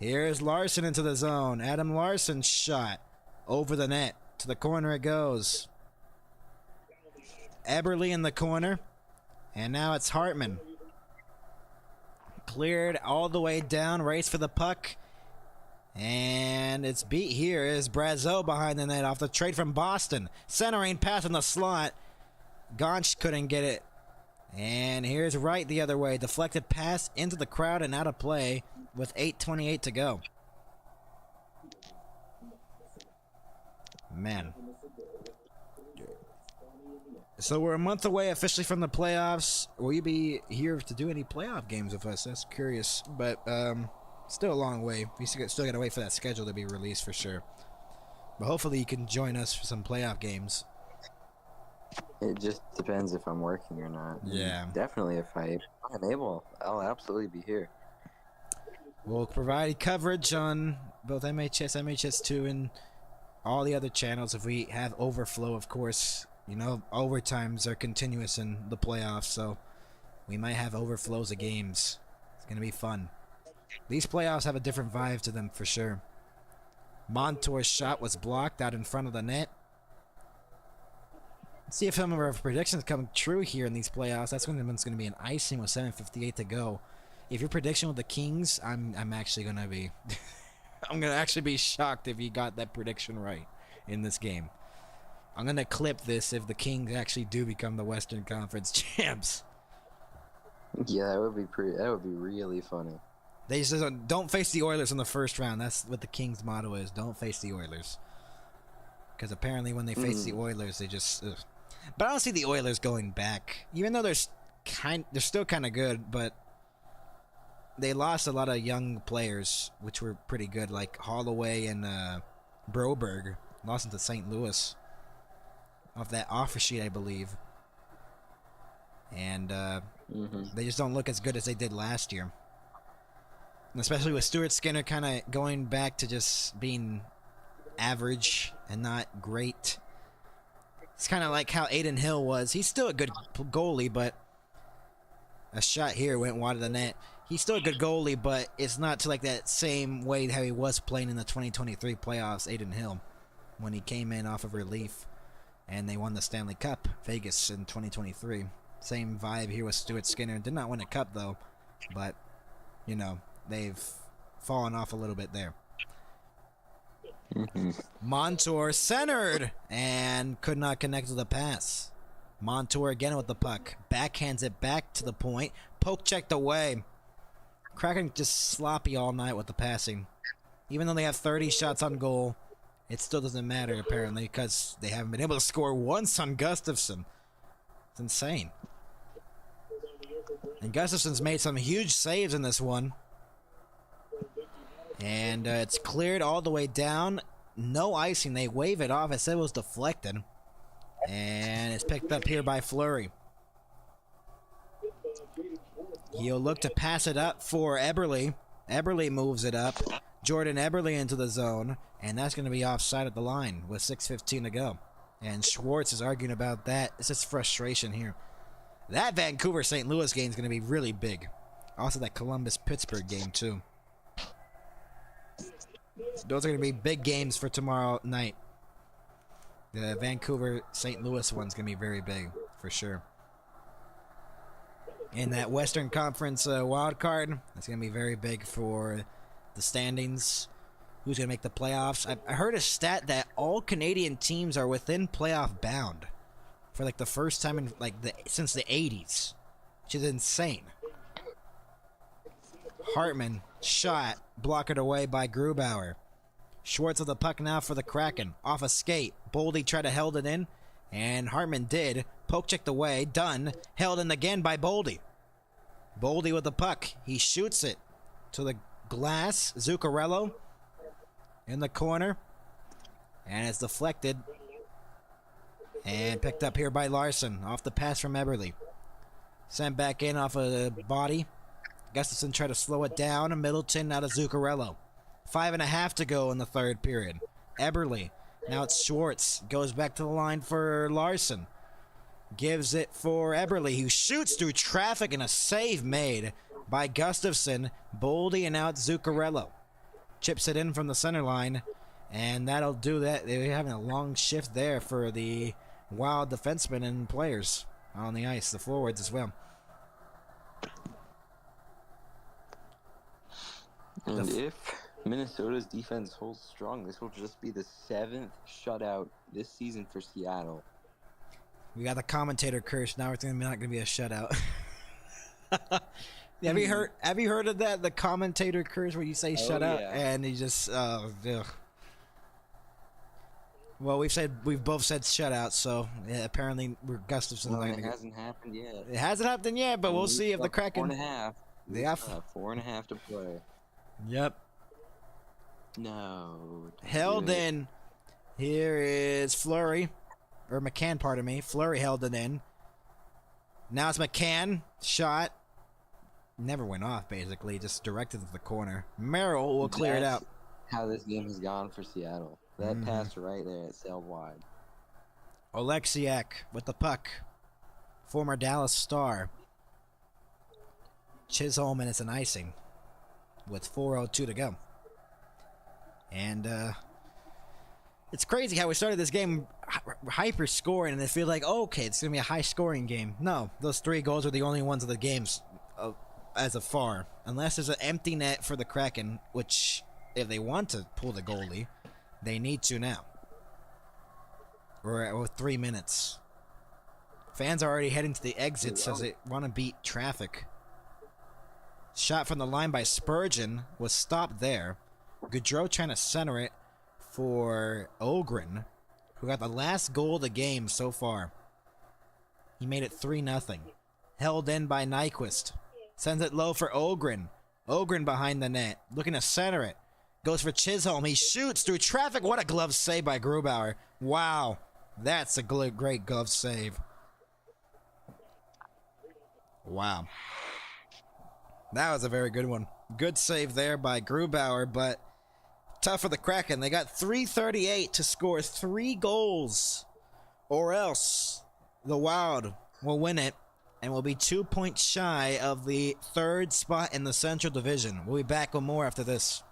Here's Larson into the zone. Adam Larson's shot over the net. To the corner it goes. Eberle in the corner. And now it's Hartman. Cleared all the way down. Race for the puck. And it's beat here is Brazeau behind the net off the trade from Boston. Centering pass in the slot. Gonch couldn't get it. And here's Wright the other way. Deflected pass into the crowd and out of play with 8:28 to go. Man. So we're a month away officially from the playoffs. Will you be here to do any playoff games with us? That's curious. But still a long way. We still got to wait for that schedule to be released for sure. But hopefully you can join us for some playoff games. It just depends if I'm working or not. Yeah. Definitely, if I'm able, I'll absolutely be here. We'll provide coverage on both MHS, MHS2, and all the other channels if we have overflow, of course. You know, overtimes are continuous in the playoffs, so we might have overflows of games. It's going to be fun. These playoffs have a different vibe to them for sure. Montour's shot was blocked out in front of the net. Let's see if some of our predictions come true here in these playoffs. That's when it's going to be an icing with 7:58 to go. If your prediction with the Kings, I'm actually going to be I'm going to actually be shocked if you got that prediction right in this game. I'm going to clip this if the Kings actually do become the Western Conference champs. Yeah, that would be really funny. They just don't face the Oilers in the first round. That's what the Kings' motto is. Don't face the Oilers. Because apparently when they face the Oilers, they just... Ugh. But I don't see the Oilers going back. Even though they're still kind of good, but they lost a lot of young players, which were pretty good, like Holloway and Broberg. Lost into St. Louis off that offer sheet, I believe. And they just don't look as good as they did last year. And especially with Stuart Skinner kind of going back to just being average and not great. It's kind of like how Aiden Hill was. He's still a good goalie, but a shot here went wide of the net. He's still a good goalie, but it's not to like that same way how he was playing in the 2023 playoffs, Aiden Hill, when he came in off of relief and they won the Stanley Cup, Vegas, in 2023. Same vibe here with Stuart Skinner. Did not win a cup, though, but, you know, they've fallen off a little bit there. Montour centered and could not connect with the pass. Montour again with the puck. Backhands it back to the point. Poke checked away. Kraken just sloppy all night with the passing. Even though they have 30 shots on goal, it still doesn't matter apparently because they haven't been able to score once on Gustafson. It's insane. And Gustafson's made some huge saves in this one. And it's cleared all the way down. No icing. They wave it off. I said it was deflected. And it's picked up here by Fleury. He'll look to pass it up for Eberle. Eberle moves it up. Jordan Eberle into the zone. And that's going to be offside at the line with 6:15 to go. And Schwartz is arguing about that. It's just frustration here. That Vancouver-St. Louis game is going to be really big. Also that Columbus-Pittsburgh game too. Those are going to be big games for tomorrow night. The Vancouver-St. Louis one's going to be very big, for sure. And that Western Conference wild card, that's going to be very big for the standings, who's going to make the playoffs. I heard a stat that all Canadian teams are within playoff bound for like the first time in since the 80s, which is insane. Hartman, shot, blocked it away by Grubauer. Schwartz with the puck now for the Kraken. Off a skate. Boldy tried to held it in, and Hartman did. Poke checked away. Done. Held in again by Boldy. Boldy with the puck. He shoots it to the glass. Zuccarello in the corner. And it's deflected. And picked up here by Larson. Off the pass from Eberle. Sent back in off of the body. Gustafson tried to slow it down. Middleton out of Zuccarello. 5.5 to go in the third period. Eberle. Now it's Schwartz. Goes back to the line for Larson. Gives it for Eberle, who shoots through traffic and a save made by Gustafson. Boldy, and now it's Zuccarello. Chips it in from the center line. And that'll do that. They're having a long shift there for the Wild defensemen and players on the ice. The forwards as well. And if Minnesota's defense holds strong, this will just be the 7th shutout this season for Seattle. We got the commentator curse. Now it's not going to be a shutout. Have you heard of that? The commentator curse, where you say shutout and you just ugh. Well, we've both said shutout, so yeah, apparently we're Gustafson. It hasn't happened yet. It hasn't happened yet, but we'll see if the Kraken. 4.5. Yeah, 4.5 to play. Yep. No. Held in. Here is Fleury. Or McCann, pardon me. Fleury held it in. Now it's McCann. Shot. Never went off, basically. Just directed to the corner. Merrill will clear it out. How this game has gone for Seattle. That pass right there, it sailed wide. Oleksiak with the puck. Former Dallas Star. Chisholm, and it's an icing. With 4:02 to go. And it's crazy how we started this game hyper scoring, and it feels like, okay, it's going to be a high scoring game. No, those 3 goals are the only ones of the games as of far. Unless there's an empty net for the Kraken, which if they want to pull the goalie, they need to now. We're at 3 minutes. Fans are already heading to the exits as they want to beat traffic. Shot from the line by Spurgeon was stopped there. Gaudreau trying to center it for Ogren, who got the last goal of the game so far. He made it 3-0. Held in by Nyquist. Sends it low for Ogren. Ogren behind the net, looking to center it. Goes for Chisholm. He shoots through traffic. What a glove save by Grubauer. Wow, that's a great glove save. Wow. That was a very good one. Good save there by Grubauer, but tough for the Kraken. They got 3:38 to score 3 goals, or else the Wild will win it and will be 2 points shy of the 3rd spot in the Central Division. We'll be back with more after this.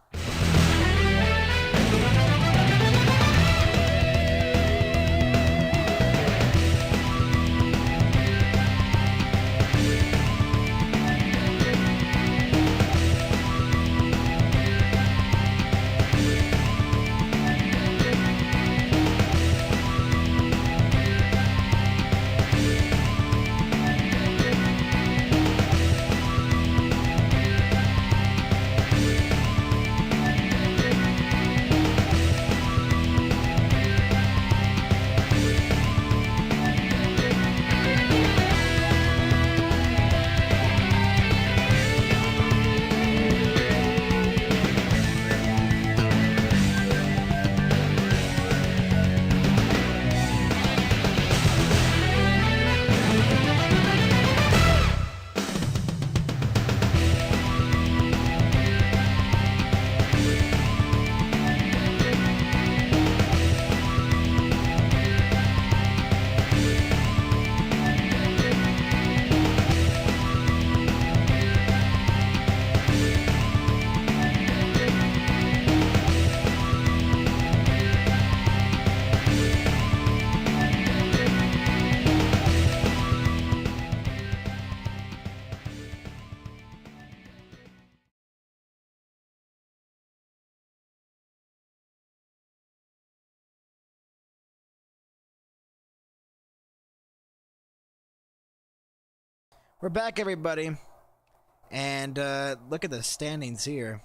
We're back, everybody. And look at the standings here.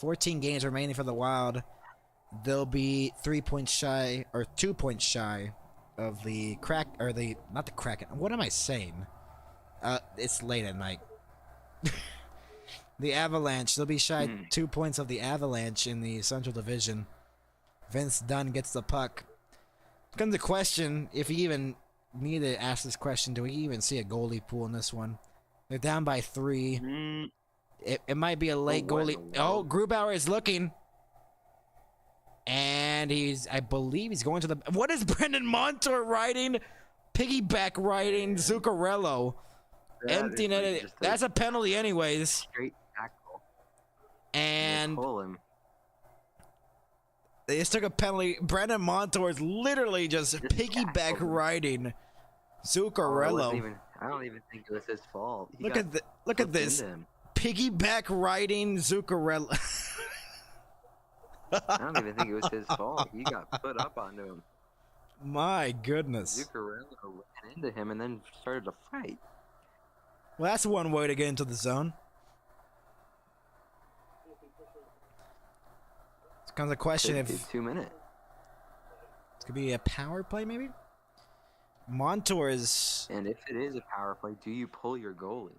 14 games remaining for the Wild. They'll be 3 points shy, or 2 points shy of the not the Kraken. What am I saying? It's late at night. The Avalanche. They'll be shy 2 points of the Avalanche in the Central Division. Vince Dunn gets the puck. Comes the question, if you even need to ask this question, do we even see a goalie pool in this one? They're down by 3. It might be a late goalie. Oh, Grubauer is looking. And I believe he's going to the... What is Brendan Montour riding? Piggyback riding Zuccarello. Empty net. That's a penalty anyways. Straight tackle. And... Pull him. They just took a penalty. Brendan Montour is literally just piggyback riding Zuccarello. I don't even think it was his fault. Look at this. Piggyback riding Zuccarello. I don't even think it was his fault. He got put up onto him. My goodness. Zuccarello ran into him and then started a fight. Well, that's one way to get into the zone. Comes a question if 2 minutes. It could be a power play, maybe. Montour is. And if it is a power play, do you pull your goalie?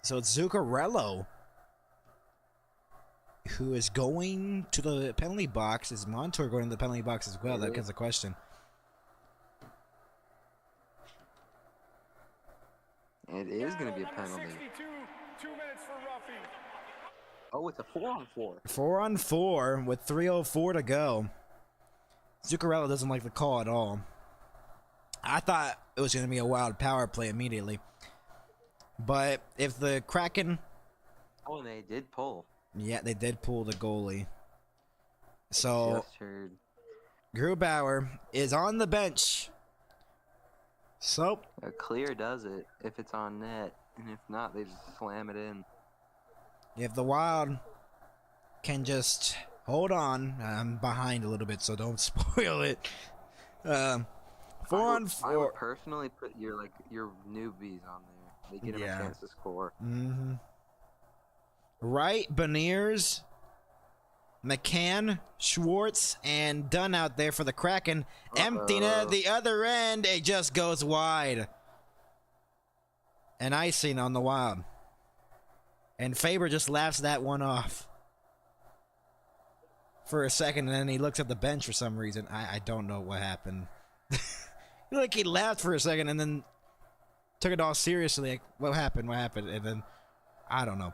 So it's Zuccarello who is going to the penalty box. Is Montour going to the penalty box as well? That comes a question. It is going to be a penalty. 2 minutes for roughing. Oh, it's a 4-on-4. 4-on-4 with 3:04 to go. Zuccarello doesn't like the call at all. I thought it was going to be a Wild power play immediately. But if the Kraken... Oh, and they did pull. Yeah, they did pull the goalie. So, Just heard. Grubauer is on the bench. So... A clear does it if it's on net. And if not, they just slam it in. If the Wild can just hold on, I'm behind a little bit, so don't spoil it. 4-on-4. I would personally put your newbies on there. They get them a chance to score. Mm-hmm. Wright, Beniers, McCann, Schwartz, and Dunn out there for the Kraken. Empty net at the other end. It just goes wide. An icing on the Wild. And Faber just laughs that one off for a second, and then he looks at the bench for some reason. I don't know what happened. Like he laughed for a second and then took it all seriously. Like, what happened? What happened? And then, I don't know.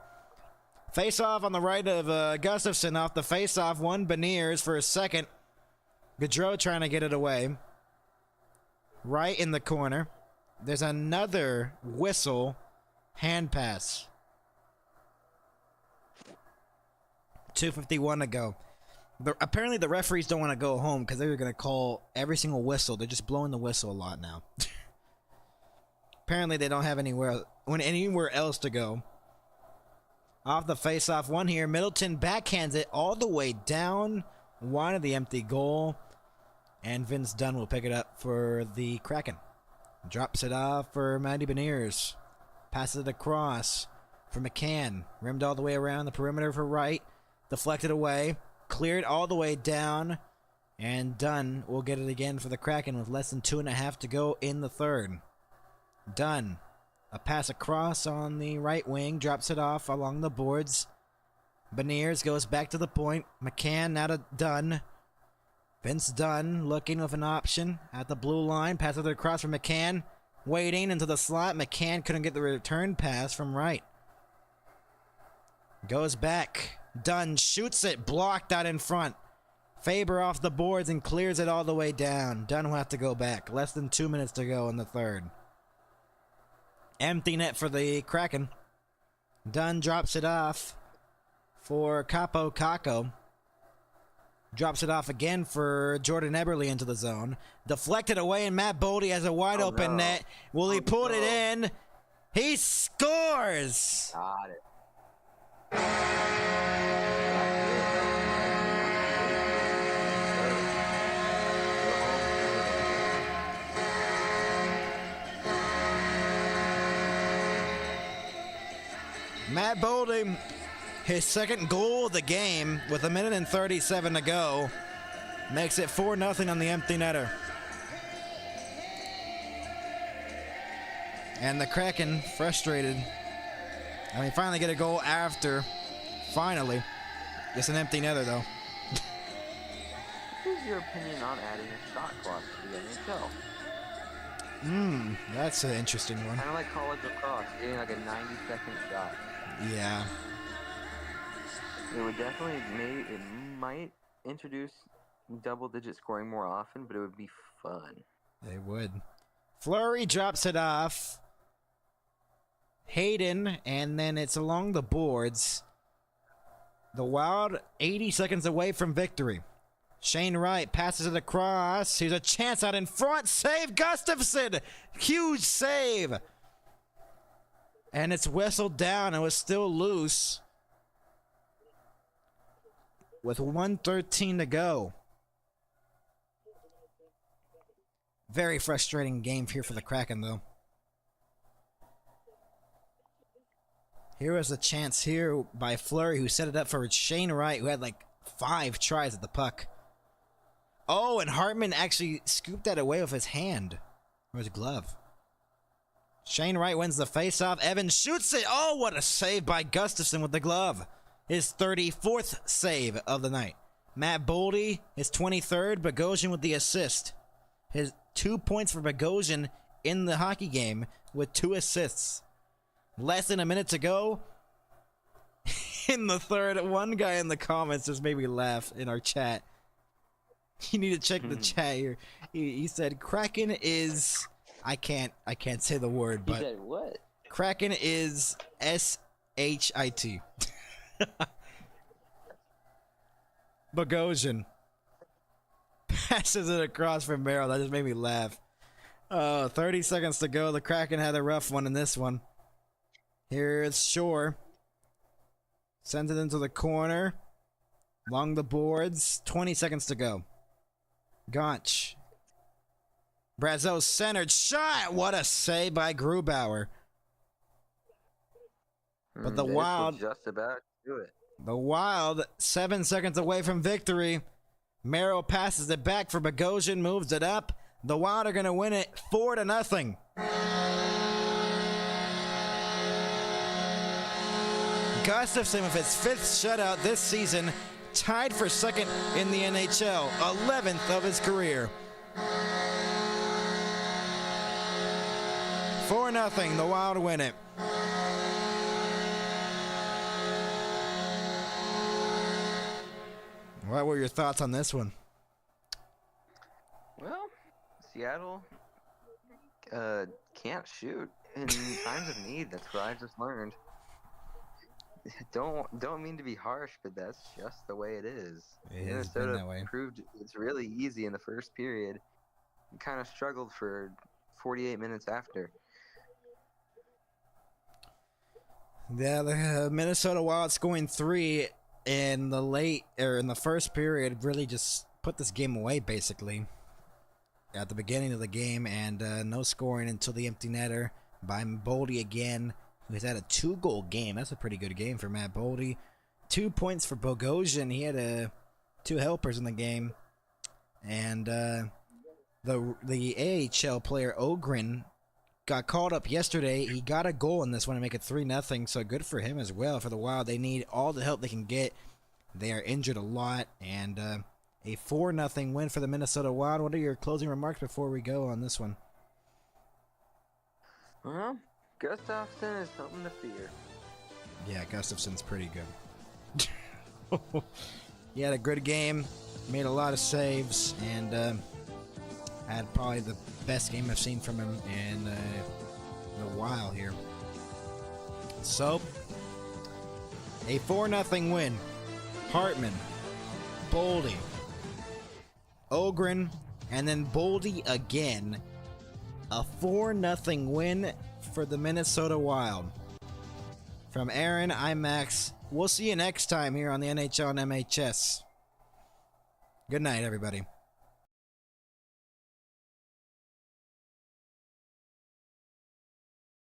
Face off on the right of Gustafson off the face off. One Beniers for a second. Gaudreau trying to get it away. Right in the corner. There's another whistle. Hand pass. 2:51 to go. Apparently the referees don't want to go home because they're going to call every single whistle. They're just blowing the whistle a lot now. Apparently they don't have anywhere else to go. Off the face-off one here. Middleton backhands it all the way down. Wide of the empty goal. And Vince Dunn will pick it up for the Kraken. Drops it off for Matty Beniers. Passes it across for McCann. Rimmed all the way around the perimeter for Wright. Deflected away. Cleared all the way down. And Dunn will get it again for the Kraken with less than 2.5 to go in the third. Dunn. A pass across on the right wing. Drops it off along the boards. Beniers goes back to the point. McCann now to Dunn. Vince Dunn looking with an option at the blue line. Passes it across for McCann. Waiting into the slot. McCann couldn't get the return pass from Wright. Goes back. Dunn shoots it. Blocked out in front. Faber off the boards and clears it all the way down. Dunn will have to go back. Less than 2 minutes to go in the third. Empty net for the Kraken. Dunn drops it off for Capo Caco. Drops it off again for Jordan Eberle into the zone. Deflected away, and Matt Boldy has a wide open net. Will he put it in? He scores! Got it. Matt Boldy, his second goal of the game with 1:37 to go, makes it 4-0 on the empty netter. And the Kraken, frustrated. I mean, finally get a goal after. Finally. It's an empty netter, though. What's your opinion on adding a shot clock to the NHL? That's an interesting one. Kind of like college lacrosse, getting like a 90-second shot. Yeah. It would definitely, it might introduce double-digit scoring more often, but it would be fun. They would. Fleury drops it off. Hayden, and then it's along the boards. The Wild 80 seconds away from victory. Shane Wright passes it across. Here's a chance out in front. Save Gustafsson. Huge save. And it's whistled down. It was still loose. With 1:13 to go. Very frustrating game here for the Kraken, though. Here was a chance here by Fleury, who set it up for Shane Wright, who had like 5 tries at the puck. Oh, and Hartman actually scooped that away with his hand, or his glove. Shane Wright wins the faceoff. Evans shoots it. Oh, what a save by Gustafsson with the glove. His 34th save of the night. Matt Boldy, his 23rd. Bogosian with the assist. His 2 points for Bogosian in the hockey game with 2 assists. Less than a minute to go in the third. One guy in the comments just made me laugh in our chat. You need to check the chat here. He said Kraken is I can't say the word, but he said what? Kraken is SHIT. Bogosian passes it across from Merrill. That just made me laugh. 30 seconds to go. The Kraken had a rough one in this one. Here's Shore. Sends it into the corner. Along the boards. 20 seconds to go. Gonch. Brazeau centered shot. What a save by Grubauer. But the Wild just about do it. The Wild 7 seconds away from victory. Merrill passes it back for Bogosian. Moves it up. The Wild are going to win it 4-0. Gustafsson with his 5th shutout this season, tied for second in the NHL, 11th of his career. 4-0, the Wild win it. What were your thoughts on this one? Well, Seattle can't shoot in times of need. That's what I just learned. Don't mean to be harsh, but that's just the way it is. It has been that way. Proved it's really easy in the first period. And kind of struggled for 48 minutes after. Yeah, the Minnesota Wild scoring 3 in the first period really just put this game away basically. At the beginning of the game, and no scoring until the empty netter by Boldy again. He's had a 2-goal game. That's a pretty good game for Matt Boldy. 2 points for Bogosian. He had 2 helpers in the game. And the AHL player Ogren got called up yesterday. He got a goal in this one to make it 3-0. So good for him as well. For the Wild, they need all the help they can get. They are injured a lot. And a 4-0 win for the Minnesota Wild. What are your closing remarks before we go on this one? Well, Gustafsson is something to fear. Yeah, Gustafsson's pretty good. He had a good game, made a lot of saves, and had probably the best game I've seen from him in a while here. So, a 4-0 win. Hartman, Boldy, Ogren, and then Boldy again. A 4-0 win for the Minnesota Wild. From Aaron, I'm Max. We'll see you next time here on the NHL and MHS. Good night, everybody.